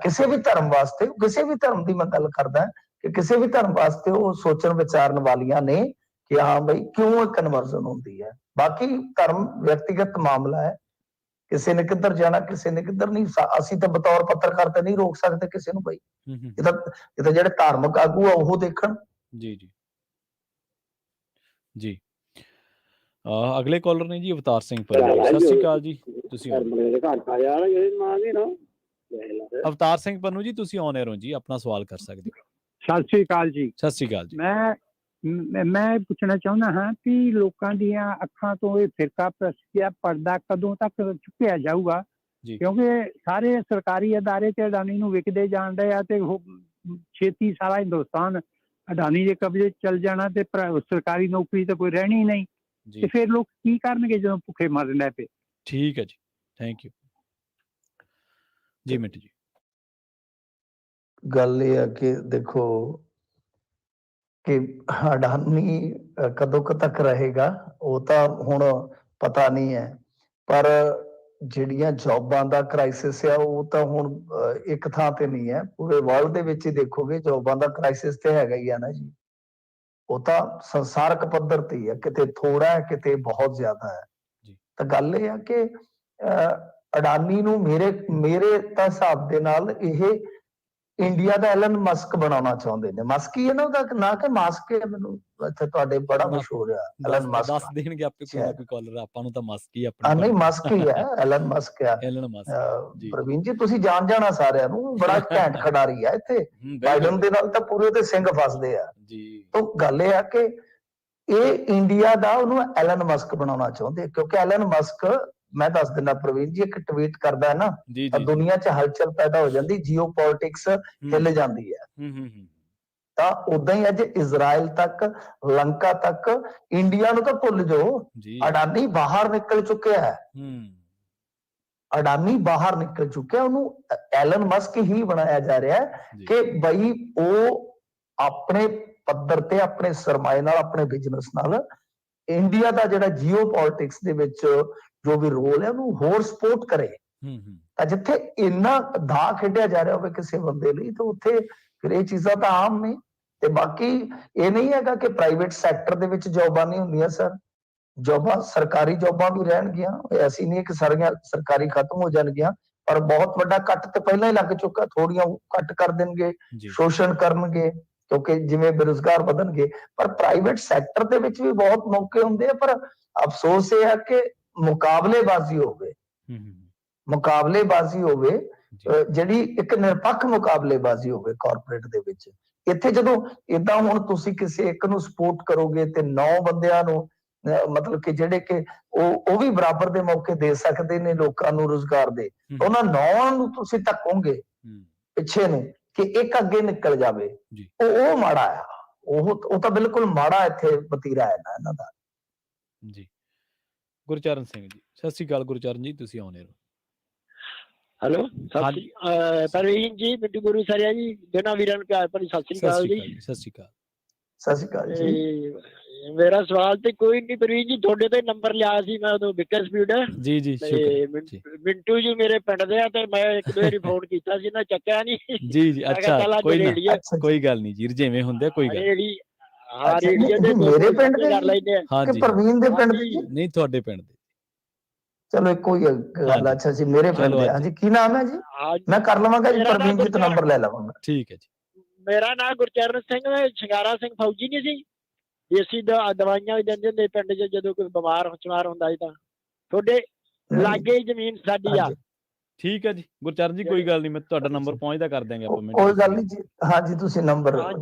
ਕਿਸੇ ਵੀ ਧਰਮ ਵਾਸਤੇ, ਕਿਸੇ ਵੀ ਧਰਮ ਦੀ ਮੈਂ ਗੱਲ ਕਰਦਾ ਕਿ ਕਿਸੇ ਵੀ ਧਰਮ ਵਾਸਤੇ ਉਹ ਸੋਚਣ ਵਿਚਾਰਨ ਵਾਲੀਆਂ ਨੇ ਕਿ ਹਾਂ ਬਈ ਕਿਉਂ ਕਨਵਰਜ਼ਨ ਹੁੰਦੀ ਹੈ। ਬਾਕੀ ਧਰਮ ਵਿਅਕਤੀਗਤ ਮਾਮਲਾ ਹੈ, ਕਿਸੇ ਨੇ ਕਿੱਧਰ ਜਾਣਾ ਕਿਸੇ ਨੇ ਕਿੱਧਰ ਨਹੀਂ, ਅਸੀਂ ਤਾਂ ਬਤੌਰ ਪੱਤਰਕਾਰ ਤੇ ਨਹੀਂ ਰੋਕ ਸਕਦੇ ਕਿਸੇ ਨੂੰ ਬਈ, ਇਹ ਤਾਂ ਜਿਹੜੇ ਧਾਰਮਿਕ ਆਗੂ ਆ ਉਹ ਦੇਖਣ। ਜੀ ਜੀ ਜੀ ਅਗਲੇ ਕਾਲਰ ਨੇ ਜੀ ਅਵਤਾਰ ਸਿੰਘ ਪੰਨੂ। ਸਤਿ ਸ਼੍ਰੀ ਅਕਾਲ ਜੀ, ਤੁਸੀਂ ਅਵਤਾਰ ਸਿੰਘ ਪੰਨੂ ਜੀ ਤੁਸੀਂ ਔਨ 에ਅਰ ਹੋ ਜੀ, ਆਪਣਾ ਸਵਾਲ ਕਰ ਸਕਦੇ ਹੋ। ਸਤਿ ਸ਼੍ਰੀ ਅਕਾਲ ਜੀ। ਸਤਿ ਸ਼੍ਰੀ ਅਕਾਲ ਜੀ। ਮੈਂ ਪੁੱਛਣਾ ਚਾਹੁੰਦਾ ਹਾਂ ਕਿ ਲੋਕਾਂ ਦੀਆਂ ਅੱਖਾਂ ਤੋਂ ਇਹ ਫਿਰਕਾ ਪ੍ਰਸਤੀ ਪਰਦਾ ਕਦੋਂ ਤੱਕ ਚੁੱਕਿਆ ਜਾਊਗਾ, ਕਿਉਂਕਿ ਸਾਰੇ ਸਰਕਾਰੀ ਅਦਾਰੇ ਤੇ ਅਡਾਨੀ ਨੂੰ ਵਿਕਦੇ ਜਾਣ ਰਹੇ ਆ ਤੇ ਛੇਤੀ ਸਾਰਾ ਹਿੰਦੁਸਤਾਨ ਅਡਾਨੀ ਦੇ ਕਬਜ਼ੇ ਚੱਲ ਜਾਣਾ ਤੇ ਸਰਕਾਰੀ ਨੌਕਰੀ ਤਾਂ ਕੋਈ ਰਹਿਣੀ ਨਹੀਂ, ਤੇ ਫਿਰ ਲੋਕ ਕੀ ਕਰਨਗੇ ਜਦੋਂ ਭੁੱਖੇ ਮਰਨ ਲੱਗ ਪਏ। ਠੀਕ ਹੈ ਜੀ, ਥੈਂਕ ਯੂ ਜੀ। ਮਿੰਟ ਜੀ, ਗੱਲ ਇਹ ਹੈ ਕਿ ਦੇਖੋ ਕਿ ਅਡਾਨੀ ਕਦੋਂ ਤੱਕ ਰਹੇਗਾ ਉਹ ਤਾਂ ਹੁਣ ਪਤਾ ਨਹੀਂ ਹੈ, ਪਰ ਜਿਹੜੀਆਂ ਜੌਬਾਂ ਦਾ ਕ੍ਰਾਈਸਿਸ ਆ ਉਹ ਤਾਂ ਹੁਣ ਇੱਕ ਥਾਂ ਤੇ ਨਹੀਂ ਹੈ, ਪੂਰੇ ਵਰਲਡ ਦੇ ਵਿੱਚ ਹੀ ਦੇਖੋਗੇ ਜੌਬਾਂ ਦਾ ਕ੍ਰਾਈਸਿਸ ਤੇ ਹੈਗਾ ਹੀ ਆ ਨਾ ਜੀ। ਉਹ ਤਾਂ ਸੰਸਾਰਕ ਪੱਧਰ ਤੇ ਹੀ ਹੈ, ਕਿਤੇ ਥੋੜਾ ਹੈ ਕਿਤੇ ਬਹੁਤ ਜ਼ਿਆਦਾ ਹੈ। ਤਾਂ ਗੱਲ ਇਹ ਆ ਕਿ ਅਡਾਨੀ ਨੂੰ ਮੇਰੇ ਤਾਂ ਹਿਸਾਬ ਦੇ ਨਾਲ ਇਹ ਇੰਡੀਆ ਦਾ ਐਲਨ ਮਸਕ ਬਣਾਉਣਾ ਚਾਹੁੰਦੇ ਨੇ। ਮਸਕ ਹੀ ਹੈ ਨਾ ਉਹਦਾ ਨਾਂ ਕਿ ਮਾਸਕ ਹੈ, ਮੈਨੂੰ ਇੱਥੇ ਤੁਹਾਡੇ ਬੜਾ ਮਸ਼ਹੂਰ ਹੈ ਐਲਨ ਮਸਕ। ਦੱਸ ਦੇਣਗੇ ਆਪੇ ਕੋਈ ਨਾ ਕੋਈ ਕਾਲਰ, ਆਪਾਂ ਨੂੰ ਤਾਂ ਮਸਕ ਹੀ ਆਪਣਾ। ਨਹੀਂ ਮਸਕ ਹੀ ਹੈ, ਐਲਨ ਮਸਕ ਹੈ। ਐਲਨ ਮਸਕ ਜੀ, ਪ੍ਰਵੀਨ ਜੀ ਤੁਸੀਂ ਜਾਣਾ ਸਾਰਿਆਂ ਨੂੰ, ਬੜਾ ਘੈਂਟ ਖਿਡਾਰੀ ਹੈ ਇੱਥੇ, ਬਾਈਡਨ ਦੇ ਨਾਲ ਤਾਂ ਪੂਰੇ ਉਹਦੇ ਸਿੰਘ ਫਸਦੇ ਆ ਜੀ। ਤਾਂ ਗੱਲ ਇਹ ਆ ਕਿ ਇਹ ਇੰਡੀਆ ਦਾ ਉਹਨੂੰ ਐਲਨ ਮਸਕ ਬਣਾਉਣਾ ਚਾਹੁੰਦੇ, ਕਿਉਂਕਿ ਐਲਨ ਮਸਕ ਮੈਂ ਦੱਸ ਦਿੰਦਾ ਪ੍ਰਵੀਨ ਜੀ, ਇੱਕ ਟਵੀਟ ਕਰਦਾ ਹੈ ਨਾ ਤਾਂ ਦੁਨੀਆ 'ਚ ਹਲਚਲ ਪੈਦਾ ਹੋ ਜਾਂਦੀ, ਜੀਓ ਪੋਲਿਟਿਕਸ ਹਿੱਲ ਜਾਂਦੀ ਹੈ। ਤਾਂ ਉਦਾਂ ਹੀ ਅੱਜ ਇਜ਼ਰਾਈਲ ਤੱਕ, ਲੰਕਾ ਤੱਕ, ਇੰਡੀਆ ਨੂੰ ਤਾਂ ਭੁੱਲ ਜਾਓ, ਅਡਾਨੀ ਬਾਹਰ ਨਿਕਲ ਚੁੱਕਿਆ ਹੈ। ਅਡਾਨੀ ਬਾਹਰ ਨਿਕਲ ਚੁੱਕਿਆ, ਉਹਨੂੰ ਐਲਨ ਮਸਕ ਹੀ ਬਣਾਇਆ ਜਾ ਰਿਹਾ ਹੈ ਕਿ ਬਈ ਉਹ ਆਪਣੇ ਪੱਧਰ ਤੇ ਆਪਣੇ ਸਰਮਾਏ ਨਾਲ, ਆਪਣੇ ਬਿਜ਼ਨਸ ਨਾਲ ਇੰਡੀਆ ਦਾ ਜਿਹੜਾ ਜੀਓ ਪੋਲਿਟਿਕਸ ਦੇ ਵਿੱਚ ਜੋ ਵੀ ਰੋਲ ਹੈ ਉਹਨੂੰ ਹੋਰ ਸਪੋਰਟ ਕਰੇ। ਤਾਂ ਜਿੱਥੇ ਇੰਨਾ ਦਾ ਖੇਡਿਆ ਜਾ ਰਿਹਾ ਹੋਵੇ ਕਿਸੇ ਬੰਦੇ ਲਈ, ਤਾਂ ਉੱਥੇ ਫਿਰ ਇਹ ਚੀਜ਼ਾਂ ਤਾਂ ਆਮ ਨੇ। ਤੇ ਬਾਕੀ ਇਹ ਨਹੀਂ ਹੈਗਾ ਕਿ ਪ੍ਰਾਈਵੇਟ ਸੈਕਟਰ ਦੇ ਵਿੱਚ ਜੌਬਾਂ ਨਹੀਂ ਹੁੰਦੀਆਂ ਸਰ, ਜੌਬਾਂ ਸਰਕਾਰੀ ਜੌਬਾਂ ਵੀ ਰਹਿਣਗੀਆਂ, ਐਸੀ ਨਹੀਂ ਕਿ ਸਾਰੀਆਂ ਸਰਕਾਰੀ ਖਤਮ ਹੋ ਜਾਣਗੀਆਂ, ਪਰ ਬਹੁਤ ਵੱਡਾ ਕੱਟ ਤੇ ਪਹਿਲਾਂ ਹੀ ਲੱਗ ਚੁੱਕਾ, ਥੋੜੀਆਂ ਕੱਟ ਕਰ ਦੇਣਗੇ, ਜੀ ਸ਼ੋਸ਼ਣ ਕਰਨਗੇ ਕਿਉਂਕਿ ਜਿਵੇਂ ਬੇਰੁਜ਼ਗਾਰ ਵਧਣਗੇ। ਪਰ ਪ੍ਰਾਈਵੇਟ ਸੈਕਟਰ ਦੇ ਵਿੱਚ ਵੀ ਬਹੁਤ ਮੌਕੇ ਹੁੰਦੇ ਆ, ਪਰ ਅਫਸੋਸ ਇਹ ਹੈ ਕਿ ਮੁਕਾਬਲੇਬਾਜ਼ੀ ਹੋਵੇ, ਹੂੰ ਹੂੰ ਮੁਕਾਬਲੇਬਾਜ਼ੀ ਹੋਵੇ, ਜੀ ਜਿਹੜੀ ਇੱਕ ਨਿਰਪੱਖ ਮੁਕਾਬਲੇਬਾਜ਼ੀ ਹੋਵੇ ਕਾਰਪੋਰੇਟ ਦੇ ਵਿੱਚ। ਇੱਥੇ ਜਦੋਂ ਏਦਾਂ ਹੁਣ ਤੁਸੀਂ ਕਿਸੇ ਇੱਕ ਨੂੰ ਸਪੋਰਟ ਕਰੋਗੇ ਤੇ 9 ਬੰਦਿਆਂ ਨੂੰ ਮਤਲਬ ਕਿ ਜਿਹੜੇ ਕਿ ਉਹ ਵੀ ਬਰਾਬਰ ਦੇ ਮੌਕੇ ਦੇ ਸਕਦੇ ਨੇ ਲੋਕਾਂ ਨੂੰ ਰੁਜ਼ਗਾਰ ਦੇ, ਉਹਨਾਂ 9 ਨੂੰ ਤੁਸੀਂ ਧੱਕੋਗੇ ਪਿੱਛੇ ਨੂੰ ਕਿ ਇੱਕ ਅੱਗੇ ਨਿਕਲ ਜਾਵੇ, ਜੀ ਉਹ ਮਾੜਾ ਆ, ਉਹ ਤਾਂ ਬਿਲਕੁਲ ਮਾੜਾ ਇੱਥੇ ਵਤੀਰਾ ਹੈ ਨਾ ਇਹਨਾਂ ਦਾ। ਜੀ ਗੁਰਚਰਨ ਸਿੰਘ ਜੀ, ਸਤਿ ਸ਼੍ਰੀ ਅਕਾਲ ਗੁਰਚਰਨ ਜੀ, ਤੁਸੀਂ ਆਉਣੇ ਹੋ। ਹੈਲੋ, ਪ੍ਰਵੀਨ ਜੀ, ਮਿੰਟੂ ਗੁਰੂ ਸਰਿਆ ਜੀ, ਦੋਨਾਂ ਵੀਰਾਂ ਨੂੰ ਪਿਆਰ ਭਰੀ ਸਤਿ ਸ੍ਰੀ ਅਕਾਲ ਜੀ। ਸਤਿ ਸ਼੍ਰੀ ਅਕਾਲ। ਸਤਿ ਸ਼੍ਰੀ ਅਕਾਲ ਜੀ। ਮੇਰਾ ਸਵਾਲ ਤੇ ਕੋਈ ਨਹੀਂ ਪ੍ਰਵੀਨ ਜੀ, ਤੁਹਾਡੇ ਤੇ ਨੰਬਰ ਲਿਆ ਸੀ ਮੈਂ ਉਦੋਂ, ਵਿਕਰ ਸਪੀਡ ਜੀ ਜੀ ਮਿੰਟੂ ਜੀ ਮੇਰੇ ਪਿੰਡ ਦੇ ਆ, ਤੇ ਮੈਂ ਇੱਕ ਦੋ ਵਾਰੀ ਫੋਨ ਕੀਤਾ ਸੀ ਨਾ, ਚੱਕਿਆ ਨਹੀਂ। ਜੀ ਜੀ ਅੱਛਾ, ਕੋਈ ਗੱਲ ਨਹੀਂ ਜੀ, ਜਿਵੇਂ ਹੁੰਦੇ ਕੋਈ ਗੱਲ ਰੇਡੀਓ ਦੇ ਮੇਰੇ ਪਿੰਡ ਦੇ ਕਰ ਲੈਂਦੇ ਆ ਕਿ ਪ੍ਰਵੀਨ ਦੇ ਪਿੰਡ ਦੇ? ਨਹੀਂ, ਤੁਹਾਡੇ ਪਿੰਡ ਦੇ। ਚਲੋ ਇੱਕੋ ਹੀ ਗੱਲ। ਅੱਛਾ ਜੀ, ਮੇਰੇ ਪਿੰਡ ਦੇ। ਹਾਂਜੀ, ਕੀ ਨਾਮ ਹੈ ਜੀ? ਮੈਂ ਕਰ ਲਵਾਂਗਾ ਜੀ, ਪ੍ਰਵੀਨ ਜੀ ਤੋਂ ਨੰਬਰ ਲੈ ਲਵਾਂਗਾ। ਠੀਕ ਹੈ ਜੀ। ਮੇਰਾ ਨਾਮ ਗੁਰਚਰਨ ਸਿੰਘ, ਸ਼ਿੰਗਾਰਾ ਸਿੰਘ ਫੌਜੀ ਨਹੀਂ ਸੀ, ਦੇਸੀ ਦਵਾਈਆਂ ਵੀ ਦਿੰਦੇ ਹੁੰਦੇ ਪਿੰਡ 'ਚ ਜਦੋਂ ਕੋਈ ਬਿਮਾਰ ਹੁੰਦਾ ਸੀ ਤਾਂ। ਤੁਹਾਡੇ ਲਾਗੇ ਹੀ ਜ਼ਮੀਨ ਸਾਡੀ ਆ। ਠੀਕ ਹੈ ਜੀ ਗੁਰਚਰਨ ਜੀ, ਕੋਈ ਗੱਲ ਨਹੀਂ, ਮੈਂ ਤੁਹਾਡਾ ਨੰਬਰ ਪਹੁੰਚਦਾ ਕਰ ਦਿਆਂਗੇ ਆਪਾਂ। ਕੋਈ ਗੱਲ ਨਹੀਂ ਜੀ, ਹਾਂਜੀ ਤੁਸੀਂ ਨੰਬਰ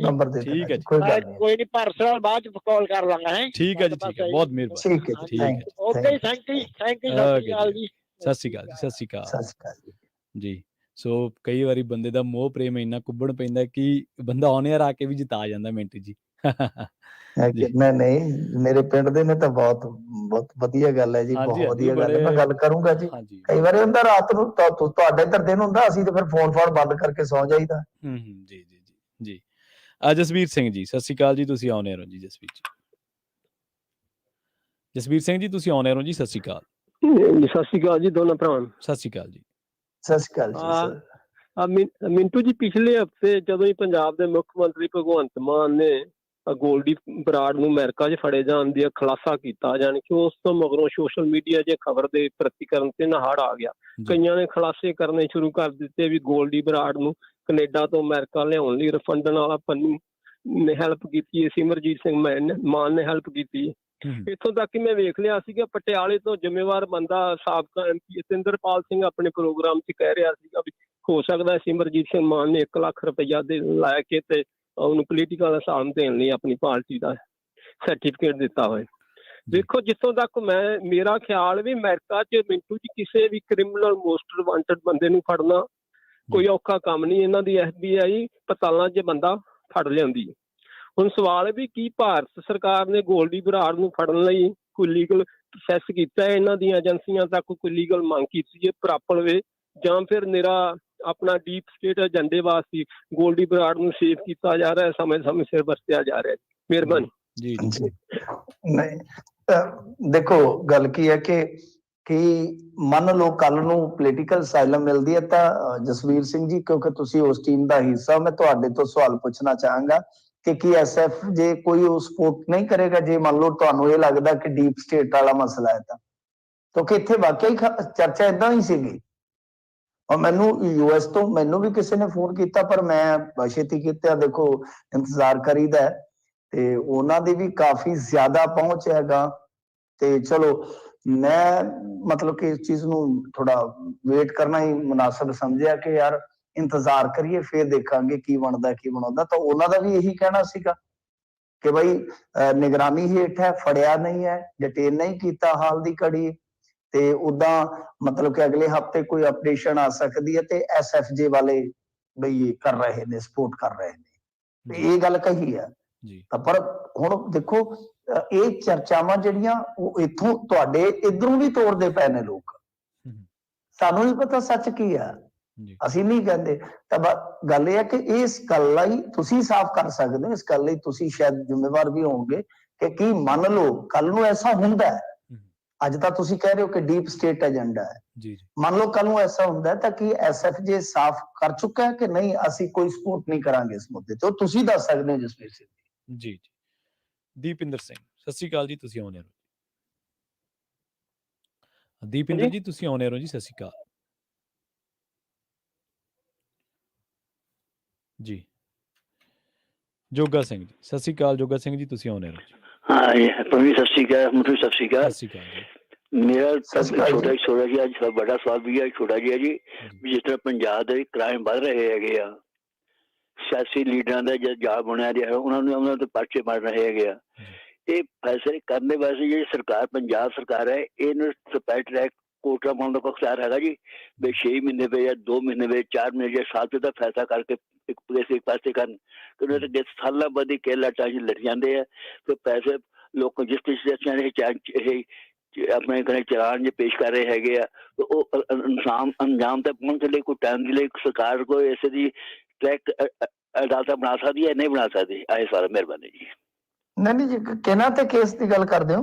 ਦੇ ਠੀਕ ਹੈ ਜੀ, ਕੋਈ ਗੱਲ ਨਹੀਂ, ਕੋਈ ਨਹੀਂ, ਪਰਸਨਲ ਬਾਅਦ ਚ ਕਾਲ ਕਰ ਲਾਂਗਾ। ਹੈ ਠੀਕ ਹੈ ਜੀ, ਠੀਕ ਹੈ, ਬਹੁਤ ਮਿਹਰਬਾਨੀ। ਠੀਕ ਹੈ ਜੀ, ਓਕੇ, ਥੈਂਕ ਯੂ, ਸਤਿ ਸ਼੍ਰੀ ਅਕਾਲ ਜੀ। ਸਤਿ ਸ਼੍ਰੀ ਅਕਾਲ ਜੀ, ਸਤਿ ਸ਼੍ਰੀ ਅਕਾਲ। ਸਤਿ ਸ਼੍ਰੀ ਅਕਾਲ ਜੀ। ਸੋ ਕਈ ਵਾਰੀ ਬੰਦੇ ਦਾ ਮੋਹ ਪ੍ਰੇਮ ਇੰਨਾ ਕੁੱਬਣ ਪੈਂਦਾ ਕਿ ਬੰਦਾ ਆਨੇਅਰ ਆ ਕੇ ਵੀ ਜਿਤਾ ਜਾਂਦਾ ਮਿੰਟ ਜੀ। ਨਹੀਂ, ਮੇਰੇ ਪਿੰਡ ਦੇ ਨੇ ਤਾਂ ਬਹੁਤ ਵਧੀਆ ਗੱਲ ਹੈ ਜੀ, ਬਹੁਤ ਵਧੀਆ ਗੱਲ ਹੈ। ਮੈਂ ਗੱਲ ਕਰੂੰਗਾ ਜੀ। ਕਈ ਵਾਰੀ ਹੁੰਦਾ ਰਾਤ ਨੂੰ ਤੁਹਾਡੇ ਇੱਧਰ ਦਿਨ ਹੁੰਦਾ, ਅਸੀਂ ਤਾਂ ਫਿਰ ਫੋਨ ਬੰਦ ਕਰਕੇ ਸੌ ਜਾਈਦਾ। ਜੀ ਜੀ ਜੀ। ਜਸਵੀਰ ਸਿੰਘ ਜੀ, ਸਤਿ ਸ਼੍ਰੀ ਅਕਾਲ ਜੀ, ਤੁਸੀਂ ਆਨੇਅਰ ਹੋ ਜੀ। ਜਸਵੀਰ ਸਿੰਘ ਜੀ, ਤੁਸੀਂ ਆਨੇਅਰ ਹੋ ਜੀ। ਸਤਿ ਸ਼੍ਰੀ ਅਕਾਲ। ਸਤਿ ਸ਼੍ਰੀ ਅਕਾਲ ਜੀ ਦੋਨੋਂ ਭਰਾਵਾਂ ਨੂੰ। ਸਤਿ ਸ਼੍ਰੀ ਅਕਾਲ ਜੀ। ਸਤਿ ਸ਼੍ਰੀ ਅਕਾਲ ਜੀ। ਮਿੰਟੂ ਜੀ, ਪਿਛਲੇ ਹਫ਼ਤੇ ਜਦੋਂ ਹੀ ਪੰਜਾਬ ਦੇ ਮੁੱਖ ਮੰਤਰੀ ਭਗਵੰਤ ਮਾਨ ਨੇ ਗੋਲਡੀ ਬਰਾੜ ਨੂੰ ਅਮਰੀਕਾ 'ਚ ਫੜੇ ਜਾਣ ਦੀ ਖੁਲਾਸਾ ਕੀਤਾ, ਜਾਣੀ ਕਿ ਉਸ ਤੋਂ ਮਗਰੋਂ ਸੋਸ਼ਲ ਮੀਡੀਆ 'ਚ ਖਬਰ ਦੇ ਪ੍ਰਤੀਕਰਨ ਤੇ ਨਹਾੜ ਆ ਗਿਆ। ਕਈਆਂ ਨੇ ਖੁਲਾਸੇ ਕਰਨੇ ਸ਼ੁਰੂ ਕਰ ਦਿੱਤੇ ਵੀ ਗੋਲਡੀ ਬਰਾੜ ਨੂੰ ਕੈਨੇਡਾ ਤੋਂ ਅਮਰੀਕਾ ਲਿਆਉਣ ਲਈ ਰਿਫੰਡਣ ਵਾਲਾ ਪੰਨੂ ਨੇ ਹੈਲਪ ਕੀਤੀ ਹੈ, ਸਿਮਰਜੀਤ ਸਿੰਘ ਮਾਨ ਨੇ ਹੈਲਪ ਕੀਤੀ ਹੈ। ਇੱਥੋਂ ਤੱਕ ਕਿ ਮੈਂ ਵੇਖ ਲਿਆ ਸੀਗਾ, ਪਟਿਆਲੇ ਤੋਂ ਜ਼ਿੰਮੇਵਾਰ ਬੰਦਾ ਸਾਬਕਾ MP ਸਤਿੰਦਰਪਾਲ ਸਿੰਘ ਆਪਣੇ ਪ੍ਰੋਗਰਾਮ 'ਚ ਕਹਿ ਰਿਹਾ ਸੀਗਾ ਵੀ ਹੋ ਸਕਦਾ ਸਿਮਰਜੀਤ ਸਿੰਘ ਮਾਨ ਨੇ 1 ਲੱਖ ਰੁਪਈਆ ਲੈ ਕੇ ਤੇ ਉਹਨੂੰ ਪੋਲੀਟੀਕਲ ਅਸਾਮ ਦੇਣ ਲਈ ਆਪਣੀ ਪਾਰਟੀ ਦਾ ਸਰਟੀਫਿਕੇਟ ਦਿੱਤਾ ਹੋਇਆ। ਦੇਖੋ, ਜਿੱਥੋਂ ਤੱਕ ਮੇਰਾ ਖਿਆਲ ਵੀ ਅਮਰੀਕਾ 'ਚ ਮਿੰਟੂ ਜੀ ਕਿਸੇ ਵੀ ਕ੍ਰਿਮੀਨਲ ਮੋਸਟ ਵਾਂਟਡ ਬੰਦੇ ਨੂੰ ਫੜਨਾ ਕੋਈ ਔਖਾ ਕੰਮ ਨਹੀਂ। ਇਹਨਾਂ ਦੀ FBI ਪਤਾਲਾਂ 'ਚ ਬੰਦਾ ਫੜ ਲਿਆਉਂਦੀ ਹੈ। ਹੁਣ ਸਵਾਲ ਵੀ ਕੀ ਭਾਰਤ ਸਰਕਾਰ ਨੇ ਗੋਲਡੀ ਬਰਾੜ ਨੂੰ ਫੜਨ ਲਈ ਕੋਈ ਲੀਗਲ ਪ੍ਰੋਸੈਸ ਕੀਤਾ ਹੈ, ਇਹਨਾਂ ਦੀਆਂ ਏਜੰਸੀਆਂ ਤੱਕ ਕੋਈ ਲੀਗਲ ਮੰਗ ਕੀਤੀ ਹੈ ਪ੍ਰਾਪਰ ਵੇ, ਜਾਂ ਫਿਰ ਨਿਰਾ ਆਪਣਾ ਡੀਪ ਸਟੇਟ ਏਜੰਡੇ ਵਾਸਤੇ ਗੋਲਡੀ ਬਰਾੜ ਨੂੰ ਸੇਵ ਕੀਤਾ ਜਾ ਰਿਹਾ, ਸਮੇਂ ਸਿਰ ਵਰਤਿਆ ਜਾ ਰਿਹਾ। ਮਿਹਰਬਾਨੀ ਜੀ। ਨਹੀਂ, ਦੇਖੋ ਗੱਲ ਕੀ ਹੈ ਕਿ ਮੰਨ ਲਓ ਕੱਲ ਨੂੰ ਪੋਲੀਟੀਕਲ ਅਸਾਈਲਮ ਮਿਲਦੀ ਹੈ ਤਾਂ ਜਸਵੀਰ ਸਿੰਘ ਜੀ, ਕਿਉਂਕਿ ਤੁਸੀਂ ਉਸ ਟੀਮ ਦਾ ਹਿੱਸਾ, ਮੈਂ ਤੁਹਾਡੇ ਤੋਂ ਸਵਾਲ ਪੁੱਛਣਾ ਚਾਹਾਂਗਾ ਕਿ ਕੀ SF ਜੇ ਕੋਈ ਉਹ ਸਪੋਰਟ ਨਹੀਂ ਕਰੇਗਾ ਜੇ ਮੰਨ ਲਓ ਤੁਹਾਨੂੰ ਇਹ ਲੱਗਦਾ ਕਿ ਡੀਪ ਸਟੇਟ ਵਾਲਾ ਮਸਲਾ ਹੈ ਤਾਂ? ਕਿਉਂਕਿ ਇੱਥੇ ਵਾਕਿਆ ਹੀ ਚਰਚਾ ਏਦਾਂ ਹੀ ਸੀਗੀ, ਔਰ ਮੈਨੂੰ US ਤੋਂ ਮੈਨੂੰ ਵੀ ਕਿਸੇ ਨੇ ਫੋਨ ਕੀਤਾ, ਪਰ ਮੈਂ ਛੇਤੀ ਕੀਤਾ। ਦੇਖੋ, ਇੰਤਜ਼ਾਰ ਕਰੀਦਾ ਤੇ ਉਹਨਾਂ ਦੀ ਵੀ ਕਾਫੀ ਜ਼ਿਆਦਾ ਪਹੁੰਚ ਹੈਗਾ, ਤੇ ਚਲੋ ਮੈਂ ਮਤਲਬ ਕਿ ਇਸ ਚੀਜ਼ ਨੂੰ ਥੋੜਾ ਵੇਟ ਕਰਨਾ ਹੀ ਮੁਨਾਸਿਬ ਸਮਝਿਆ ਕਿ ਯਾਰ ਇੰਤਜ਼ਾਰ ਕਰੀਏ, ਫਿਰ ਦੇਖਾਂਗੇ ਕੀ ਬਣਦਾ ਕੀ ਬਣਾਉਂਦਾ। ਤਾਂ ਉਹਨਾਂ ਦਾ ਵੀ ਇਹੀ ਕਹਿਣਾ ਸੀਗਾ ਕਿ ਬਈ ਨਿਗਰਾਨੀ ਹੇਠ ਹੈ, ਫੜਿਆ ਨਹੀਂ ਹੈ, ਡਿਟੇਨ ਨਹੀਂ ਕੀਤਾ ਹਾਲ ਦੀ ਘੜੀ, ਤੇ ਉਦਾਂ ਮਤਲਬ ਕਿ ਅਗਲੇ ਹਫਤੇ ਕੋਈ ਅਪਡੇਸ਼ਨ ਆ ਸਕਦੀ ਹੈ, ਤੇ SFJ ਵਾਲੇ ਬਈ ਕਰ ਰਹੇ ਨੇ, ਸਪੋਰਟ ਕਰ ਰਹੇ ਨੇ, ਇਹ ਗੱਲ ਕਹੀ ਹੈ। ਪਰ ਹੁਣ ਦੇਖੋ, ਇਹ ਚਰਚਾਵਾਂ ਜਿਹੜੀਆਂ ਉਹ ਇੱਥੋਂ ਤੁਹਾਡੇ ਇਧਰੋਂ ਵੀ ਤੋੜਦੇ ਪਏ ਨੇ ਲੋਕ, ਸਾਨੂੰ ਨਹੀਂ ਪਤਾ ਸੱਚ ਕੀ ਆ, ਅਸੀਂ ਨਹੀਂ ਕਹਿੰਦੇ। ਤਾਂ ਗੱਲ ਇਹ ਹੈ ਕਿ ਇਸ ਗੱਲ ਲਈ ਤੁਸੀਂ ਸਾਫ਼ ਕਰ ਸਕਦੇ ਹੋ, ਇਸ ਗੱਲ ਲਈ ਤੁਸੀਂ ਸ਼ਾਇਦ ਜ਼ਿੰਮੇਵਾਰ ਵੀ ਹੋਵੋਗੇ ਕਿ ਕੀ ਮੰਨ ਲਓ ਕੱਲ ਨੂੰ ਐਸਾ ਹੁੰਦਾ ਹੈ, ਅੱਜ ਤਾਂ ਤੁਸੀਂ ਕਹਿ ਰਹੇ ਹੋ ਕਿ ਡੀਪ ਸਟੇਟ ਏਜੰਡਾ ਹੈ, ਮੰਨ ਲਓ ਕੱਲ ਨੂੰ ਐਸਾ ਹੁੰਦਾ ਤਾਂ ਕੀ SFJ ਸਾਫ਼ ਕਰ ਚੁੱਕਾ ਹੈ ਕਿ ਨਹੀਂ, ਅਸੀਂ ਕੋਈ ਸਪੋਰਟ ਨਹੀਂ ਕਰਾਂਗੇ ਇਸ ਮੁੱਦੇ ਤੇ? ਉਹ ਤੁਸੀਂ ਦੱਸ ਸਕਦੇ ਹੋ ਜਸਵੀਰ ਸਿੰਘ ਜੀ। ਦੀਪਿੰਦਰ ਸਿੰਘ, ਸਤਿ ਸ਼੍ਰੀ ਅਕਾਲ ਜੀ, ਤੁਸੀਂ ਆਉਂਦੇ ਹੋ। ਦੀਪਿੰਦਰ ਜੀ, ਤੁਸੀਂ ਆਉਂਦੇ ਹੋ ਜੀ, ਸਤਿ ਸ਼੍ਰੀ ਅਕਾਲ। ਜੋਗਾ ਸਿੰਘ ਜੀ, ਸਤਿ ਸ਼੍ਰੀ ਅਕਾਲ ਜੋਗਾ ਸਿੰਘ ਜੀ, ਤੁਸੀਂ ਆਉਣੇ ਹੋ ਜੀ। हाँ जी प्रवीण सत श्रीकाल मुझे सत श्रीकाल ਸਤਿ ਸ਼੍ਰੀ ਅਕਾਲ ਜੀ। मेरा सत श्री अकाल जी। छोटा जी अज बड़ा सवाल भी है छोटा जी है जी भी जिस तरह पंजाब ਦੇ ਕ੍ਰਾਈਮ ਵੱਧ ਰਹੇ ਹੈਗੇ ਆ ਸਿਆਸੀ ਲੀਡਰਾਂ ਦਾ ਜਦ ਜਾ ਬਣਿਆ ਰਿਹਾ ਉਹਨਾਂ ਦੇ ਪਰਚੇ ਬਣ ਰਹੇ ਹੈਗੇ ਆ ਇਹ ਫੈਸਲੇ ਕਰਨ ਵਾਸਤੇ ਜਿਹੜੀ ਸਰਕਾਰ ਪੰਜਾਬ ਸਰਕਾਰ ਹੈ ਇਹਨੂੰ ਸਪੈਸ਼ਲ ਟਰੈਕ ਕੋਟਾ ਬਣਾਉਣ ਦਾ ਅਖਤਿਆਰ ਹੈਗਾ ਜੀ ਵੀ 6 ਮਹੀਨੇ ਵੇ ਜਾਂ 2 ਮਹੀਨੇ ਵੇ 4 ਮਹੀਨੇ ਜਾਂ ਸਾਲ ਦਾ ਫੈਸਲਾ ਕਰਕੇ ਇੱਕ ਪਾਸੇ ਕਰਨ ਕਿਉਂਕਿ ਜੇ ਸਾਲਾਂ ਬਾਅਦ ਕੇਲਾ ਚਾਹੀ ਲੜ ਜਾਂਦੇ ਆ ਤੇ ਪੈਸੇ ਲੋਕ ਜਿਸ ਤਰੀਕੇ ਇਹ ਆਪਣੇ ਘਰੇ ਚਲਾਨ ਜੇ ਪੇਸ਼ ਕਰ ਰਹੇ ਹੈਗੇ ਆ ਉਹ ਅੰਜਾਮ ਤੱਕ ਪਹੁੰਚਣ ਲਈ ਕੋਈ ਟਾਈਮ ਦੇ ਲਈ ਸਰਕਾਰ ਕੋਈ ਐਸੇ ਦੀ ਟਰੈਕ ਅਦਾਲਤਾਂ ਬਣਾ ਸਕਦੀ ਹੈ ਨਹੀਂ ਬਣਾ ਸਕਦੀ ਆਏ ਸਾਰਾ ਮਿਹਰਬਾਨੀ ਜੀ। ਨਹੀਂ ਜੀ ਕਿਹਨਾਂ ਤੇ ਕੇਸ ਦੀ ਗੱਲ ਕਰਦੇ ਹੋ?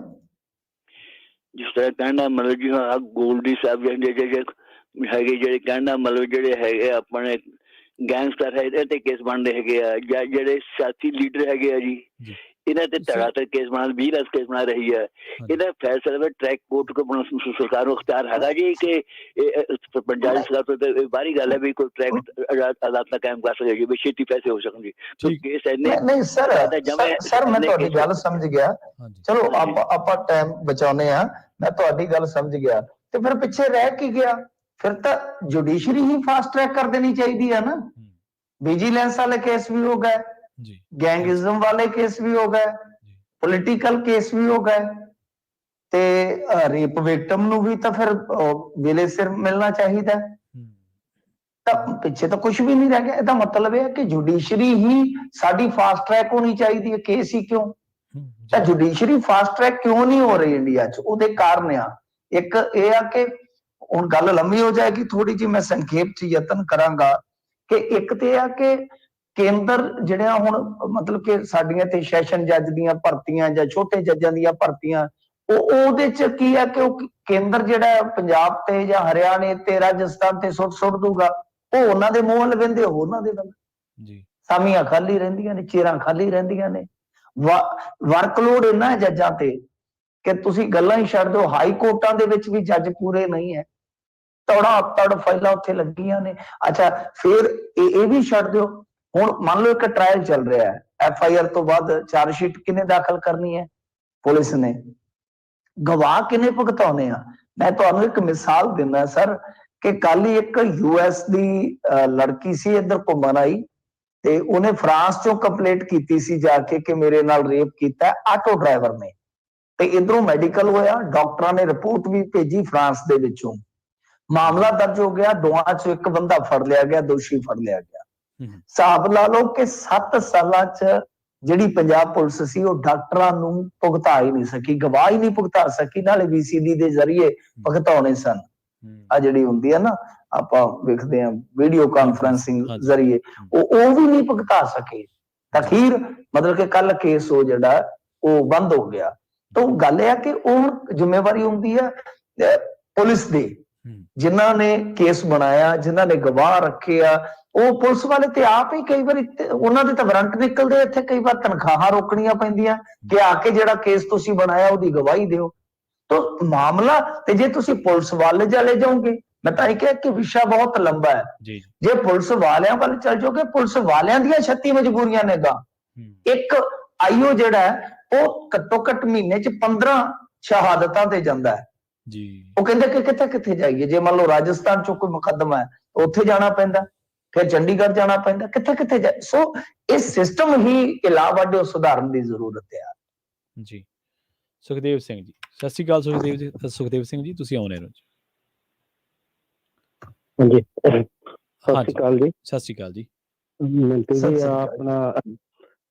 ਜਿਸ ਤਰ੍ਹਾਂ ਕਹਿਣਾ ਮਤਲਬ ਜੀ ਹਾਂ ਗੋਲਡੀ ਸਾਹਿਬ ਜਿਹੜੇ ਹੈਗੇ ਜਿਹੜੇ ਕਹਿਣਾ ਮਤਲਬ ਜਿਹੜੇ ਹੈਗੇ ਆਪਣੇ ਗੈਂਗਸਟਰ ਹੈ ਇਹਦੇ ਤੇ ਕੇਸ ਬਣਦੇ ਹੈਗੇ ਆ ਜਾਂ ਜਿਹੜੇ ਸਿਆਸੀ ਲੀਡਰ ਹੈਗੇ ਆ ਜੀ ਇਹਨਾਂ ਤੇ ਧੜਾ ਤੇ ਕੇਸ ਬਣਾ 20 ਕੇਸ ਬਣਾ ਰਹੀ ਹੈ ਇਹਦਾ ਫੈਸਲਾ ਟਰੈਕ ਕੋਰਟ ਕੋ ਬਣਾ ਸਰਕਾਰ ਨੂੰ ਅਖਤਿਆਰ ਹੈਗਾ ਜੀ ਕਿ ਪੰਜਾਬ ਸਰਕਾਰ ਤੋਂ ਬਾਹਰੀ ਗੱਲ ਹੈ ਵੀ ਕੋਈ ਟਰੈਕ ਅਦਾਲਤ ਕਾਇਮ ਕਰ ਸਕੇ ਵੀ ਛੇਤੀ ਪੈਸੇ ਹੋ ਸਕਣ ਜੀ ਕੇਸ ਨਹੀਂ ਸਰ ਮੈਂ ਤੁਹਾਡੀ ਗੱਲ ਸਮਝ ਗਿਆ ਚਲੋ ਆਪਾਂ ਟਾਈਮ ਬਚਾਉਨੇ ਆ ਮੈਂ ਤੁਹਾਡੀ ਗੱਲ ਸਮਝ ਗਿਆ ਤੇ ਫਿਰ ਪਿੱਛੇ ਰਹਿ ਕੀ ਗਿਆ ਫਿਰ ਤਾਂ ਜੁਡੀਸ਼ਰੀ ਹੀ ਫਾਸਟ ਟਰੈਕ ਕਰ ਦੇਣੀ ਚਾਹੀਦੀ ਹੈ ਨਾ ਵਿਜੀਲੈਂਸ ਵਾਲੇ ਕੇਸ ਵੀ ਹੋ ਗਏ ਗੈਂਗਿਜ਼ਮ वाले केस भी हो गए पॉलिटिकल केस भी हो गए ते रेप विक्टिम ਨੂੰ ਵੀ ਤਾਂ ਫਿਰ ਵੇਲੇ ਸਿਰ ਮਿਲਣਾ ਚਾਹੀਦਾ ਤਾਂ ਪਿੱਛੇ ਤਾਂ ਕੁਝ ਵੀ ਨਹੀਂ ਰਹਿ ਗਿਆ ਇਹਦਾ ਮਤਲਬ ਇਹ ਹੈ ਕਿ ਜੁਡੀਸ਼ਰੀ ਹੀ ਸਾਡੀ ਫਾਸਟ ਟਰੈਕ ਹੋਣੀ ਚਾਹੀਦੀ ਹੈ ਕੇਸ ਹੀ ਕਿਉਂ ਤਾਂ ਜੁਡੀਸ਼ਰੀ ਫਾਸਟ ਟਰੈਕ ਕਿਉਂ ਨਹੀਂ ਹੋ ਰਹੀ ਇੰਡੀਆ 'ਚ ਉਹਦੇ ਕਾਰਨ ਆ ਇੱਕ ਇਹ ਆ ਕਿ ਹੁਣ ਗੱਲ ਲੰਮੀ ਹੋ ਜਾਏਗੀ ਥੋੜੀ ਜਿਹੀ ਮੈਂ ਸੰਖੇਪ 'ਚ ਯਤਨ ਕਰਾਂਗਾ ਕਿ ਇੱਕ ਤੇ ਆ ਕਿ ਕੇਂਦਰ ਜਿਹੜਾ ਹੁਣ ਮਤਲਬ ਕਿ ਸਾਡੀਆਂ ਤੇ ਸੈਸ਼ਨ ਜੱਜ ਦੀਆਂ ਭਰਤੀਆਂ ਜਾਂ ਛੋਟੇ ਜੱਜਾਂ ਦੀਆਂ ਭਰਤੀਆਂ ਉਹਦੇ ਚ ਕੀ ਹੈ ਕਿ ਉਹ ਕੇਂਦਰ ਜਿਹੜਾ ਪੰਜਾਬ ਤੇ ਜਾਂ ਹਰਿਆਣੇ ਤੇ ਰਾਜਸਥਾਨ ਤੇ ਸੁੱਟ ਦੂਗਾ ਉਹ ਉਹਨਾਂ ਦੇ ਮੂੰਹ ਲਵਿੰਦੇ ਉਹਨਾਂ ਦੇ ਵੱਲ ਜੀ ਸਾਮੀਆਂ ਖਾਲੀ ਰਹਿੰਦੀਆਂ ਨੇ ਚੇਰਾਂ ਖਾਲੀ ਰਹਿੰਦੀਆਂ ਨੇ ਵਰਕਲੋਡ ਇਹਨਾਂ ਜੱਜਾਂ ਤੇ ਕਿ ਤੁਸੀਂ ਗੱਲਾਂ ਹੀ ਛੱਡ ਦਿਓ ਹਾਈ ਕੋਰਟਾਂ ਦੇ ਵਿੱਚ ਵੀ ਜੱਜ ਪੂਰੇ ਨਹੀਂ ਹੈ ਤੜ ਫਾਈਲਾਂ ਉੱਥੇ ਲੱਗੀਆਂ ਨੇ ਅੱਛਾ ਫਿਰ ਇਹ ਵੀ ਛੱਡ ਦਿਓ ਹੁਣ ਮੰਨ ਲਓ ਇੱਕ ਟ੍ਰਾਇਲ ਚੱਲ ਰਿਹਾ ਹੈ FIR ਤੋਂ ਬਾਅਦ ਚਾਰਜ ਸ਼ੀਟ ਕਿਨੇ ਦਾਖਲ ਕਰਨੀ ਹੈ ਪੁਲਿਸ ਨੇ ਗਵਾਹ ਕਿਨੇ ਭੁਗਤਾਉਣੇ ਆ ਮੈਂ ਤੁਹਾਨੂੰ ਇੱਕ ਮਿਸਾਲ ਦਿੰਦਾ ਸਰ ਕਿ ਕੱਲ ਹੀ ਇੱਕ US ਦੀ ਲੜਕੀ ਸੀ ਇੱਧਰ ਘੁੰਮਣ ਆਈ ਤੇ ਉਹਨੇ ਫਰਾਂਸ ਚੋਂ ਕੰਪਲੇਂਟ ਕੀਤੀ ਸੀ ਜਾ ਕੇ ਕਿ ਮੇਰੇ ਨਾਲ ਰੇਪ ਕੀਤਾ ਆਟੋ ਡਰਾਈਵਰ ਨੇ ਤੇ ਇਧਰੋਂ ਮੈਡੀਕਲ ਹੋਇਆ ਡਾਕਟਰਾਂ ਨੇ ਰਿਪੋਰਟ ਵੀ ਭੇਜੀ ਫਰਾਂਸ ਦੇ ਵਿੱਚੋਂ ਮਾਮਲਾ ਦਰਜ ਹੋ ਗਿਆ ਦੋਵਾਂ ਚੋਂ ਇੱਕ ਬੰਦਾ ਫੜ ਲਿਆ ਗਿਆ ਦੋਸ਼ੀ ਫੜ ਲਿਆ ਗਿਆ ਹਿਸਾਬ ਲਾ ਲਓ ਕਿ 7 ਸਾਲਾਂ ਚ ਜਿਹੜੀ ਪੰਜਾਬ ਪੁਲਿਸ ਸੀ ਉਹ ਡਾਕਟਰਾਂ ਨੂੰ ਭੁਗਤਾ ਹੀ ਨਹੀਂ ਸਕੀ ਗਵਾਹ ਹੀ ਨਹੀਂ ਭੁਗਤਾ ਸਕੀ ਨਾਲੇ VCD ਦੇ ਜ਼ਰੀਏ ਭੁਗਤਾਉਣੇ ਸਨ ਆ ਜਿਹੜੀ ਹੁੰਦੀ ਹੈ ਨਾ ਆਪਾਂ ਵੇਖਦੇ ਆ ਵੀਡੀਓ ਕਾਨਫਰੰਸਿੰਗ ਜ਼ਰੀਏ ਉਹ ਵੀ ਨਹੀਂ ਭੁਗਤਾ ਸਕੇ ਅਖੀਰ ਮਤਲਬ ਕਿ ਕੱਲ ਕੇਸ ਉਹ ਜਿਹੜਾ ਉਹ ਬੰਦ ਹੋ ਗਿਆ ਤਾਂ ਗੱਲ ਇਹ ਆ ਕਿ ਉਹ ਜ਼ਿੰਮੇਵਾਰੀ ਹੁੰਦੀ ਹੈ ਪੁਲਿਸ ਦੀ ਜਿਨ੍ਹਾਂ ਨੇ ਕੇਸ ਬਣਾਇਆ ਜਿਨ੍ਹਾਂ ਨੇ ਗਵਾਹ ਰੱਖੇ ਆ ਉਹ ਪੁਲਿਸ ਵਾਲੇ ਤੇ ਆਪ ਹੀ ਕਈ ਵਾਰੀ ਉਹਨਾਂ ਦੇ ਤਾਂ ਵਾਰੰਟ ਨਿਕਲਦੇ ਇੱਥੇ ਕਈ ਵਾਰ ਤਨਖਾਹਾਂ ਰੋਕਣੀਆਂ ਪੈਂਦੀਆਂ ਕਿ ਆ ਕੇ ਜਿਹੜਾ ਕੇਸ ਤੁਸੀਂ ਬਣਾਇਆ ਉਹਦੀ ਗਵਾਹੀ ਦਿਓ ਤਾਂ ਮਾਮਲਾ ਤੇ ਜੇ ਤੁਸੀਂ ਪੁਲਿਸ ਵਾਲੇ ਚਲੇ ਜਾਓਗੇ ਮੈਂ ਤਾਂ ਇਹ ਕਿਹਾ ਕਿ ਵਿਸ਼ਾ ਬਹੁਤ ਲੰਬਾ ਹੈ ਜੇ ਪੁਲਿਸ ਵਾਲਿਆਂ ਵੱਲ ਚਲ ਜਾਓਗੇ ਪੁਲਿਸ ਵਾਲਿਆਂ ਦੀਆਂ 36 ਮਜਬੂਰੀਆਂ ਨੇਗਾ ਇੱਕ ਆਈਓ ਜਿਹੜਾ ਹੈ ਉਹ ਘੱਟੋ ਘੱਟ ਮਹੀਨੇ 'ਚ 15 ਸ਼ਹਾਦਤਾਂ ਤੇ ਜਾਂਦਾ ਹੈ ਜੀ ਉਹ ਕਹਿੰਦੇ ਕਿ ਕਿੱਥੇ ਜਾਈਏ ਜੇ ਮੰਨ ਲਓ ਰਾਜਸਥਾਨ 'ਚੋਂ ਕੋਈ ਮੁਕੱਦਮਾ ਹੈ ਉੱਥੇ ਜਾਣਾ ਪੈਂਦਾ ਫਿਰ ਚੰਡੀਗੜ੍ਹ ਜਾਣਾ ਪੈਂਦਾ ਕਿੱਥੇ ਜਾ ਸੋ ਇਹ ਸਿਸਟਮ ਹੀ ਇਲਾਵਾ ਸੁਧਾਰਨ ਦੀ ਜ਼ਰੂਰਤ ਹੈ ਜੀ। ਸੁਖਦੇਵ ਸਿੰਘ ਜੀ ਸਤਿ ਸ਼੍ਰੀ ਅਕਾਲ ਸੁਖਦੇਵ ਸਿੰਘ ਜੀ ਤੁਸੀਂ ਆਉਣੇ ਹੋ ਹਾਂਜੀ ਸਤਿ ਸ਼੍ਰੀ ਅਕਾਲ ਜੀ। ਸਤਿ ਸ਼੍ਰੀ ਅਕਾਲ ਜੀ। ਆਪਣਾ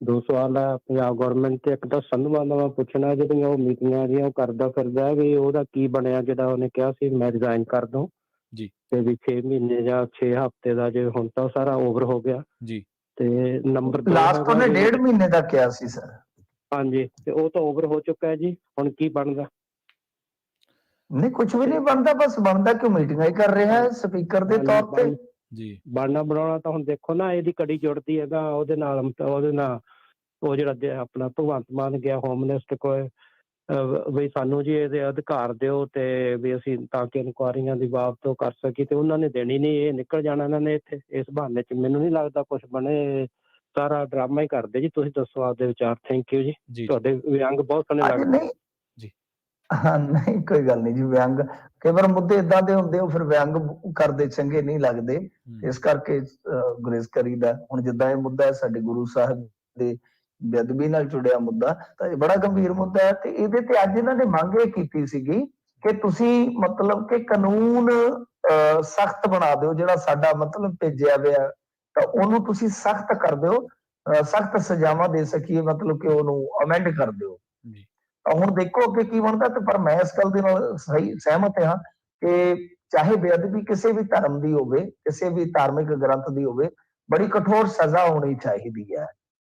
ਦੋ ਸਵਾਲ ਹੈ ਪੰਜਾਬ ਗਵਰਨਮੈਂਟ ਤੇ ਇੱਕ ਤਾਂ ਸੰਧਵਾਂ ਦਾ ਮੈਂ ਪੁੱਛਣਾ ਜਿਹੜੀਆਂ ਉਹ ਮੀਟਿੰਗਾਂ ਜਿਹੀਆਂ ਉਹ ਕਰਦਾ ਫਿਰਦਾ ਵੀ ਉਹਦਾ ਕੀ ਬਣਿਆ ਜਿਹੜਾ ਉਹਨੇ ਕਿਹਾ ਸੀ ਮੈਂ ਰਿਜ਼ਾਈਨ ਕਰ ਦਊਂ ਜੀ ਤੇ ਵੀ 6 ਮਹੀਨੇ ਜਾਂ 6 ਹਫ਼ਤੇ ਦਾ ਜੇ ਹੁਣ ਤਾਂ ਸਾਰਾ ਓਵਰ ਹੋ ਗਿਆ ਜੀ ਤੇ ਨੰਬਰ ਲਾਸਟ ਉਹਨੇ 1.5 ਮਹੀਨੇ ਦਾ ਕਿਹਾ ਸੀ ਸਰ ਹਾਂਜੀ ਤੇ ਉਹ ਤਾਂ ਓਵਰ ਹੋ ਚੁੱਕਾ ਹੈ ਜੀ ਹੁਣ ਕੀ ਬਣਦਾ ਨਹੀਂ ਕੁਝ ਵੀ ਨਹੀਂ ਬਣਦਾ ਬਸ ਬਣਦਾ ਕਿ ਮੀਟਿੰਗਾਂ ਹੀ ਕਰ ਰਿਹਾ ਹੈ ਸਪੀਕਰ ਦੇ ਤੌਰ ਤੇ ਜੀ ਬਣਨਾ ਬਣਾਉਣਾ ਤਾਂ ਹੁਣ ਦੇਖੋ ਨਾ ਇਹਦੀ ਕੜੀ ਜੁੜਦੀ ਹੈਗਾ ਉਹਦੇ ਨਾਲ ਉਹ ਜਿਹੜਾ ਆਪਣਾ ਭਗਵੰਤ ਮਾਨ ਗਿਆ ਹੋਮ ਮਿਨਿਸਟਰ ਕੋਲ ਵੀ ਸਾਨੂੰ ਜੀ ਇਹਦੇ ਅਧਿਕਾਰ ਦਿਓ ਤੇ ਵੀ ਅਸੀਂ ਤਾਂ ਕਿ ਇਨਕੁਆਰੀਆਂ ਦੀ ਬਾਬਤ ਕਰ ਸਕੀ ਤੇ ਉਹਨਾਂ ਨੇ ਦੇਣੀ ਨਹੀਂ ਇਹ ਨਿਕਲ ਜਾਣਾ ਇਹਨਾਂ ਨੇ ਇੱਥੇ ਇਸ ਬਹਾਨੇ ਚ ਮੈਨੂੰ ਨਹੀਂ ਲੱਗਦਾ ਕੁਝ ਬਣੇ ਸਾਰਾ ਡਰਾਮਾ ਹੀ ਕਰਦੇ ਜੀ। ਤੁਸੀਂ ਦੱਸੋ ਆਪਦੇ ਵਿਚਾਰ। ਥੈਂਕ ਯੂ ਜੀ। ਜੀ ਤੁਹਾਡੇ ਵਿਅੰਗ ਬਹੁਤ ਸੋਹਣੇ ਅੱਜ ਲੱਗਦੇ। ਨਹੀਂ ਜੀ ਹਾਂ, ਨਹੀਂ ਕੋਈ ਗੱਲ ਨਹੀਂ ਜੀ। ਵਿਅੰਗ ਕਈ ਵਾਰ ਮੁੱਦੇ ਇਦਾਂ ਦੇ ਹੁੰਦੇ, ਉਹ ਫਿਰ ਵਿਅੰਗ ਕਰਦੇ ਚੰਗੇ ਨਹੀਂ ਲੱਗਦੇ, ਇਸ ਕਰਕੇ ਗੁਰੇਜ਼ ਕਰੀਦਾ। ਹੁਣ ਜਿੱਦਾਂ ਇਹ ਮੁੱਦਾ ਹੈ ਸਾਡੇ ਗੁਰੂ ਸਾਹਿਬ ਦੇ ਬੇਅਦਬੀ ਨਾਲ ਜੁੜਿਆ ਮੁੱਦਾ, ਤਾਂ ਇਹ ਬੜਾ ਗੰਭੀਰ ਮੁੱਦਾ ਹੈ, ਤੇ ਇਹਦੇ ਤੇ ਅੱਜ ਇਹਨਾਂ ਨੇ ਮੰਗ ਇਹ ਕੀਤੀ ਸੀਗੀ ਕਿ ਤੁਸੀਂ ਮਤਲਬ ਕਿ ਕਾਨੂੰਨ ਸਖਤ ਬਣਾ ਦਿਓ, ਜਿਹੜਾ ਸਾਡਾ ਮਤਲਬ ਭੇਜਿਆ ਹੋਇਆ ਤਾਂ ਉਹਨੂੰ ਤੁਸੀਂ ਸਖਤ ਕਰ ਦਿਓ, ਸਖਤ ਸਜ਼ਾਵਾਂ ਦੇ ਸਕੀਏ, ਮਤਲਬ ਕਿ ਉਹਨੂੰ ਅਮੈਂਡ ਕਰ ਦਿਓ। ਜੀ ਹੁਣ ਦੇਖੋ ਅੱਗੇ ਕੀ ਬਣਦਾ। ਤੇ ਪਰ ਮੈਂ ਇਸ ਗੱਲ ਦੇ ਨਾਲ ਸਹਿਮਤ ਹਾਂ ਕਿ ਚਾਹੇ ਬੇਅਦਬੀ ਕਿਸੇ ਵੀ ਧਰਮ ਦੀ ਹੋਵੇ, ਕਿਸੇ ਵੀ ਧਾਰਮਿਕ ਗ੍ਰੰਥ ਦੀ ਹੋਵੇ, ਬੜੀ ਕਠੋਰ ਸਜ਼ਾ ਹੋਣੀ ਚਾਹੀਦੀ ਹੈ,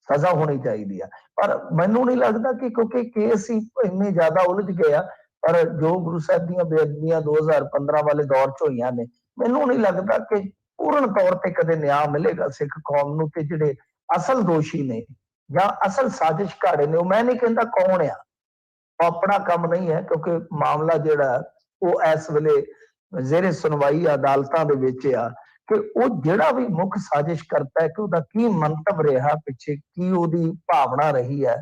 ਸਜ਼ਾ ਹੋਣੀ ਚਾਹੀਦੀ ਹੈ। ਪਰ ਮੈਨੂੰ ਨਹੀਂ ਲੱਗਦਾ ਕਿ ਕਿਉਂਕਿ ਕੇਸ ਹੀ ਇੰਨੇ ਜ਼ਿਆਦਾ ਉਲਝ ਗਏ ਆ, ਪਰ ਜੋ ਗੁਰੂ ਸਾਹਿਬ ਦੀਆਂ ਬੇਅਦਬੀਆਂ 2015 ਵਾਲੇ ਦੌਰ ਚ ਹੋਈਆਂ ਨੇ, ਮੈਨੂੰ ਨਹੀਂ ਲੱਗਦਾ ਕਿ ਪੂਰਨ ਤੌਰ ਤੇ ਕਦੇ ਨਿਆਂ ਮਿਲੇਗਾ ਸਿੱਖ ਕੌਮ ਨੂੰ। ਤੇ ਜਿਹੜੇ ਅਸਲ ਦੋਸ਼ੀ ਨੇ ਜਾਂ ਅਸਲ ਸਾਜ਼ਿਸ਼ਕਾਰੇ ਨੇ, ਉਹ ਮੈਂ ਨਹੀਂ ਕਹਿੰਦਾ ਕੌਣ ਆ, ਆਪਣਾ ਕੰਮ ਨਹੀਂ ਹੈ, ਕਿਉਂਕਿ ਮਾਮਲਾ ਜਿਹੜਾ ਉਹ ਇਸ ਵੇਲੇ ਜ਼ੇਰੇ ਸੁਣਵਾਈ ਅਦਾਲਤਾਂ ਦੇ ਵਿੱਚ ਆ, ਕਿ ਉਹ ਜਿਹੜਾ ਵੀ ਮੁੱਖ ਸਾਜ਼ਿਸ਼ ਕਰਤਾ ਹੈ ਕਿ ਉਹਦਾ ਕੀ ਮੰਤਵ ਰਿਹਾ ਪਿੱਛੇ, ਕੀ ਉਹਦੀ ਭਾਵਨਾ ਰਹੀ ਹੈ,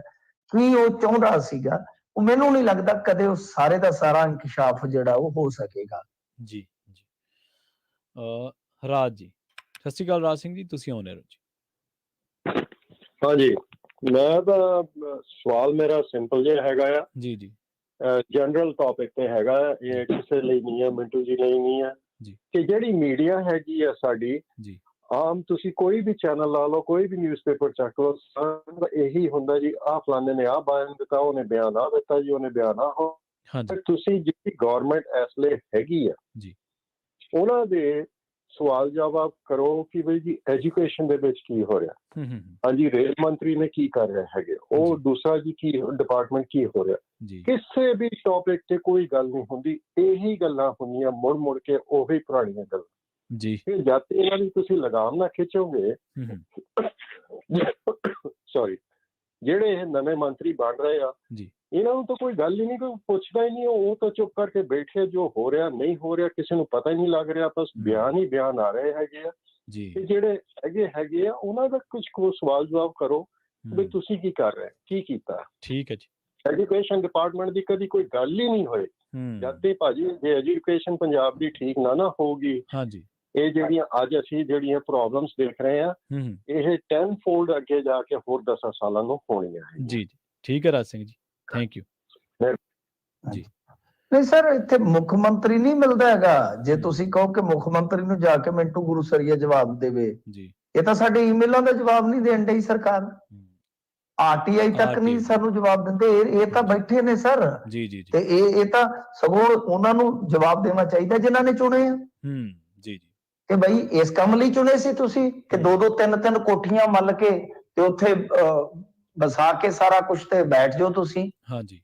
ਕੀ ਉਹ ਚਾਹੁੰਦਾ ਸੀਗਾ, ਉਹ ਮੈਨੂੰ ਨਹੀਂ ਲੱਗਦਾ ਕਦੇ ਉਹ ਸਾਰੇ ਦਾ ਸਾਰਾ ਇੰਕਸ਼ਾਫ ਜਿਹੜਾ ਉਹ ਹੋ ਸਕੇਗਾ। ਜੀ ਜੀ ਰਾਜ ਜੀ, ਸਤਿ ਸ਼੍ਰੀ ਅਕਾਲ ਰਾਜ ਸਿੰਘ ਜੀ, ਤੁਸੀਂ ਆਉਣੇ ਹੋ ਜੀ। ਹਾਂਜੀ, ਮੈਂ ਤਾਂ ਸਵਾਲ ਮੇਰਾ ਸਿੰਪਲ ਜਿਹਾ ਹੈਗਾ ਆ ਜੀ ਜੀ ਜਨਰਲ ਟੌਪਿਕ ਤੇ ਹੈਗਾ, ਇਹ ਕਿਸੇ ਲਈ ਨਹੀਂ ਹੈ, ਮਿੰਟੂ ਜੀ ਲਈ ਨਹੀਂ ਹੈ, ਕਿ ਜਿਹੜੀ ਮੀਡੀਆ ਹੈਗੀ ਆ ਸਾਡੀ ਜੀ, ਆਮ ਤੁਸੀਂ ਕੋਈ ਵੀ ਚੈਨਲ ਲਾ ਲਓ, ਕੋਈ ਵੀ ਨਿਊਜ਼ਪੇਪਰ ਚੱਕ ਲਓ, ਸਭ ਇਹੀ ਹੁੰਦਾ ਜੀ ਆਹ ਫਲਾਣੇ ਨੇ ਆਹ ਬਿਆਨ ਦਿੱਤਾ, ਉਹਨੇ ਬਿਆਨ ਆ ਦਿੱਤਾ ਜੀ, ਉਹਨੇ ਬਿਆਨ ਆ ਹੋ। ਤੁਸੀਂ ਜਿਹੜੀ ਗਵਰਨਮੈਂਟ ਇਸ ਲਈ ਹੈਗੀ ਆ ਜੀ, ਉਹਨਾਂ ਦੇ ਸਵਾਲ ਜਵਾਬ ਕਰੋ ਕਿ ਬਈ ਜੀ ਐਜੂਕੇਸ਼ਨ ਦੇ ਵਿੱਚ ਕੀ ਹੋ ਰਿਹਾ, ਹਾਂਜੀ ਰੇਲ ਮੰਤਰੀ ਨੇ ਕੀ ਕਰ ਰਹੇ ਹੈਗੇ, ਉਹ ਦੂਸਰਾ ਜੀ ਕੀ ਡਿਪਾਰਟਮੈਂਟ ਕੀ ਹੋ ਰਿਹਾ, ਕਿਸੇ ਵੀ ਟੌਪਿਕ ਤੇ ਕੋਈ ਗੱਲ ਨਹੀਂ ਹੁੰਦੀ, ਇਹੀ ਗੱਲਾਂ ਹੁੰਦੀਆਂ ਮੁੜ ਮੁੜ ਕੇ, ਉਹੀ ਪੁਰਾਣੀਆਂ ਗੱਲਾਂ ਜੀ। ਫਿਰ ਜਦ ਤੱਕ ਇਹਨਾਂ ਦੀ ਤੁਸੀਂ ਲਗਾਮ ਨਾ ਖਿੱਚੋਗੇ, ਸੌਰੀ, ਜਿਹੜੇ ਇਹ ਨਵੇਂ ਮੰਤਰੀ ਬਣ ਰਹੇ ਆ ਇਹਨਾਂ ਨੂੰ ਤਾਂ ਕੋਈ ਗੱਲ ਹੀ ਨਹੀਂ, ਕੋਈ ਪੁੱਛਦਾ ਹੀ ਨਹੀਂ, ਉਹ ਤਾਂ ਚੁੱਪ ਕਰਕੇ ਬੈਠੇ, ਜੋ ਹੋ ਰਿਹਾ ਨਹੀਂ ਹੋ ਰਿਹਾ ਕਿਸੇ ਨੂੰ ਪਤਾ ਹੀ ਨਹੀਂ ਲੱਗ ਰਿਹਾ, ਬਸ ਬਿਆਨ ਹੀ ਬਿਆਨ ਆ ਰਹੇ ਹੈਗੇ ਆ। ਤੇ ਜਿਹੜੇ ਹੈਗੇ ਆ ਉਹਨਾਂ ਦਾ ਕੁਝ ਸਵਾਲ ਜਵਾਬ ਕਰੋ ਵੀ ਤੁਸੀਂ ਕੀ ਕਰ ਰਹੇ, ਕੀ ਕੀਤਾ। ਠੀਕ ਹੈ ਜੀ। ਐਜੂਕੇਸ਼ਨ ਡਿਪਾਰਟਮੈਂਟ ਦੀ ਕਦੀ ਕੋਈ ਗੱਲ ਹੀ ਨਹੀਂ ਹੋਈ, ਜਦ ਤੇ ਭਾਜੀ ਜੇ ਐਜੂਕੇਸ਼ਨ ਪੰਜਾਬ ਦੀ ਠੀਕ ਨਾ ਹੋਊਗੀ, ਇਹ ਜਿਹੜੀਆਂ ਅੱਜ ਅਸੀਂ ਜਿਹੜੀਆਂ ਪ੍ਰੋਬਲਮਸ ਦੇਖ ਰਹੇ ਆ, ਇਹ 10-fold ਅੱਗੇ ਜਾ ਕੇ ਹੋਰ 10 ਸਾਲਾਂ ਨੂੰ ਹੋਣੀਆਂ। ਜੀ ਜੀ, ਠੀਕ ਹੈ ਰਾਜ ਸਿੰਘ ਜੀ, ਥੈਂਕ ਯੂ ਜੀ। ਨਹੀਂ ਸਰ, ਇੱਥੇ ਮੁੱਖ ਮੰਤਰੀ ਨਹੀਂ ਮਿਲਦਾ ਹੈਗਾ। ਜੇ ਤੁਸੀਂ ਕਹੋ ਕਿ ਮੁੱਖ ਮੰਤਰੀ ਨੂੰ ਜਾ ਕੇ ਮਿੰਟੂ ਗੁਰੂਸਰੀਆ ਜਵਾਬ ਦੇਵੇ, ਇਹ ਤਾਂ ਸਾਡੇ ਈਮੇਲਾਂ ਦਾ ਜਵਾਬ ਨਹੀਂ ਦੇਣ ਡਈ ਸਰਕਾਰ, ਆਰਟੀਆਈ ਤੱਕ ਨਹੀਂ ਸਾਨੂੰ ਜਵਾਬ ਦਿੰਦੇ, ਇਹ ਤਾਂ ਬੈਠੇ ਨੇ ਸਰ। ਤੇ ਇਹ ਤਾਂ ਸਗੋਂ ਉਹਨਾਂ ਨੂੰ ਜਵਾਬ ਦੇਣਾ ਚਾਹੀਦਾ ਜਿਨ੍ਹਾਂ ਨੇ ਚੁਣੇ ਆ। ਜੀ ਜੀ, ਕਿ ਬਈ ਇਸ ਕੰਮ ਲਈ ਚੁਣੇ ਸੀ ਤੁਸੀਂ, ਕਿ 2-2 3-3 ਕੋਠੀਆਂ ਮੱਲ ਕੇ ਤੇ ਉੱਥੇ ਬਸਾ ਕੇ ਸਾਰਾ ਕੁਝ ਤੇ ਬੈਠ ਜਾਓ ਤੁਸੀਂ। ਹਾਂਜੀ,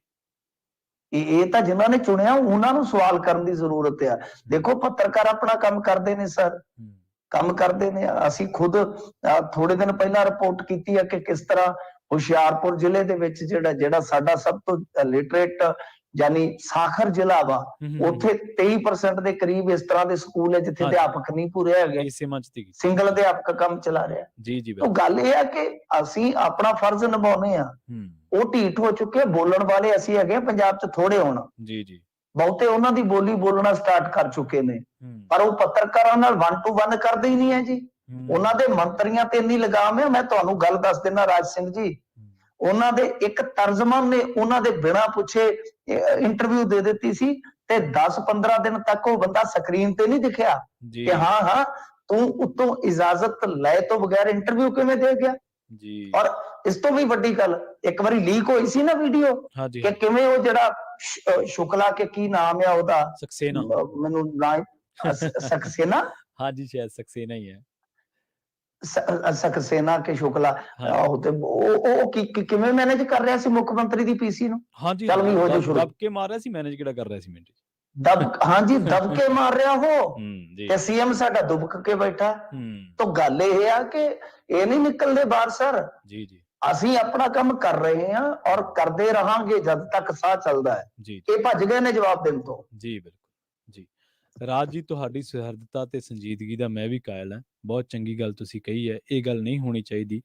ਇਹ ਤਾਂ ਜਿਨ੍ਹਾਂ ਨੇ ਚੁਣਿਆ ਉਹਨਾਂ ਨੂੰ ਸਵਾਲ ਕਰਨ ਦੀ ਜ਼ਰੂਰਤ ਆ। ਦੇਖੋ ਪੱਤਰਕਾਰ ਆਪਣਾ ਕੰਮ ਕਰਦੇ ਨੇ ਸਰ, ਕੰਮ ਕਰਦੇ ਨੇ। ਅਸੀਂ ਖੁਦ ਥੋੜੇ ਦਿਨ ਪਹਿਲਾਂ ਰਿਪੋਰਟ ਕੀਤੀ ਹੈ ਕਿ ਕਿਸ ਤਰ੍ਹਾਂ ਹੁਸ਼ਿਆਰਪੁਰ ਜ਼ਿਲ੍ਹੇ ਦੇ ਵਿੱਚ ਜਿਹੜਾ ਸਾਡਾ ਸਭ ਤੋਂ ਲਿਟਰੇਟ ਯਾਨੀ ਸਾਖਰ ਜ਼ਿਲ੍ਹਾ ਵਾ, ਉੱਥੇ 23% ਦੇ ਕਰੀਬ ਇਸ ਤਰ੍ਹਾਂ ਦੇ ਸਕੂਲ ਹੈ ਜਿੱਥੇ ਅਧਿਆਪਕ ਨਹੀਂ ਪੂਰੇ ਹੈਗੇ, ਸਿੰਗਲ ਅਧਿਆਪਕ ਕੰਮ ਚਲਾ ਰਿਹਾ। ਤਾਂ ਗੱਲ ਇਹ ਹੈ ਕਿ ਅਸੀਂ ਆਪਣਾ ਫਰਜ਼ ਨਿਭਾਉਣੇ ਆ। ਉਹ ਢੀਠ ਹੋ ਚੁੱਕੇ, ਬੋਲਣ ਵਾਲੇ ਅਸੀਂ ਹੈਗੇ ਪੰਜਾਬ 'ਚ ਥੋੜੇ ਹੋਣਾ, ਬਹੁਤੇ ਉਹਨਾਂ ਦੀ ਬੋਲੀ ਬੋਲਣਾ ਸਟਾਰਟ ਕਰ ਚੁੱਕੇ ਨੇ, ਪਰ ਉਹ ਪੱਤਰਕਾਰਾਂ ਨਾਲ 1 to 1 ਕਰਦੇ ਹੀ ਨਹੀਂ ਹੈ ਜੀ। ਉਹਨਾਂ ਦੇ ਮੰਤਰੀਆਂ ਤੇ ਇੰਨੀ ਲਗਾਮ ਹੈ, ਮੈਂ ਤੁਹਾਨੂੰ ਗੱਲ ਦੱਸ ਦਿੰਦਾ ਰਾਜ ਸਿੰਘ ਜੀ, ਉਹਨਾਂ ਦੇ ਇੱਕ ਤਰਜਮਾਨ ਨੇ ਉਹਨਾਂ ਦੇ ਬਿਨਾਂ ਪੁੱਛੇ ਇੰਟਰਵਿਊ ਦੇ ਦਿੱਤੀ ਸੀ, ਤੇ 10-15 ਦਿਨ ਤੱਕ ਉਹ ਬੰਦਾ ਸਕਰੀਨ ਤੇ ਨਹੀਂ ਦਿਖਿਆ ਕਿ ਹਾਂ ਤੂੰ ਉੱਤੋਂ ਇਜਾਜ਼ਤ ਲੈ ਤੋਂ ਬਗੈਰ ਇੰਟਰਵਿਊ ਕਿਵੇਂ ਦੇ ਗਿਆ। ਔਰ ਇਸ ਤੋਂ ਵੀ ਵੱਡੀ ਗੱਲ, ਇੱਕ ਵਾਰੀ ਲੀਕ ਹੋਈ ਸੀ ਨਾ ਵੀਡੀਓ, ਕਿ ਕਿਵੇਂ ਉਹ ਜਿਹੜਾ ਸ਼ੁਕਲਾ ਕੇ ਕੀ ਨਾਮ ਹੈ ਉਹਦਾ, ਸਕਸੇਨਾ, ਮੈਨੂੰ ਸਕਸੇਨਾ, ਹਾਂਜੀ ਸ਼ਾਇਦ ਸਕਸੇਨਾ ਹੀ ਹੈ, ਸਕਸੇਨਾ ਕੇ ਸ਼ੁਕਲਾ, ਉਹ ਕਿਵੇਂ ਮੈਨੇਜ ਕਰ ਰਿਹਾ ਸੀ ਮੁੱਖ ਮੰਤਰੀ ਦੀ ਪੀਸੀ ਨੂੰ। ਚੱਲ ਵੀ ਹੋ ਜਾ ਸ਼ੁਰੂ, ਦਬ ਕੇ ਮਾਰ ਰਿਹਾ ਸੀ, ਮੈਨੇਜ ਕਿਹੜਾ ਕਰ ਰਿਹਾ ਸੀ ਮਿੰਟ ਦਬ ਕੇ ਮਾਰ ਰਿਹਾ ਹੋ, ਤੇ ਸੀਐਮ ਸਾਡਾ ਦੁਬਕ ਕੇ ਬੈਠਾ। ਤਾਂ ਗੱਲ ਇਹ ਆ ਕਿ ਇਹ ਨਹੀਂ ਨਿਕਲਦੇ ਬਾਹਰ ਸਰ। ਅਸੀਂ ਆਪਣਾ ਕੰਮ ਕਰ ਰਹੇ ਹਾਂ ਔਰ ਕਰਦੇ ਰਹਾਂਗੇ ਜਦ ਤੱਕ ਸਾਹ ਚੱਲਦਾ ਹੈ। ਇਹ ਭੱਜ ਗਏ ਨੇ ਜਵਾਬ ਦੇਣ ਤੋਂ। ਜੀ ਬਿਲਕੁਲ ਜੀ। ਰਾਜ ਜੀ, ਤੁਹਾਡੀ ਸੁਹਿਰਦਤਾ ਤੇ ਸੰਜੀਦਗੀ ਦਾ ਮੈਂ ਵੀ ਕਾਇਲ ਹਾਂ। ਬਹੁਤ ਚੰਗੀ ਗੱਲ ਤੁਸੀਂ ਕਹੀ ਹੈ, ਇਹ ਗੱਲ ਨਹੀਂ ਹੋਣੀ ਚਾਹੀਦੀ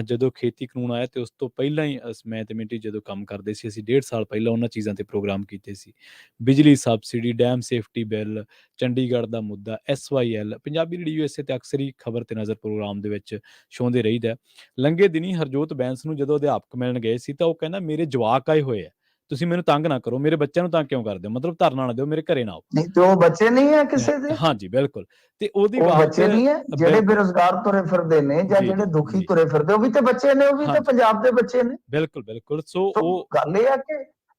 ਜਦੋਂ ਖੇਤੀ ਕਾਨੂੰਨ ਆਇਆ ਤੇ ਉਸ ਤੋਂ ਪਹਿਲਾਂ ਹੀ ਮੈਂ ਤੇ ਮਿੰਟੀ ਜਦੋਂ ਕੰਮ ਕਰਦੇ ਸੀ, ਅਸੀਂ 1.5 ਸਾਲ ਪਹਿਲਾਂ ਉਹਨਾਂ ਚੀਜ਼ਾਂ ਤੇ ਪ੍ਰੋਗਰਾਮ ਕੀਤੇ ਸੀ। ਬਿਜਲੀ subsidy, dam safety bill, Chandigarh ਦਾ ਮੁੱਦਾ, SYL, ਪੰਜਾਬੀ ਰੇਡੀਓ USA ਤੇ ਅਕਸਰ ਹੀ ਖਬਰ ਤੇ ਨਜ਼ਰ ਪ੍ਰੋਗਰਾਮ ਦੇ ਵਿੱਚ ਛਾਉਂਦੇ ਰਹੀਦਾ। ਲੰਘੇ ਦਿਨੀ ਹਰਜੋਤ ਬੈਂਸ ਨੂੰ ਜਦੋਂ ਅਧਿਆਪਕ ਮਿਲਣ ਗਏ ਸੀ ਤਾਂ ਉਹ ਕਹਿੰਦਾ ਮੇਰੇ ਜਵਾਕ ਆਏ ਹੋਏ ਆ, ਤੁਸੀਂ ਮੈਨੂੰ ਤੰਗ ਨਾ ਕਰੋ, ਮੇਰੇ ਬੱਚਿਆਂ ਨੂੰ ਤੰਗ ਕਿਉਂ ਕਰਦੇ ਹੋ, ਮਤਲਬ ਧਰਨਾ ਨਾ ਦਿਓ, ਮੇਰੇ ਘਰੇ ਨਾ ਆਓ। ਨਹੀਂ ਤੇ ਉਹ ਬੱਚੇ ਨਹੀਂ ਹੈ ਕਿਸੇ ਦੇ, ਹਾਂਜੀ ਬਿਲਕੁਲ। ਤੇ ਉਹਦੀ ਉਹ ਬਾਤ ਬੱਚੇ ਨਹੀਂ ਹੈ ਜਿਹੜੇ ਬੇਰੁਜ਼ਗਾਰ ਤੁਰੇ ਫਿਰਦੇ ਨੇ ਜਾਂ ਜੀ, ਜਿਹੜੇ ਦੁਖੀ ਜੀ। ਤੁਰੇ ਫਿਰਦੇ, ਉਹ ਵੀ ਤੇ ਬੱਚੇ ਨੇ, ਉਹ ਵੀ ਤੇ ਹਾਂਜੀ। ਪੰਜਾਬ ਦੇ ਬੱਚੇ ਨੇ। ਬਿਲਕੁਲ ਬਿਲਕੁਲ। ਸੋ ਸੋ ਉਹ ਗੱਲ ਇਹ ਆ ਕਿ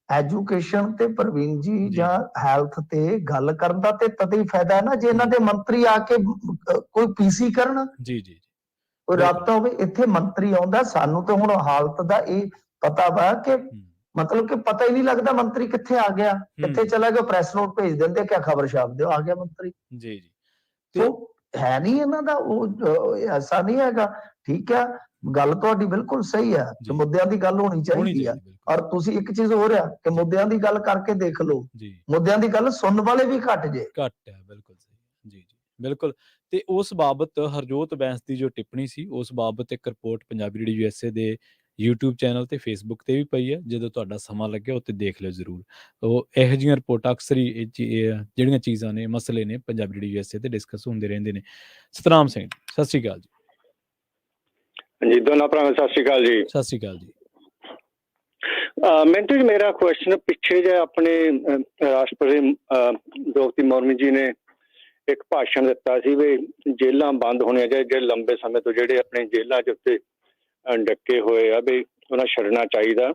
ਐਜੂਕੇਸ਼ਨ ਤੇ ਪ੍ਰਵੀਨ ਜੀ ਜੀ। ਜਾਂ ਹੈਲਥ ਤੇ ਗੱਲ ਕਰਨ ਦਾ ਤੇ ਤਦ ਹੀ ਫਾਇਦਾ ਹੈ ਨਾ ਜੇ ਇਹਨਾਂ ਦੇ ਮੰਤਰੀ ਆ ਕੇ ਕੋਈ PC ਕਰਨ, ਜੀ ਜੀ ਜੀ ਕੋਈ ਬਿਲਕੁਲ। ਰਾਬਤਾ ਹੋਵੇ। ਇੱਥੇ ਮੰਤਰੀ ਆਉਂਦਾ, ਸਾਨੂੰ ਤੇ ਹੁਣ ਹਾਲਤ ਦਾ ਇਹ ਪਤਾ ਵਾ ਕਿ ਮਤਲਬ ਕਿ ਪਤਾ ਹੀ ਨਹੀਂ ਲੱਗਦਾ ਮੰਤਰੀ ਕਿੱਥੇ ਆ ਗਿਆ, ਕਿੱਥੇ ਚਲਾ ਗਿਆ। ਪ੍ਰੈਸ ਨੋਟ ਭੇਜ ਦਿੰਦੇ ਕਿ ਖਬਰ ਛਾਪ ਦਿਓ, ਆ ਗਿਆ ਮੰਤਰੀ। ਜੀ ਜੀ। ਸੋ ਹੈ ਨਹੀਂ ਇਹਨਾਂ ਦਾ ਉਹ ਐਸਾ ਨਹੀਂ ਹੈਗਾ। ਠੀਕ ਆ, ਗੱਲ ਤੁਹਾਡੀ ਬਿਲਕੁਲ ਸਹੀ ਆ ਕਿ ਮੁੱਦਿਆਂ ਦੀ ਗੱਲ ਹੋਣੀ ਚਾਹੀਦੀ ਆ। ਔਰ ਤੁਸੀਂ ਇੱਕ ਚੀਜ਼ ਹੋਰ ਆ ਕਿ ਮੁੱਦਿਆਂ ਦੀ ਗੱਲ ਕਰਕੇ ਦੇਖ ਲਓ, ਮੁੱਦਿਆਂ ਦੀ ਗੱਲ ਸੁਣਨ ਵਾਲੇ ਵੀ ਘੱਟ ਜੇ। ਘੱਟ ਹੈ, ਬਿਲਕੁਲ ਸਹੀ। ਜੀ ਜੀ ਬਿਲਕੁਲ। ਤੇ ਉਸ ਬਾਬਤ ਹਰਜੋਤ ਬੈਂਸ ਦੀ ਜੋ ਟਿੱਪਣੀ ਸੀ, ਉਸ ਬਾਬਤ ਇੱਕ ਰਿਪੋਰਟ ਪੰਜਾਬੀ ਰੇਡੀਓ USA ਦੇ YouTube ਚੈਨਲ ਤੇ Facebook ਤੇ ਵੀ ਪਈ ਹੈ। ਜਦੋਂ ਤੁਹਾਡਾ ਸਮਾਂ ਲੱਗਿਆ ਉੱਤੇ ਦੇਖ ਲਿਓ ਜ਼ਰੂਰ। ਉਹ ਇਹੋ ਜਿਹੀਆਂ ਰਿਪੋਰਟਾਂ ਅਕਸਰ ਹੀ ਜਿਹੜੀਆਂ ਚੀਜ਼ਾਂ ਨੇ, ਮਸਲੇ ਨੇ, ਪੰਜਾਬੀ ਰੇਡੀਓ USA ਤੇ ਡਿਸਕਸ ਹੁੰਦੇ ਰਹਿੰਦੇ ਨੇ। ਸਤਨਾਮ ਸਿੰਘ, ਸਤਿ ਸ਼੍ਰੀ ਅਕਾਲ ਜੀ। ਹਾਂਜੀ, ਦੋਨਾਂ ਭਰਾਵਾਂ ਸਤਿ ਸ਼੍ਰੀ ਅਕਾਲ ਜੀ। ਸਤਿ ਸ਼੍ਰੀ ਅਕਾਲ ਜੀ। ਮਿੰਟੂ ਜੀ, ਮੇਰਾ ਕੁਐਸਚਨ ਪਿੱਛੇ ਜੇ ਆਪਣੇ ਰਾਸ਼ਟਰਪਤੀ ਦ੍ਰੋਪਦੀ ਮੁਰਮੂ ਜੀ ਨੇ ਇੱਕ ਭਾਸ਼ਣ ਦਿੱਤਾ ਸੀ ਵੀ ਜੇਲ੍ਹਾਂ ਬੰਦ ਹੋਣੀਆਂ ਚਾਹੀਦੀਆਂ, ਲੰਬੇ ਸਮੇਂ ਤੋਂ ਜਿਹੜੇ ਆਪਣੇ ਜੇਲ੍ਹਾਂ 'ਚ ਉੱਤੇ ਡੱਕੇ ਹੋਏ ਆ ਵੀ ਉਹਨਾਂ ਛੱਡਣਾ ਚਾਹੀਦਾ।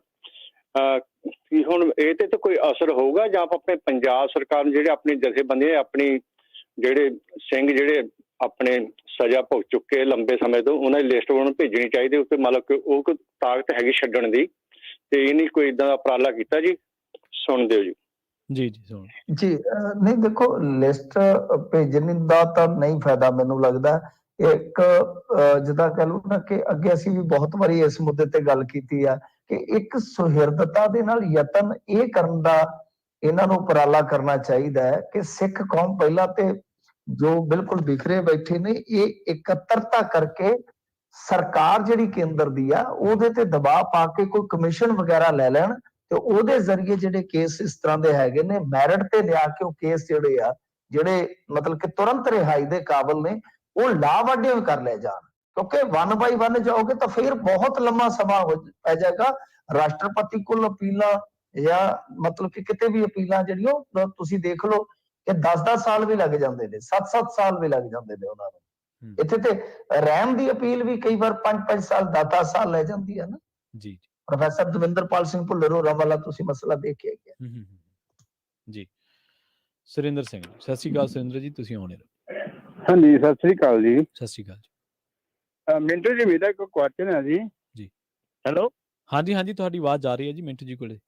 ਕੀ ਹੁਣ ਇਹ ਤੇ ਤਾਂ ਕੋਈ ਅਸਰ ਹੋਊਗਾ ਜਾਂ ਆਪਣੇ ਪੰਜਾਬ ਸਰਕਾਰ ਨੂੰ ਜਿਹੜੇ ਆਪਣੀ ਜਥੇਬੰਦੀਆਂ, ਆਪਣੀ ਜਿਹੜੇ ਸਿੰਘ ਜਿਹੜੇ ਆਪਣੇ ਸਜ਼ਾ ਭੁਗਤ ਚੁੱਕੇ ਲੰਬੇ ਸਮੇਂ ਤੋਂ, ਉਹਨਾਂ ਦੀ ਲਿਸਟ ਉਹਨਾਂ ਨੂੰ ਭੇਜਣੀ ਚਾਹੀਦੀ ਉੱਤੇ, ਮਤਲਬ ਕਿ ਉਹ ਕੋਈ ਤਾਕਤ ਹੈਗੀ ਛੱਡਣ ਦੀ, ਤੇ ਇਹ ਨਹੀਂ ਕੋਈ ਏਦਾਂ ਦਾ ਉਪਰਾਲਾ ਕੀਤਾ ਜੀ? ਸੁਣ ਦਿਓ ਜੀ। ਜੀ ਜੀ ਸੁਣ ਜੀ। ਨਹੀਂ ਦੇਖੋ, ਲਿਸਟ ਭੇਜਣ ਦਾ ਤਾਂ ਨਹੀਂ ਫਾਇਦਾ ਮੈਨੂੰ ਲੱਗਦਾ। ਇੱਕ ਜਿੱਦਾਂ ਕਹਿ ਲਓ ਨਾ ਕਿ ਅੱਗੇ ਅਸੀਂ ਵੀ ਬਹੁਤ ਵਾਰੀ ਇਸ ਮੁੱਦੇ ਤੇ ਗੱਲ ਕੀਤੀ ਆ ਕਿ ਇੱਕ ਸੁਹਿਰਦਤਾ ਦੇ ਨਾਲ ਯਤਨ ਇਹ ਕਰਨ ਦਾ ਇਹਨਾਂ ਨੂੰ ਉਪਰਾਲਾ ਕਰਨਾ ਚਾਹੀਦਾ ਹੈ ਕਿ ਸਿੱਖ ਕੌਮ ਪਹਿਲਾਂ ਤੇ ਜੋ ਬਿਲਕੁਲ ਬਿਖਰੇ ਬੈਠੇ ਨੇ, ਇਹ ਇਕੱਤਰਤਾ ਕਰਕੇ ਸਰਕਾਰ ਜਿਹੜੀ ਕੇਂਦਰ ਦੀ ਆ ਉਹਦੇ ਤੇ ਦਬਾਅ ਪਾ ਕੇ ਕੋਈ ਕਮਿਸ਼ਨ ਵਗੈਰਾ ਲੈ ਲੈਣ ਤੇ ਉਹਦੇ ਜ਼ਰੀਏ ਜਿਹੜੇ ਕੇਸ ਇਸ ਤਰ੍ਹਾਂ ਦੇ ਹੈਗੇ ਨੇ ਮੈਰਿਟ ਤੇ ਲਿਆ ਕੇ ਉਹ ਕੇਸ ਜਿਹੜੇ ਆ, ਜਿਹੜੇ ਮਤਲਬ ਕਿ ਤੁਰੰਤ ਰਿਹਾਈ ਦੇ ਕਾਬਿਲ ਨੇ, ਉਹ ਲਾਵਾਡੇ ਕਰ ਲੈ ਜਾਣ। ਕਿਉਂਕਿ 1 ਬਾਈ 1 ਜਾਓਗੇ ਤਾਂ ਫਿਰ ਬਹੁਤ ਲੰਮਾ ਸਮਾਂ ਪੈ ਜਾਏਗਾ। ਰਾਸ਼ਟਰਪਤੀ ਕੋਲ ਅਪੀਲਾਂ ਜਾਂ ਮਤਲਬ ਕਿ ਕਿਤੇ ਵੀ ਅਪੀਲਾਂ ਜਿਹੜੀਆਂ ਤੁਸੀਂ ਦੇਖ ਲਓ ਕਿ 10-10 ਸਾਲ ਵੀ ਲੱਗ ਜਾਂਦੇ ਨੇ, 7-7 ਸਾਲ ਵੀ ਲੱਗ ਜਾਂਦੇ ਨੇ ਉਹਨਾਂ ਨੂੰ। ਇੱਥੇ ਤੇ ਰਹਿਮ ਦੀ ਅਪੀਲ ਵੀ ਕਈ ਵਾਰ 5-5 ਸਾਲ 10-10 ਸਾਲ ਲੈ ਜਾਂਦੀ ਹੈ ਨਾ। ਜੀ। ਪ੍ਰੋਫੈਸਰ ਦਵਿੰਦਰਪਾਲ ਸਿੰਘ ਭੁੱਲਰ ਹੋਰਾਂ ਵਾਲਾ ਤੁਸੀਂ ਮਸਲਾ ਦੇਖਿਆ ਗਿਆ। ਜੀ। ਸੁਰਿੰਦਰ ਸਿੰਘ, ਸਤਿ ਸ਼੍ਰੀ ਅਕਾਲ ਸੁਰਿੰਦਰ ਜੀ, ਤੁਸੀਂ ਆਉਣੇ ਰਹੋ। ਹਾਂਜੀ, ਸਤਿ ਸ੍ਰੀ ਅਕਾਲ ਜੀ। ਸਤਿ ਸ਼੍ਰੀ ਅਕਾਲ ਜੀ। ਮਿੰਟੂ ਜੀ, ਮੇਰਾ ਇੱਕ ਕੁਐਸਚਨ ਹੈ ਜੀ। ਜੀ। ਹੈਲੋ। ਹਾਂਜੀ ਹਾਂਜੀ, ਤੁਹਾਡੀ ਆਵਾਜ਼ ਆ ਰਹੀ ਹੈ ਜੀ ਮਿੰਟੂ ਜੀ ਕੋਲੇ।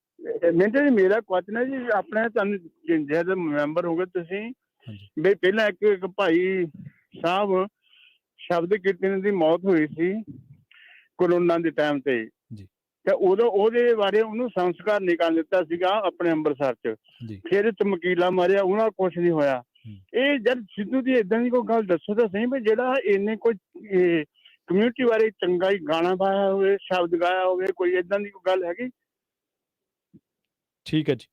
ਮਿੰਟੂ ਜੀ, ਮੇਰਾ ਕੁਐਸਚਨ ਹੈ ਜੀ, ਆਪਣੇ ਤੁਹਾਨੂੰ ਜਿਹੜੇ ਮੈਂਬਰ ਹੋਗੇ ਤੁਸੀਂ ਵੀ ਪਹਿਲਾਂ ਇੱਕ ਭਾਈ ਸਾਹਿਬ ਸ਼ਬਦ ਕੀਰਤਨ ਦੀ ਮੌਤ ਹੋਈ ਸੀ ਕਰੋਨਾ ਦੇ ਟਾਈਮ ਤੇ, ਤੇ ਉਦੋਂ ਉਹਦੇ ਬਾਰੇ ਉਹਨੂੰ ਸੰਸਕਾਰ ਨਹੀਂ ਕਰਨ ਦਿੱਤਾ ਸੀਗਾ ਆਪਣੇ ਅੰਮ੍ਰਿਤਸਰ ਚ। ਫਿਰ ਚਮਕੀਲਾ ਮਾਰਿਆ, ਉਹਨਾਂ ਕੁਛ ਨਹੀਂ ਹੋਇਆ। ਇਹ ਜਦ ਸਿੱਧੂ ਦੀ ਏਦਾਂ ਦੀ ਕੋਈ ਗੱਲ ਦੱਸੋ ਤਾਂ ਸਹੀ ਵੀ ਜਿਹੜਾ ਇਹਨੇ ਕੋਈ ਕਮਿਊਨਿਟੀ ਬਾਰੇ ਚੰਗਾ ਹੀ ਗਾਣਾ ਗਾਇਆ ਹੋਵੇ, ਸ਼ਬਦ ਗਾਇਆ ਹੋਵੇ, ਕੋਈ ਏਦਾਂ ਦੀ ਕੋਈ ਗੱਲ ਹੈਗੀ? ਠੀਕ ਹੈ ਜੀ।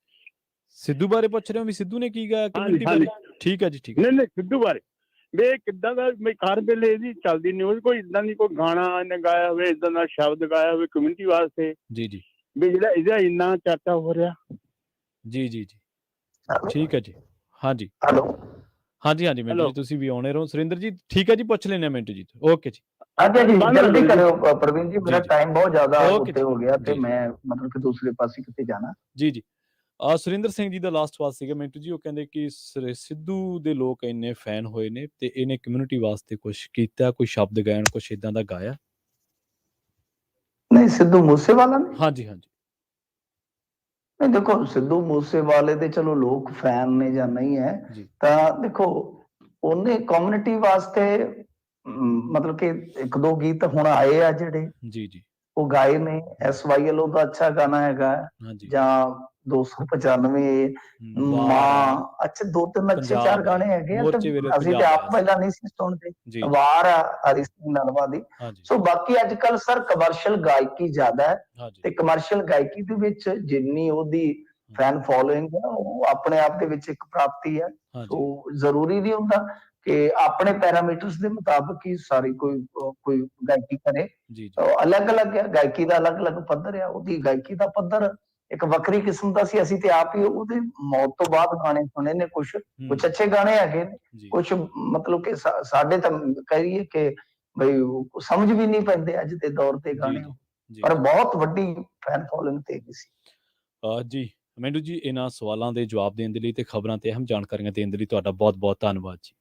ਸਿੱਧੂ ਬਾਰੇ ਪੁੱਛ ਰਹੇ ਹੋ ਵੀ ਸਿੱਧੂ ਨੇ ਕੀ ਗਾਇਆ ਕਮਿਊਨਿਟੀ ਬਾਰੇ? ਠੀਕ ਹੈ ਜੀ, ਠੀਕ ਹੈ। ਨਹੀਂ ਸਿੱਧੂ ਬਾਰੇ ਵੀ ਕਿੱਦਾਂ ਦਾ ਹਰ ਵੇਲੇ ਇਹਦੀ ਚੱਲਦੀ ਨਿਊਜ਼, ਕੋਈ ਏਦਾਂ ਦੀ ਕੋਈ ਗਾਣਾ ਇਹਨੇ ਗਾਇਆ ਹੋਵੇ, ਏਦਾਂ ਦਾ ਸ਼ਬਦ ਗਾਇਆ ਹੋਵੇ ਕਮਿਊਨਿਟੀ ਵਾਸਤੇ? ਜੀ ਜੀ। ਵੀ ਜਿਹੜਾ ਇਹਦਾ ਇੰਨਾ ਚਰਚਾ ਹੋ ਰਿਹਾ। ਜੀ ਜੀ ਜੀ, ਠੀਕ ਹੈ ਜੀ। ਹਾਂਜੀ ਹਾਂਜੀ ਹਾਂਜੀ, ਮਿੰਟੂ ਜੀ ਤੁਸੀਂ ਵੀ ਆਉਣੇ ਰਹੋ। ਸੁਰਿੰਦਰ ਜੀ ਠੀਕ ਹੈ ਜੀ, ਪੁੱਛ ਲੈਣੇ ਮਿੰਟੂ ਜੀ। ਓਕੇ ਜੀ। ਅੱਗੇ ਜੀ, ਜਲਦੀ ਕਰਿਓ ਪ੍ਰਵੀਨ ਜੀ, ਮੇਰਾ ਟਾਈਮ ਬਹੁਤ ਜ਼ਿਆਦਾ ਉੱਤੇ ਹੋ ਗਿਆ ਤੇ ਮੈਂ ਮਤਲਬ ਕਿ ਦੂਸਰੇ ਪਾਸੇ ਕਿਤੇ ਜਾਣਾ। ਜੀ ਜੀ। ਸੁਰਿੰਦਰ ਸਿੰਘ ਜੀ ਦਾ ਲਾਸਟ ਵਾਸ ਸੀਗਾ ਮਿੰਟੂ ਜੀ। ਉਹ ਕਹਿੰਦੇ ਕਿ ਸਿੱਧੂ ਦੇ ਲੋਕ ਇੰਨੇ ਫੈਨ ਹੋਏ ਨੇ ਤੇ ਇਹਨੇ ਕਮਿਊਨਿਟੀ ਵਾਸਤੇ ਕੁਛ ਕੀਤਾ, ਕੋਈ ਸ਼ਬਦ ਗਾਇਨ ਕੁਛ ਏਦਾਂ ਦਾ ਗਾਇਆ? ਨਹੀਂ, ਸਿੱਧੂ ਮੂਸੇਵਾਲਾ ਨੇ? ਹਾਂਜੀ ਹਾਂਜੀ। ਨਹੀਂ ਦੇਖੋ, ਸਿੱਧੂ ਮੂਸੇਵਾਲੇ ਦੇ ਚਲੋ ਲੋਕ ਫੈਨ ਨੇ ਜਾਂ ਨਹੀਂ ਹੈ, ਤਾਂ ਦੇਖੋ ਉਹਨੇ ਕਮਿਊਨਿਟੀ ਵਾਸਤੇ ਮਤਲਬ ਕਿ 1-2 ਗੀਤ ਹੁਣ ਆਏ ਆ ਜਿਹੜੇ ਜੀ ਜੀ ਉਹ ਗਾਏ ਨੇ। SYL ਉਹਦਾ ਅੱਛਾ ਗਾਣਾ ਹੈਗਾ, ਜਾਂ 295 ਮਾਂ, ਅੱਛਾ 2-3 ਅੱਛੇ 4 ਗਾਣੇ ਹੈਗੇ ਆ, ਤੇ ਅਸੀਂ ਤੇ ਆਪ ਪਹਿਲਾਂ ਨਹੀਂ ਸੀ ਸੁਣਦੇ। ਵਾਰ ਆ ਹਰੀ ਸਿੰਘ ਨਲਵਾ ਦੀ। ਸੋ ਬਾਕੀ ਅੱਜ ਕੱਲ ਸਰ ਕਮਰਸ਼ੀਅਲ ਗਾਇਕੀ ਜ਼ਿਆਦਾ ਹੈ, ਤੇ ਕਮਰਸ਼ੀਅਲ ਗਾਇਕੀ ਦੇ ਵਿੱਚ ਜਿੰਨੀ ਉਹਦੀ ਫੈਨ ਫੋਲੋਇੰਗ ਹੈ, ਉਹ ਆਪਣੇ ਆਪ ਦੇ ਵਿੱਚ ਇੱਕ ਪ੍ਰਾਪਤੀ ਹੈ। ਸੋ ਜ਼ਰੂਰੀ ਨਹੀਂ ਹੁੰਦਾ ਕਿ ਆਪਣੇ ਪੈਰਾਮੀਟਰਸ ਦੇ ਮੁਤਾਬਕ ਹੀ ਸਾਰੀ ਕੋਈ ਗਾਇਕੀ ਕਰੇ। ਅਲੱਗ-ਅਲੱਗ ਹੈ, ਗਾਇਕੀ ਦਾ ਅਲੱਗ-ਅਲੱਗ ਪੱਧਰ ਆ, ਉਹਦੀ ਗਾਇਕੀ ਦਾ ਪੱਧਰ ਇੱਕ ਵੱਖਰੀ ਕਿਸਮ ਦਾ ਸੀ। ਅਸੀਂ ਤੇ ਆਪ ਹੀ ਉਹਦੀ ਮੌਤ ਤੋਂ ਬਾਅਦ ਗਾਣੇ ਸੁਣੇ ਨੇ, ਕੁਛ ਅੱਛੇ ਗਾਣੇ ਹੈਗੇ ਨੇ, ਕੁਛ ਮਤਲਬ ਕਿ ਸਾਡੇ ਤਾਂ ਕਹੀਏ ਕਿ ਬਈ ਸਮਝ ਵੀ ਨਹੀਂ ਪੈਂਦੇ ਅੱਜ ਦੇ ਦੌਰ ਤੇ ਗਾਣੇ, ਪਰ ਬਹੁਤ ਵੱਡੀ ਫੈਨ ਫੋਲੋਇੰਗ ਤੇ ਹੈਗੀ ਸੀ। ਜੀ ਮੈਨੂੰ ਜੀ ਇਹਨਾਂ ਸਵਾਲਾਂ ਦੇ ਜਵਾਬ ਦੇਣ ਦੇ ਲਈ ਤੇ ਖਬਰਾਂ ਤੇ ਅਹਿਮ ਜਾਣਕਾਰੀਆਂ ਦੇਣ ਦੇ ਲਈ ਤੁਹਾਡਾ ਬਹੁਤ-ਬਹੁਤ ਧੰਨਵਾਦ ਜੀ।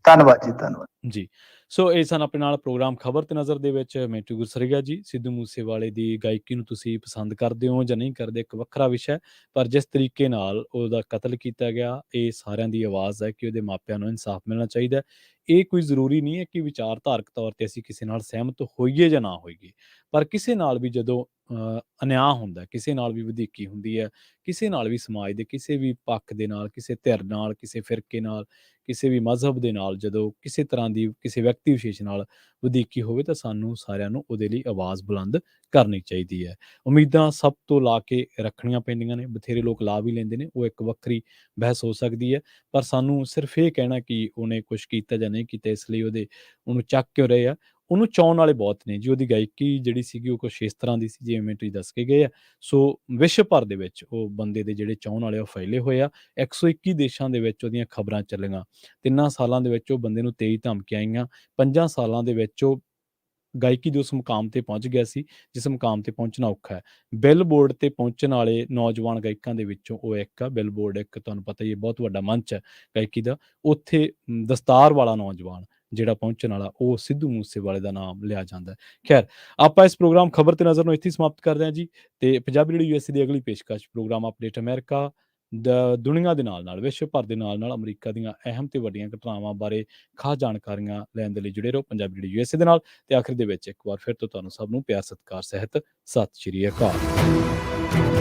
ਧੰਨਵਾਦ ਜੀ, ਧੰਨਵਾਦ ਜੀ। ਸੋ ਇਹ ਸਨ ਆਪਣੇ ਨਾਲ ਪ੍ਰੋਗਰਾਮ ਖਬਰ ਤੇ ਨਜ਼ਰ ਦੇ ਵਿੱਚ ਮਿੰਟੂ ਗੁਰਸਰੀਆ ਜੀ। ਸਿੱਧੂ ਮੂਸੇਵਾਲੇ ਦੀ ਗਾਇਕੀ ਨੂੰ ਤੁਸੀਂ ਪਸੰਦ ਕਰਦੇ ਹੋ ਜਾਂ ਨਹੀਂ ਕਰਦੇ, ਇੱਕ ਵੱਖਰਾ ਵਿਸ਼ਾ, ਪਰ ਜਿਸ ਤਰੀਕੇ ਨਾਲ ਉਹਦਾ ਕਤਲ ਕੀਤਾ ਗਿਆ, ਇਹ ਸਾਰਿਆਂ ਦੀ ਆਵਾਜ਼ ਹੈ ਕਿ ਉਹਦੇ ਮਾਪਿਆਂ ਨੂੰ ਇਨਸਾਫ ਮਿਲਣਾ ਚਾਹੀਦਾ। ਇਹ ਕੋਈ ਜ਼ਰੂਰੀ ਨਹੀਂ ਹੈ ਕਿ ਵਿਚਾਰਧਾਰਕ ਤੌਰ ਤੇ ਅਸੀਂ ਕਿਸੇ ਨਾਲ ਸਹਿਮਤ ਹੋਈਏ ਜਾਂ ਨਾ ਹੋਈਏ, ਪਰ ਕਿਸੇ ਨਾਲ ਵੀ ਜਦੋਂ ਅਨਿਆਂ ਹੁੰਦਾ, ਕਿਸੇ ਨਾਲ ਵੀ ਵਧੀਕੀ ਹੁੰਦੀ ਹੈ, ਕਿਸੇ ਨਾਲ ਵੀ ਸਮਾਜ ਦੇ ਕਿਸੇ ਵੀ ਪੱਖ ਦੇ ਨਾਲ, ਕਿਸੇ ਧਿਰ ਨਾਲ, ਕਿਸੇ ਫਿਰਕੇ ਨਾਲ, ਕਿਸੇ ਵੀ ਮਜ਼ਹਬ ਦੇ ਨਾਲ ਜਦੋਂ ਕਿਸੇ ਤਰ੍ਹਾਂ ਦੀ ਕਿਸੇ ਵਿਅਕਤੀ ਵਿਸ਼ੇਸ਼ ਨਾਲ ਵਧੀਕੀ ਹੋਵੇ, ਤਾਂ ਸਾਨੂੰ ਸਾਰਿਆਂ ਨੂੰ ਉਹਦੇ ਲਈ ਆਵਾਜ਼ ਬੁਲੰਦ ਕਰਨੀ ਚਾਹੀਦੀ ਹੈ। ਉਮੀਦਾਂ ਸਭ ਤੋਂ ਲਾ ਕੇ ਰੱਖਣੀਆਂ ਪੈਂਦੀਆਂ ਨੇ, ਬਥੇਰੇ ਲੋਕ ਲਾ ਵੀ ਲੈਂਦੇ ਨੇ, ਉਹ ਇੱਕ ਵੱਖਰੀ ਬਹਿਸ ਹੋ ਸਕਦੀ ਹੈ, ਪਰ ਸਾਨੂੰ ਸਿਰਫ ਇਹ ਕਹਿਣਾ ਕਿ ਉਹਨੇ ਕੁਛ ਕੀਤਾ ਜਾਂ ਨਹੀਂ ਕੀਤਾ ਇਸ ਲਈ ਉਹਨੂੰ ਚੱਕ ਕਿਉਂ ਰਹੇ ਆ, ਉਹਨੂੰ ਚਾਹੁਣ ਵਾਲੇ ਬਹੁਤ ਨੇ ਜੀ। ਉਹਦੀ ਗਾਇਕੀ ਜਿਹੜੀ ਸੀਗੀ ਉਹ ਕੁਛ ਇਸ ਤਰ੍ਹਾਂ ਦੀ ਸੀ ਜਿਵੇਂ ਮੈਨੂੰ ਤੁਸੀਂ ਦੱਸ ਕੇ ਗਏ ਆ। ਸੋ ਵਿਸ਼ਵ ਭਰ ਦੇ ਵਿੱਚ ਉਹ ਬੰਦੇ ਦੇ ਜਿਹੜੇ ਚਾਹੁਣ ਵਾਲੇ ਉਹ ਫੈਲੇ ਹੋਏ ਆ। 121 ਦੇਸ਼ਾਂ ਦੇ ਵਿੱਚ ਉਹਦੀਆਂ ਖਬਰਾਂ ਚੱਲੀਆਂ। 3 ਸਾਲਾਂ ਦੇ ਵਿੱਚ ਉਹ ਬੰਦੇ ਨੂੰ 23 ਧਮਕੀਆਂ ਆਈਆਂ। 5 ਸਾਲਾਂ ਦੇ ਵਿੱਚ ਉਹ ਗਾਇਕੀ ਦੇ ਉਸ ਮੁਕਾਮ ਤੇ ਪਹੁੰਚ ਗਿਆ ਸੀ ਜਿਸ ਮੁਕਾਮ ਤੇ ਪਹੁੰਚਣਾ ਔਖਾ ਹੈ। ਬਿਲਬੋਰਡ ਤੇ ਪਹੁੰਚਣ ਵਾਲੇ ਨੌਜਵਾਨ ਗਾਇਕਾਂ ਦੇ ਵਿੱਚੋਂ ਉਹ ਇੱਕ ਆ। ਬਿਲਬੋਰਡ ਇੱਕ ਤੁਹਾਨੂੰ ਪਤਾ ਹੀ ਬਹੁਤ ਵੱਡਾ ਮੰਚ ਹੈ ਗਾਇਕੀ ਦਾ। ਉੱਥੇ ਦਸਤਾਰ ਵਾਲਾ ਨੌਜਵਾਨ ਜਿਹੜਾ ਪਹੁੰਚਣ ਵਾਲਾ, ਉਹ ਸਿੱਧੂ ਮੂਸੇਵਾਲੇ ਦਾ ਨਾਮ ਲਿਆ ਜਾਂਦਾ ਹੈ। ਖੈਰ, ਆਪਾਂ ਇਸ ਪ੍ਰੋਗਰਾਮ ਖਬਰ ਤੇ ਨਜ਼ਰ ਨੂੰ ਇੱਥੇ ਸਮਾਪਤ ਕਰਦੇ ਹਾਂ ਜੀ। ਤੇ ਪੰਜਾਬੀ ਰੇਡੀਓ USA ਦੀ ਅਗਲੀ ਪੇਸ਼ਕਸ਼ ਪ੍ਰੋਗਰਾਮ ਅਪਡੇਟ ਅਮਰੀਕਾ ਦੁਨੀਆ ਦੇ ਨਾਲ ਵਿਸ਼ਵ ਭਰ ਦੇ ਨਾਲ ਅਮਰੀਕਾ ਦੀਆਂ ਅਹਿਮ ਤੇ ਵੱਡੀਆਂ ਘਟਨਾਵਾਂ ਬਾਰੇ ਖਾਸ ਜਾਣਕਾਰੀਆਂ ਲੈਣ ਦੇ ਲਈ ਜੁੜੇ ਰਹੋ ਪੰਜਾਬੀ ਰੇਡੀਓ USA ਦੇ ਨਾਲ। ਤੇ ਆਖਿਰ ਦੇ ਵਿੱਚ ਇੱਕ ਵਾਰ ਫਿਰ ਤੋਂ ਤੁਹਾਨੂੰ ਸਭ ਨੂੰ ਪਿਆਰ ਸਤਿਕਾਰ ਸਹਿਤ ਸਤਿ ਸ਼੍ਰੀ ਅਕਾਲ।